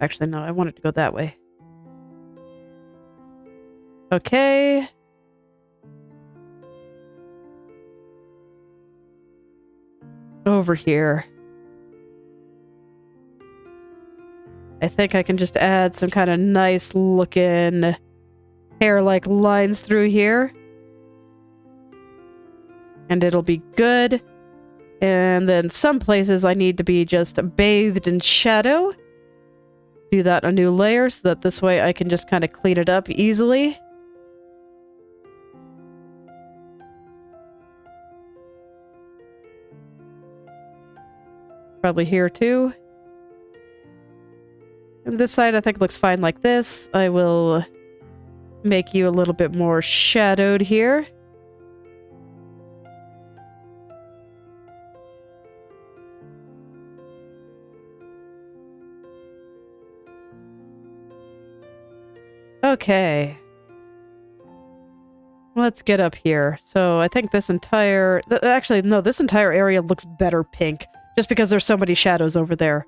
Actually, no, I want it to go that way. Okay. Over here. I think I can just add some kind of nice looking hair-like lines through here. And it'll be good. And then some places I need to be just bathed in shadow. Do that on a new layer so that this way I can just kind of clean it up easily. Probably here too. And this side I think looks fine like this. I will make you a little bit more shadowed here. Okay. Let's get up here. So I think this entire... Actually, no, this entire area looks better pink. Just because there's so many shadows over there.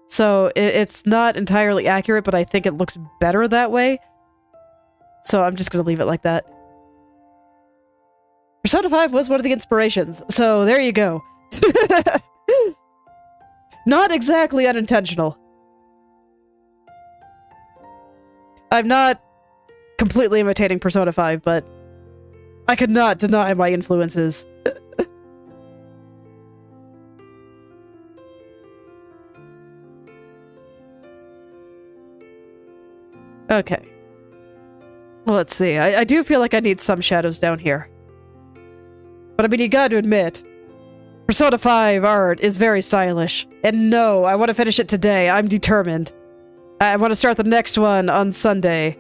So it's not entirely accurate, but I think it looks better that way. So I'm just going to leave it like that. Persona 5 was one of the inspirations. So there you go. Not exactly unintentional. I'm not completely imitating Persona 5, but I could not deny my influences. Okay. Well, let's see. I do feel like I need some shadows down here. But I mean, you gotta admit, Persona 5 art is very stylish. And no, I want to finish it today. I'm determined. I want to start the next one on Sunday.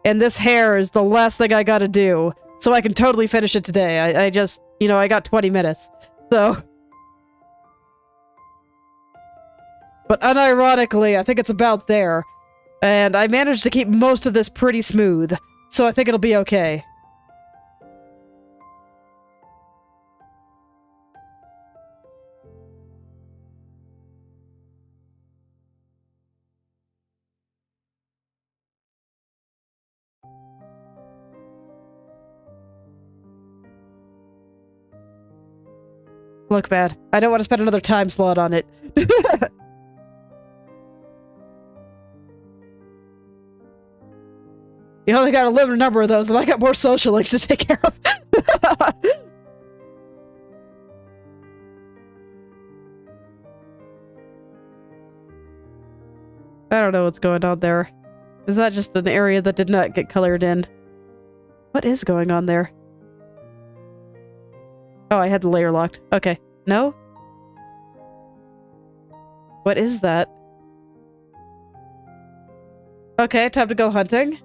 And this hair is the last thing I gotta do. So I can totally finish it today. I just, you know, I got 20 minutes. So... But unironically, I think it's about there. And I managed to keep most of this pretty smooth. So I think it'll be okay. Look, man, I don't want to spend another time slot on it. You only got a limited number of those, and I got more social links to take care of. I don't know what's going on there. Is that just an area that did not get colored in? What is going on there? Oh, I had the layer locked. Okay. No? What is that? Okay, time to go hunting.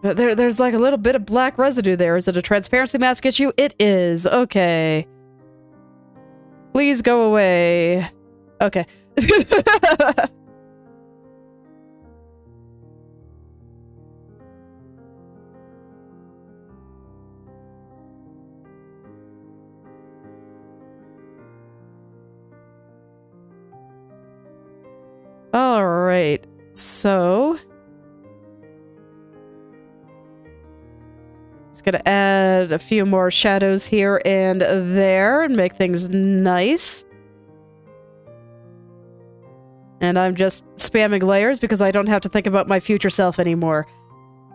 There's like a little bit of black residue there. Is it a transparency mask issue? It is. Okay. Please go away. Okay. All right. So... Just gonna add a few more shadows here and there and make things nice. And I'm just spamming layers because I don't have to think about my future self anymore.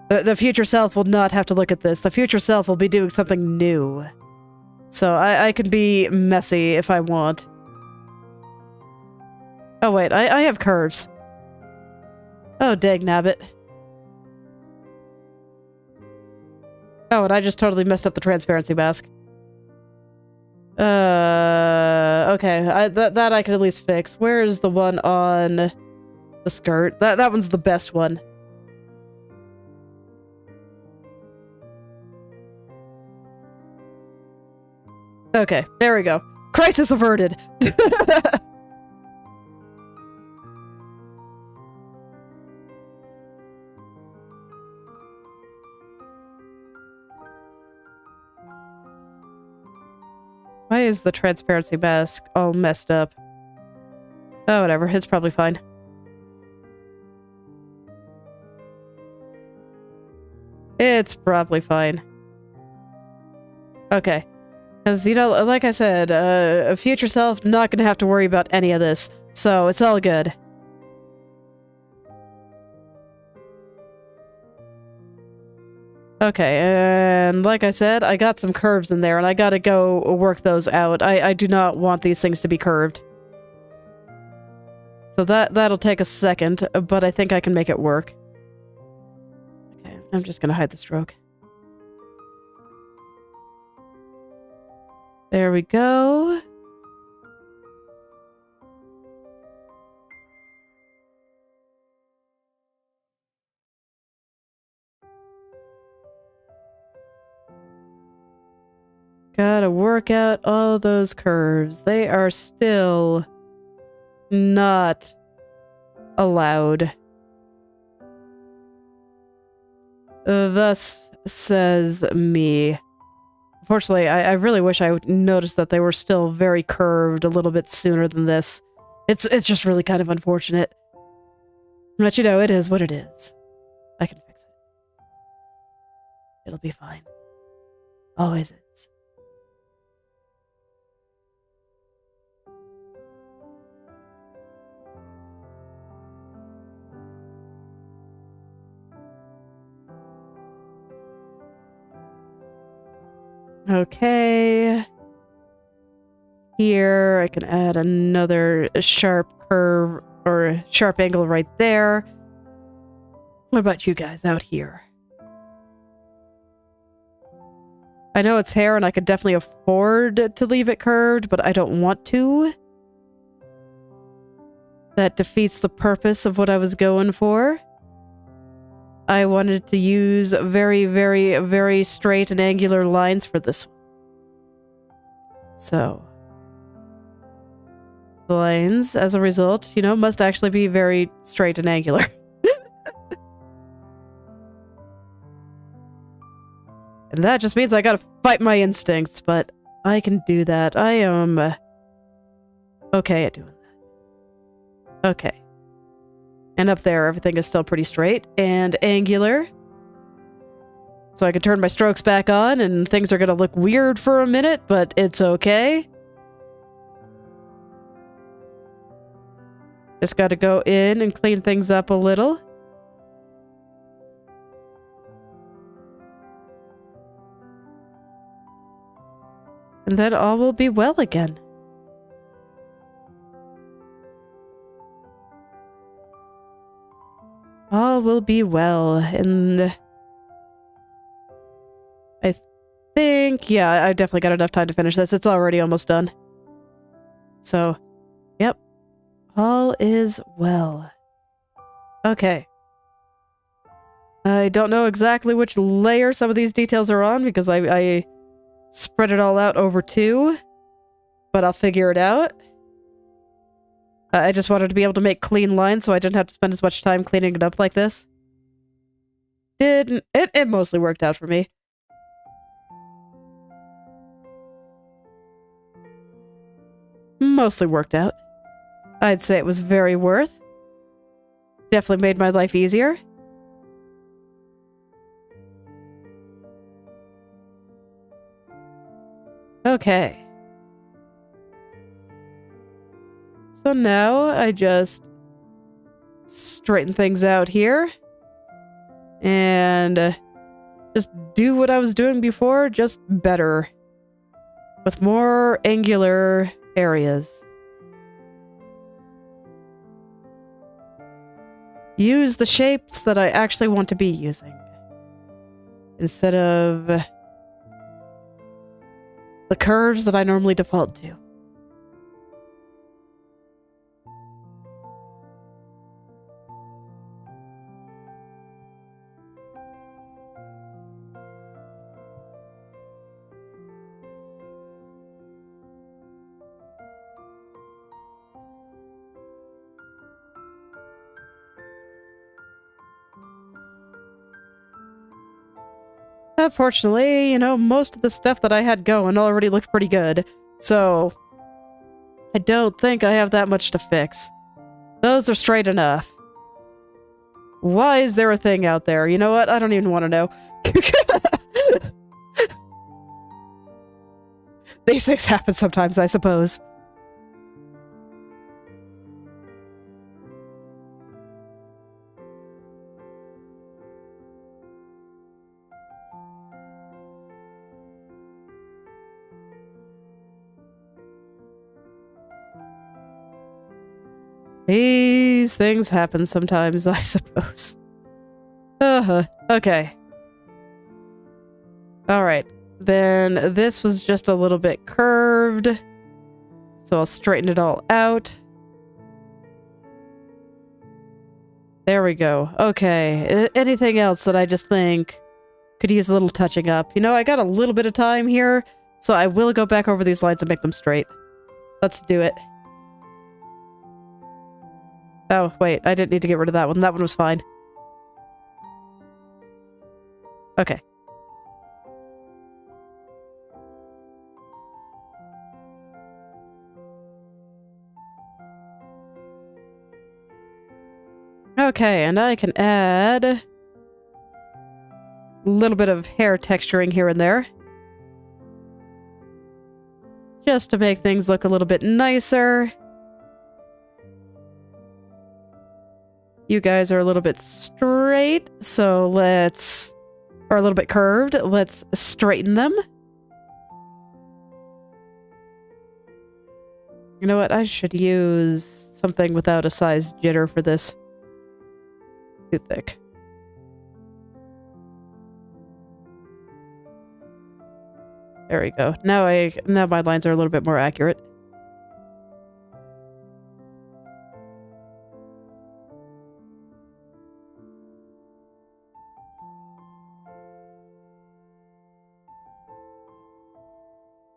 The future self will not have to look at this. The future self will be doing something new. So I can be messy if I want. Oh wait, I have curves. Oh dang nabbit. Oh, and I just totally messed up the transparency mask. Okay, that I can at least fix. Where is the one on the skirt. That one's the best one. Okay, there we go. Crisis averted. Why is the transparency mask all messed up? Oh, whatever. It's probably fine. It's probably fine. Okay. Because, you know, like I said, a future self not gonna have to worry about any of this. So, it's all good. Okay, and like I said, I got some curves in there, and I gotta go work those out. I do not want these things to be curved. So that'll take a second, but I think I can make it work. Okay, I'm just gonna hide the stroke. There we go. Gotta work out all those curves. They are still not allowed. Thus says me. Unfortunately, I really wish I would notice that they were still very curved a little bit sooner than this. It's just really kind of unfortunate. But you know, it is what it is. I can fix it. It'll be fine. Always is. Okay. Here, I can add another sharp curve or sharp angle right there. What about you guys out here? I know it's hair and I could definitely afford to leave it curved, but I don't want to. That defeats the purpose of what I was going for. I wanted to use very, very, very straight and angular lines for this one. So, the lines, as a result, you know, must actually be very straight and angular. And that just means I gotta fight my instincts, but I can do that. I am okay at doing that. Okay. And up there, everything is still pretty straight and angular. So I can turn my strokes back on, and things are gonna look weird for a minute, but it's okay. Just gotta go in and clean things up a little. And then all will be well again. All will be well, and I think, yeah, I definitely got enough time to finish this. It's already almost done. So, yep. All is well. Okay. I don't know exactly which layer some of these details are on because I spread it all out over two, but I'll figure it out. I just wanted to be able to make clean lines so I didn't have to spend as much time cleaning it up like this. It mostly worked out for me. Mostly worked out. I'd say it was very worth. Definitely made my life easier. Okay. So now I just straighten things out here and just do what I was doing before, just better with more angular areas. Use the shapes that I actually want to be using instead of the curves that I normally default to. Fortunately, you know, most of the stuff that I had going already looked pretty good, so I don't think I have that much to fix. Those are straight enough. Why is there a thing out there? You know what? I don't even want to know. These things happen sometimes, I suppose. These things happen sometimes, I suppose. Okay. Alright. Then this was just a little bit curved. So I'll straighten it all out. There we go. Okay. Anything else that I just think could use a little touching up? You know, I got a little bit of time here, so I will go back over these lines and make them straight. Let's do it. Oh, wait, I didn't need to get rid of that one. That one was fine. Okay. Okay, and I can add a little bit of hair texturing here and there. Just to make things look a little bit nicer. You guys are a little bit straight, so let's... or a little bit curved. Let's straighten them. You know what? I should use something without a size jitter for this. Too thick. There we go. Now my lines are a little bit more accurate.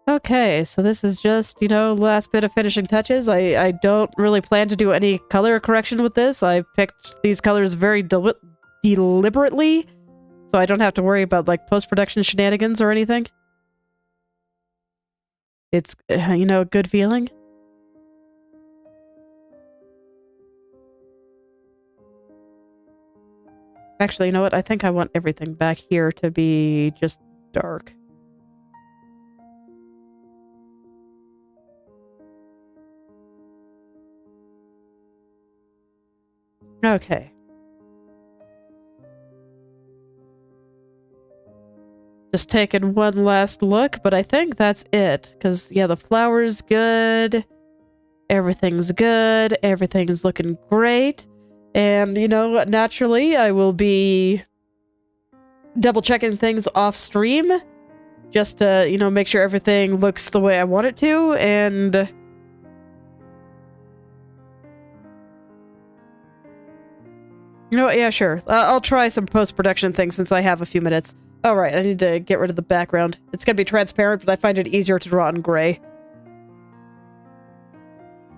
Okay, so this is just, you know, last bit of finishing touches. I don't really plan to do any color correction with this. I picked these colors very deliberately, so I don't have to worry about, like, post-production shenanigans or anything. It's, you know, a good feeling. Actually, you know what? I think I want everything back here to be just dark. Okay. Just taking one last look, but I think that's it. Because, yeah, the flower's good. Everything's good. Everything's looking great. And, you know, naturally, I will be double-checking things off-stream. Just to, you know, make sure everything looks the way I want it to. And... you know what? Yeah, sure. I'll try some post-production things since I have a few minutes. Alright, I need to get rid of the background. It's gonna be transparent, but I find it easier to draw in gray.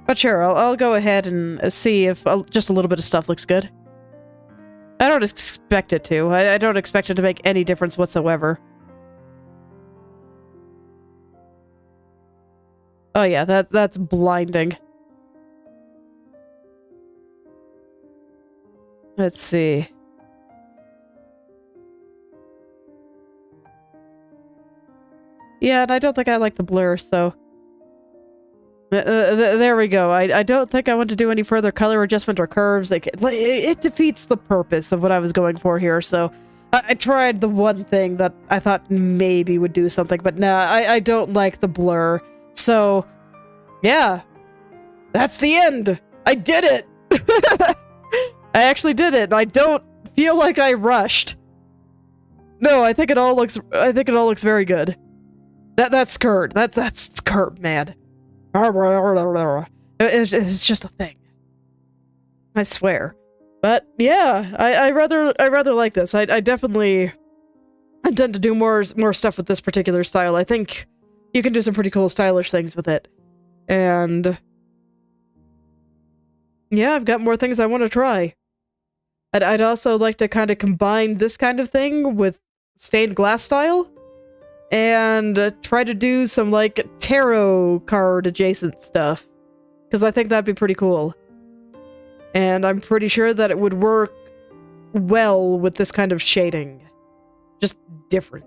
But sure, I'll go ahead and see if just a little bit of stuff looks good. I don't expect it to. I don't expect it to make any difference whatsoever. Oh yeah, that's blinding. Let's see. Yeah, and I don't think I like the blur, so... there we go. I don't think I want to do any further color adjustment or curves. It defeats the purpose of what I was going for here, so... I tried the one thing that I thought maybe would do something, but nah, I don't like the blur. So, yeah. That's the end! I did it! I actually did it, and I don't feel like I rushed. No, I think it all looks very good. That skirt, that's skirt, man. It's just a thing. I swear. But yeah, I rather like this. I definitely intend to do more stuff with this particular style. I think you can do some pretty cool stylish things with it. And yeah, I've got more things I want to try. I'd also like to kind of combine this kind of thing with stained glass style and try to do some like tarot card adjacent stuff, because I think that'd be pretty cool. And I'm pretty sure that it would work well with this kind of shading. Just different.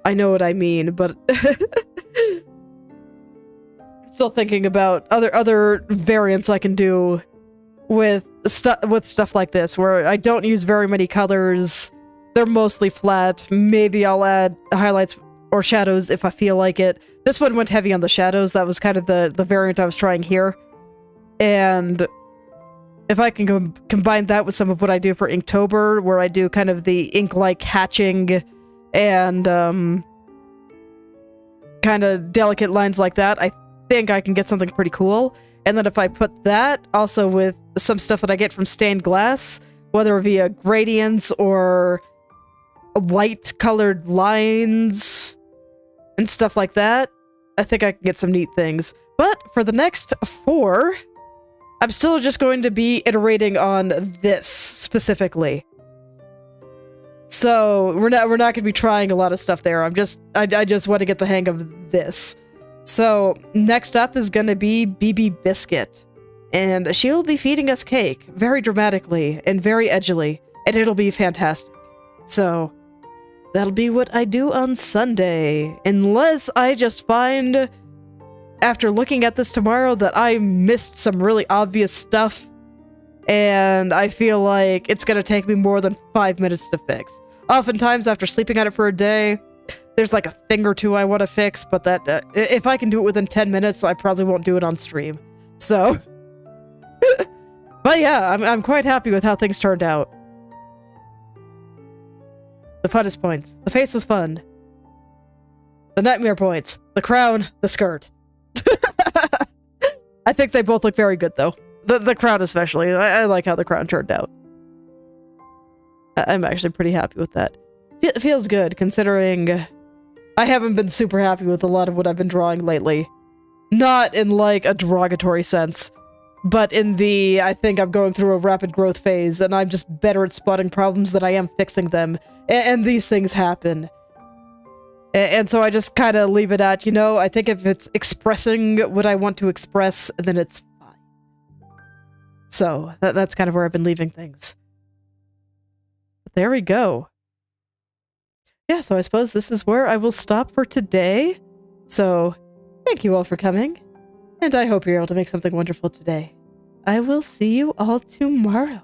I know what I mean, but still thinking about other variants I can do with stuff like this, where I don't use very many colors. They're mostly flat. Maybe I'll add highlights or shadows if I feel like it. This one went heavy on the shadows. That was kind of the variant I was trying here. And if I can combine that with some of what I do for Inktober, where I do kind of the ink-like hatching and kind of delicate lines like that, I think I can get something pretty cool. And then if I put that also with some stuff that I get from stained glass, whether via gradients or light-colored lines and stuff like that, I think I can get some neat things. But for the next 4, I'm still just going to be iterating on this specifically. So we're not going to be trying a lot of stuff there. I just want to get the hang of this. So next up is going to be BB Biscuit, and she will be feeding us cake very dramatically and very edgily, and it'll be fantastic. So that'll be what I do on Sunday, unless I just find, after looking at this tomorrow, that I missed some really obvious stuff, and I feel like it's going to take me more than 5 minutes to fix. Oftentimes, after sleeping on it for a day, there's like a thing or two I want to fix, but that if I can do it within 10 minutes, I probably won't do it on stream. So, but yeah, I'm quite happy with how things turned out. The funnest points. The face was fun. The nightmare points. The crown. The skirt. I think they both look very good, though. The crown especially. I like how the crown turned out. I'm actually pretty happy with that. It feels good, considering I haven't been super happy with a lot of what I've been drawing lately. Not in, like, a derogatory sense, but in the, I think I'm going through a rapid growth phase, and I'm just better at spotting problems than I am fixing them. And these things happen. And so I just kind of leave it at, you know, I think if it's expressing what I want to express, then it's fine. So, that's kind of where I've been leaving things. But there we go. Yeah, so I suppose this is where I will stop for today. So, thank you all for coming, and I hope you're able to make something wonderful today. I will see you all tomorrow.